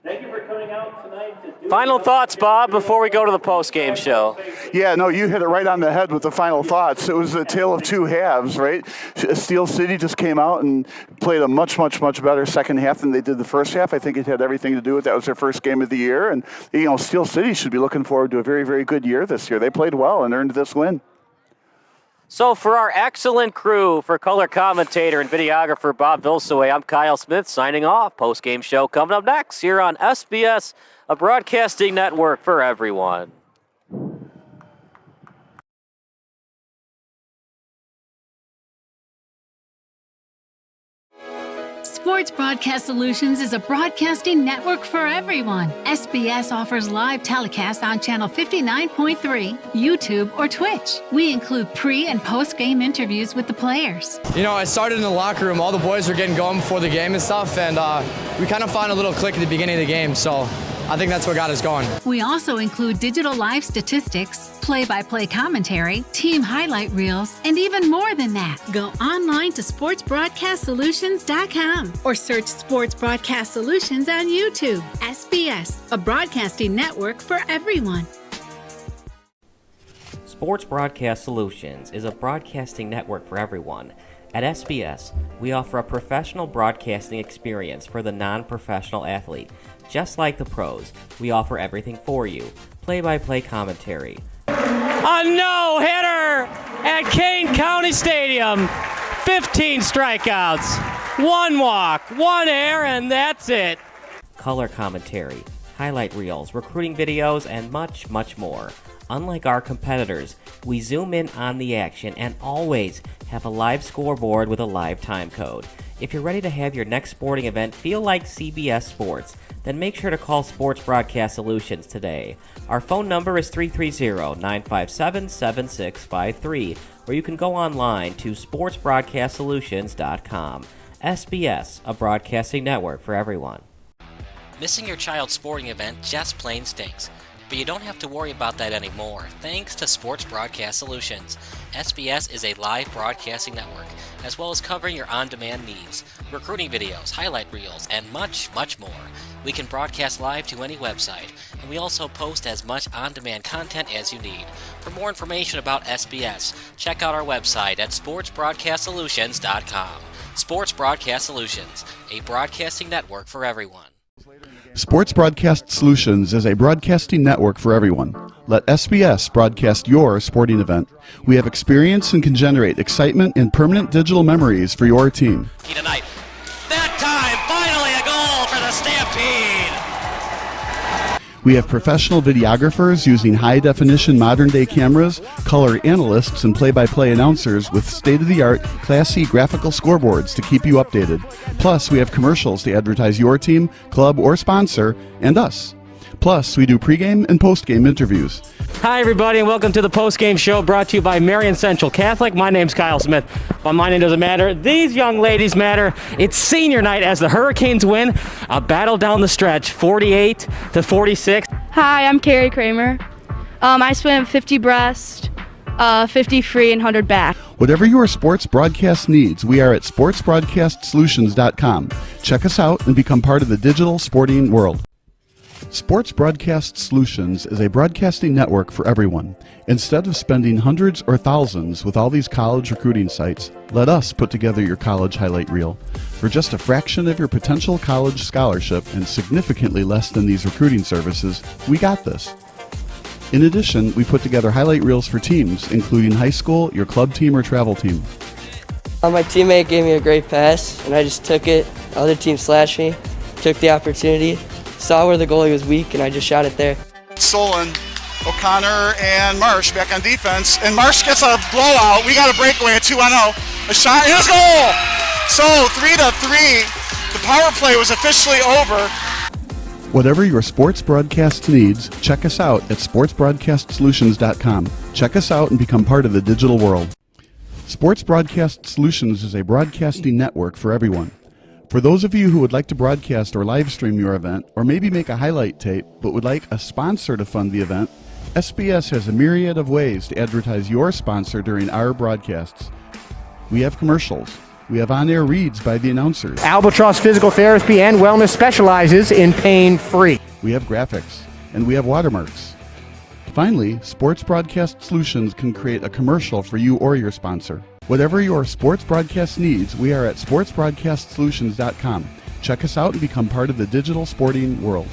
Thank you for coming out tonight to do Final thoughts, Bob, before we go to the post-game show. Yeah, no, you hit it right on the head with the final thoughts. It was a tale of two halves, right? Steel City just came out and played a much, much, much better second half than they did the first half. I think it had everything to do with that was their first game of the year. And, Steel City should be looking forward to a very, very good year this year. They played well and earned this win. So for our excellent crew, for color commentator and videographer Bob Vilsaway, I'm Kyle Smith signing off. Post-game show coming up next here on SBS, a broadcasting network for everyone. Sports Broadcast Solutions is a broadcasting network for everyone. SBS offers live telecasts on Channel 59.3, YouTube, or Twitch. We include pre- and post-game interviews with the players. I started in the locker room. All the boys were getting going before the game and stuff, and we kind of found a little click at the beginning of the game, so I think that's what got us going. We also include digital live statistics, play-by-play commentary, team highlight reels, and even more than that. Go online to sportsbroadcastsolutions.com or search Sports Broadcast Solutions on YouTube. SBS, a broadcasting network for everyone. Sports Broadcast Solutions is a broadcasting network for everyone. At SBS, we offer a professional broadcasting experience for the non-professional athlete. Just like the pros, we offer everything for you. Play-by-play commentary. A no-hitter at Kane County Stadium. 15 strikeouts, 1 walk, 1 error, and that's it. Color commentary, highlight reels, recruiting videos, and much, much more. Unlike our competitors, we zoom in on the action and always have a live scoreboard with a live time code. If you're ready to have your next sporting event feel like CBS Sports, then make sure to call Sports Broadcast Solutions today. Our phone number is 330-957-7653, or you can go online to sportsbroadcastsolutions.com. SBS, a broadcasting network for everyone. Missing your child's sporting event just plain stinks. But you don't have to worry about that anymore, thanks to Sports Broadcast Solutions. SBS is a live broadcasting network, as well as covering your on-demand needs, recruiting videos, highlight reels, and much, much more. We can broadcast live to any website, and we also post as much on-demand content as you need. For more information about SBS, check out our website at sportsbroadcastsolutions.com. Sports Broadcast Solutions, a broadcasting network for everyone. Sports Broadcast Solutions is a broadcasting network for everyone. Let SBS broadcast your sporting event. We have experience and can generate excitement and permanent digital memories for your team. Tonight. That time, finally a goal for the Stampede! We have professional videographers using high-definition modern-day cameras, color analysts, and play-by-play announcers with state-of-the-art, classy graphical scoreboards to keep you updated. Plus, we have commercials to advertise your team, club, or sponsor, and us. Plus, we do pregame and postgame interviews. Hi, everybody, and welcome to the postgame show brought to you by Marion Central Catholic. My name's Kyle Smith, but my name doesn't matter. These young ladies matter. It's senior night as the Hurricanes win a battle down the stretch, 48-46. Hi, I'm Carrie Kramer. I swim 50 breast, 50 free, and 100 back. Whatever your sports broadcast needs, we are at sportsbroadcastsolutions.com. Check us out and become part of the digital sporting world. Sports Broadcast Solutions is a broadcasting network for everyone. Instead of spending hundreds or thousands with all these college recruiting sites, let us put together your college highlight reel. For just a fraction of your potential college scholarship and significantly less than these recruiting services, we got this. In addition, we put together highlight reels for teams, including high school, your club team, or travel team. My teammate gave me a great pass, and I just took it. The other team slashed me, took the opportunity, saw where the goalie was weak, and I just shot it there. Solon, O'Connor, and Marsh back on defense. And Marsh gets a blowout. We got a breakaway at 2-0. A shot, and a goal! So 3-3. The power play was officially over. Whatever your sports broadcast needs, check us out at sportsbroadcastsolutions.com. Check us out and become part of the digital world. Sports Broadcast Solutions is a broadcasting network for everyone. For those of you who would like to broadcast or live stream your event, or maybe make a highlight tape, but would like a sponsor to fund the event, SBS has a myriad of ways to advertise your sponsor during our broadcasts. We have commercials. We have on-air reads by the announcers. Albatross Physical Therapy and Wellness specializes in pain-free. We have graphics, and we have watermarks. Finally, Sports Broadcast Solutions can create a commercial for you or your sponsor. Whatever your sports broadcast needs, we are at sportsbroadcastsolutions.com. Check us out and become part of the digital sporting world.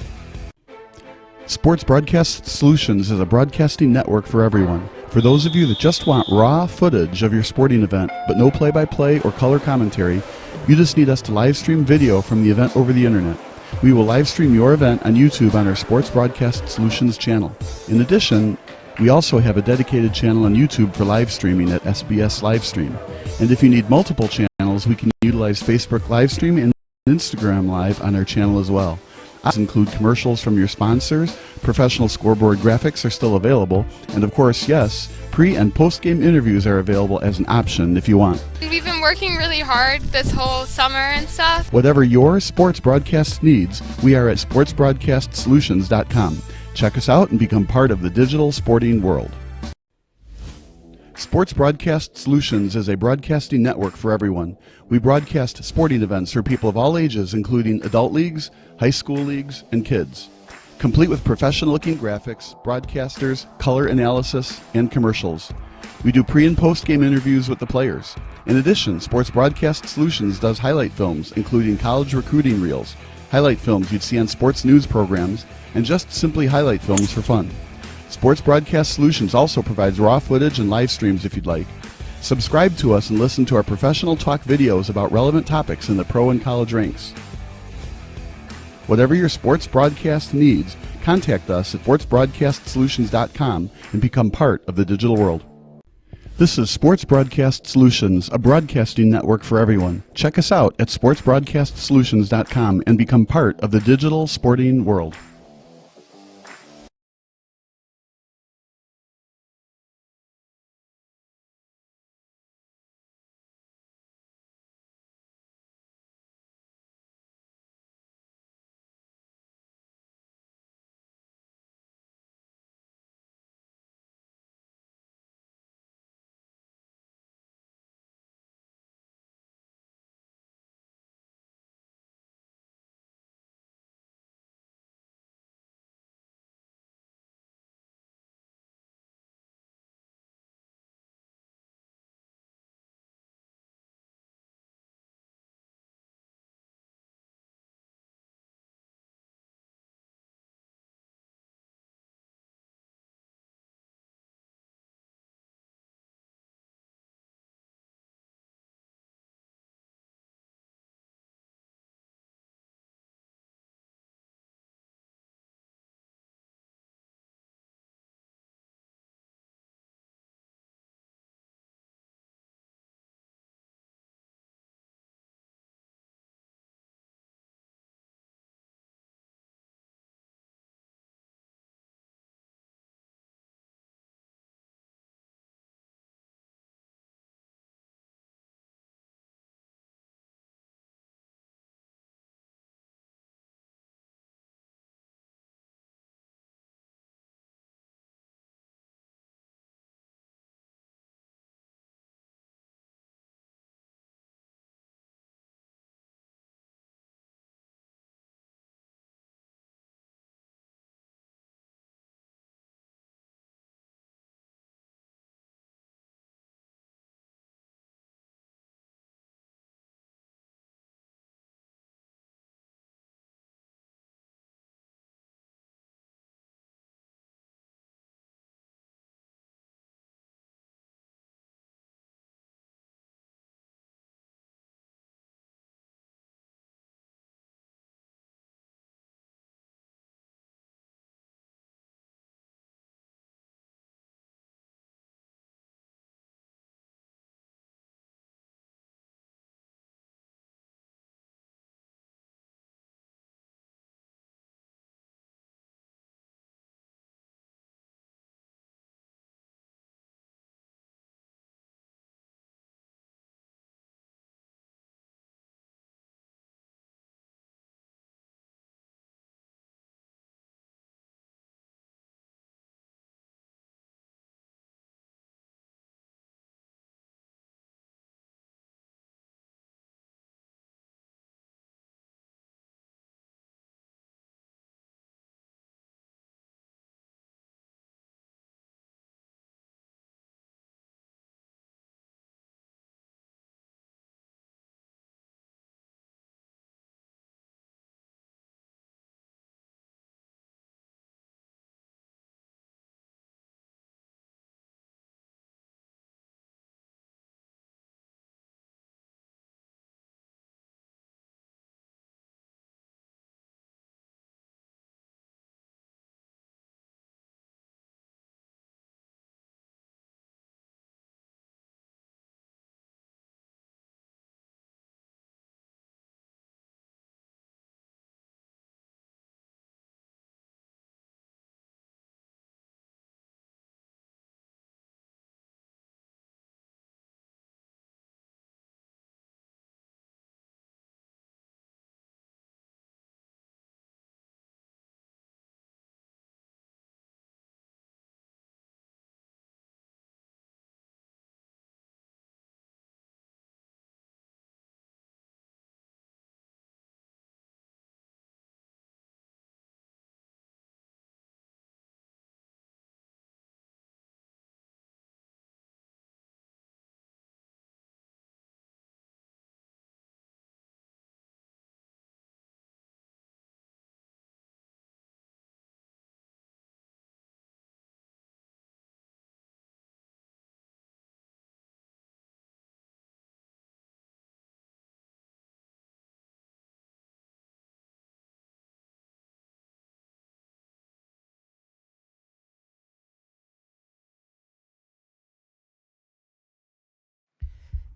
Sports Broadcast Solutions is a broadcasting network for everyone. For those of you that just want raw footage of your sporting event, but no play-by-play or color commentary, you just need us to live stream video from the event over the internet. We will live stream your event on YouTube on our Sports Broadcast Solutions channel. In addition, we also have a dedicated channel on YouTube for live streaming at SBS Livestream. And if you need multiple channels, we can utilize Facebook Livestream and Instagram Live on our channel as well. These include commercials from your sponsors, professional scoreboard graphics are still available, and of course, yes, pre- and post-game interviews are available as an option if you want. We've been working really hard this whole summer and stuff. Whatever your sports broadcast needs, we are at sportsbroadcastsolutions.com. Check us out and become part of the digital sporting world. Sports Broadcast Solutions is a broadcasting network for everyone. We broadcast sporting events for people of all ages, including adult leagues, high school leagues, and kids. Complete with professional-looking graphics, broadcasters, color analysis, and commercials. We do pre- and post-game interviews with the players. In addition, Sports Broadcast Solutions does highlight films, including college recruiting reels, highlight films you'd see on sports news programs, and just simply highlight films for fun. Sports Broadcast Solutions also provides raw footage and live streams if you'd like. Subscribe to us and listen to our professional talk videos about relevant topics in the pro and college ranks. Whatever your sports broadcast needs, contact us at sportsbroadcastsolutions.com and become part of the digital world. This is Sports Broadcast Solutions, a broadcasting network for everyone. Check us out at sportsbroadcastsolutions.com and become part of the digital sporting world.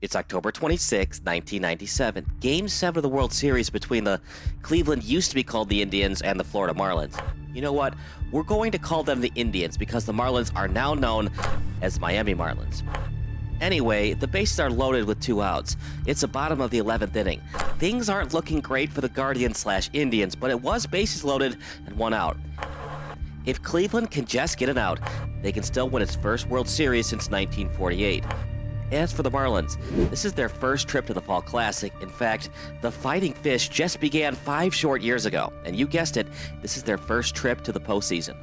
It's October 26, 1997. Game 7 of the World Series between the Cleveland used to be called the Indians and the Florida Marlins. You know what? We're going to call them the Indians because the Marlins are now known as Miami Marlins. Anyway, the bases are loaded with 2 outs. It's the bottom of the 11th inning. Things aren't looking great for the Guardians/Indians, but it was bases loaded and 1 out. If Cleveland can just get an out, they can still win its first World Series since 1948. As for the Marlins, this is their first trip to the Fall Classic. In fact, the Fighting Fish just began 5 short years ago, and you guessed it, this is their first trip to the postseason.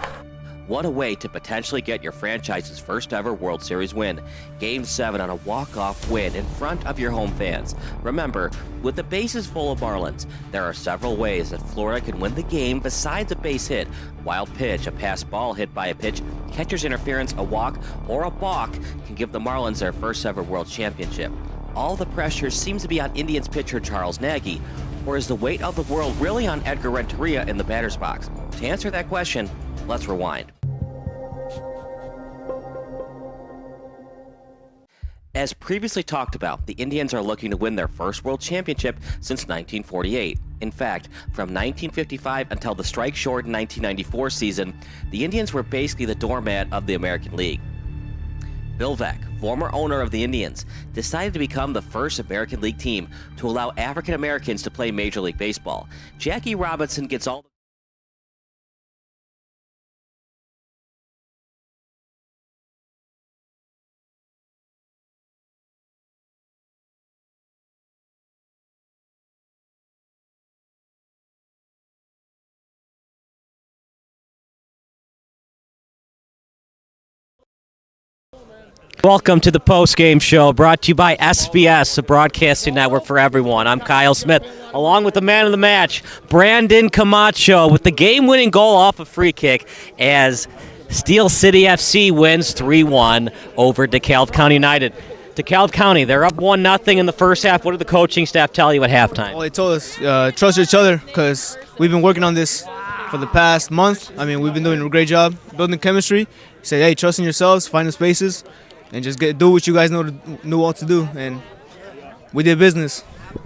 What a way to potentially get your franchise's first ever World Series win. Game 7 on a walk-off win in front of your home fans. Remember, with the bases full of Marlins, there are several ways that Florida can win the game besides a base hit. Wild pitch, a pass ball hit by a pitch, catcher's interference, a walk, or a balk can give the Marlins their first ever World Championship. All the pressure seems to be on Indians pitcher Charles Nagy, or is the weight of the world really on Edgar Renteria in the batter's box? To answer that question, let's rewind. As previously talked about, the Indians are looking to win their first World Championship since 1948. In fact, from 1955 until the strike-shortened 1994 season, the Indians were basically the doormat of the American League. Bill Veeck, former owner of the Indians, decided to become the first American League team to allow African Americans to play Major League Baseball. Jackie Robinson gets all the Welcome to the post-game show brought to you by SBS, a broadcasting network for everyone. I'm Kyle Smith, along with the man of the match, Brandon Camacho, with the game-winning goal off a free kick as Steel City FC wins 3-1 over DeKalb County United. DeKalb County, they're up 1-0 in the first half. What did the coaching staff tell you at halftime? Well, they told us trust each other because we've been working on this for the past month. I mean, we've been doing a great job building chemistry. Say, hey, trust in yourselves, find the spaces, and just do what you guys knew what to do, and we did business.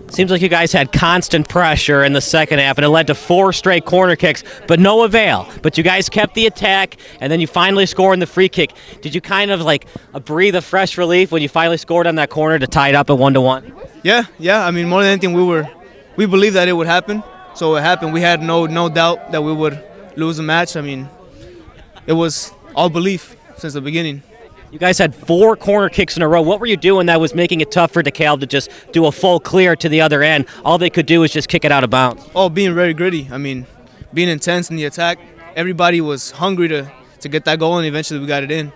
Seems like you guys had constant pressure in the second half, and it led to 4 straight corner kicks, but no avail. But you guys kept the attack, and then you finally scored in the free kick. Did you kind of like breathe a fresh relief when you finally scored on that corner to tie it up at 1-1? Yeah. I mean, more than anything, we believed that it would happen, so it happened. We had no doubt that we would lose the match. I mean, it was all belief since the beginning. You guys had 4 corner kicks in a row. What were you doing that was making it tough for DeKalb to just do a full clear to the other end? All they could do was just kick it out of bounds. Oh, being very gritty. I mean, being intense in the attack. Everybody was hungry to get that goal, and eventually we got it in.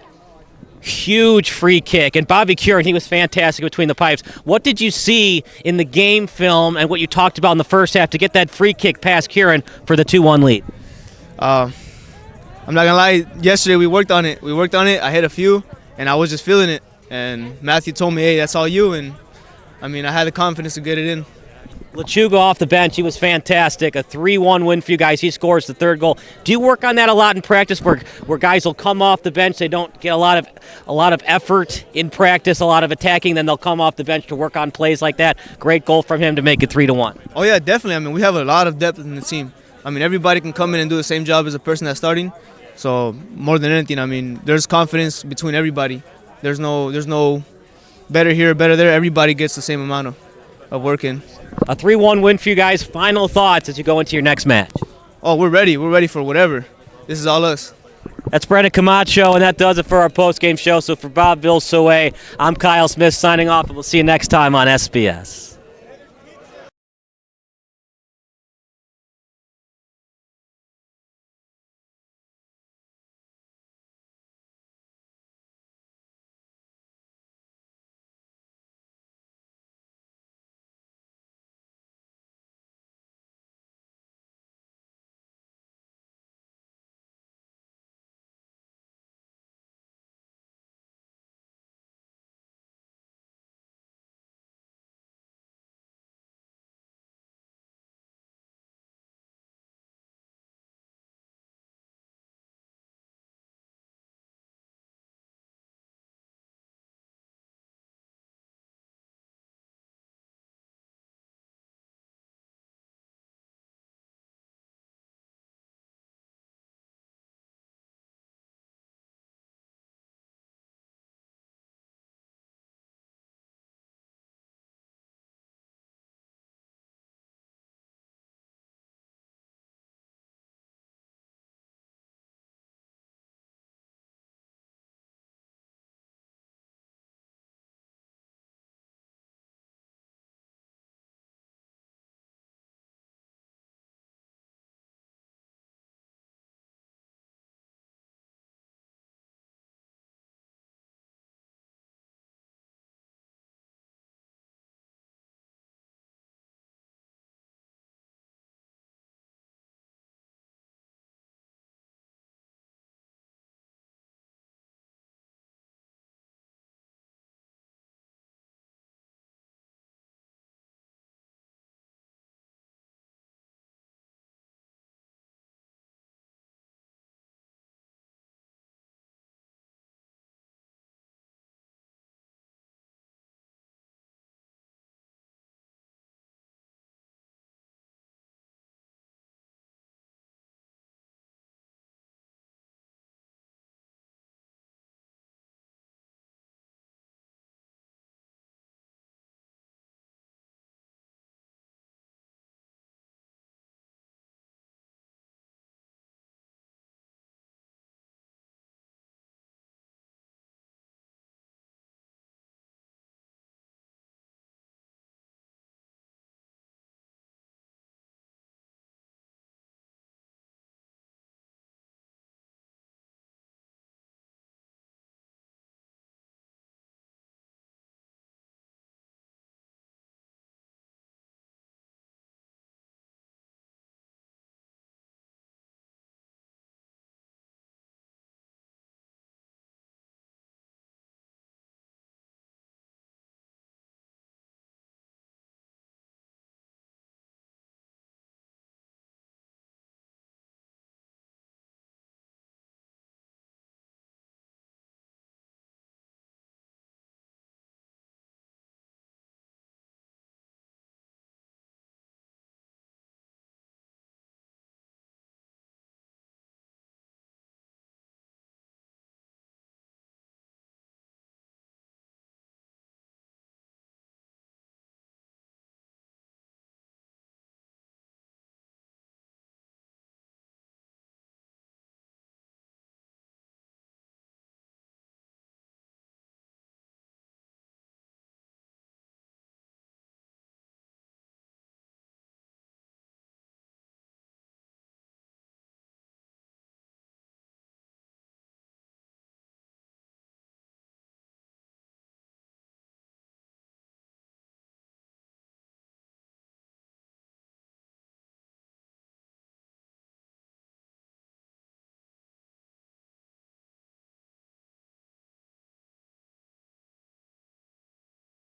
Huge free kick. And Bobby Curran, he was fantastic between the pipes. What did you see in the game film and what you talked about in the first half to get that free kick past Curran for the 2-1 lead? I'm not going to lie. Yesterday we worked on it. I hit a few. And I was just feeling it, and Matthew told me, hey, that's all you, and I mean, I had the confidence to get it in. Lechuga off the bench, he was fantastic. A 3-1 win for you guys. He scores the 3rd goal. Do you work on that a lot in practice where guys will come off the bench, they don't get a lot of effort in practice, a lot of attacking, then they'll come off the bench to work on plays like that? Great goal from him to make it 3-1. Oh, yeah, definitely. I mean, we have a lot of depth in the team. I mean, everybody can come in and do the same job as the person that's starting. So more than anything, I mean, there's confidence between everybody. There's no better here, better there. Everybody gets the same amount of work in. A 3-1 win for you guys. Final thoughts as you go into your next match? Oh, we're ready. We're ready for whatever. This is all us. That's Brandon Camacho, and that does it for our post-game show. So for Bob Vilsoe, I'm Kyle Smith signing off, and we'll see you next time on SBS.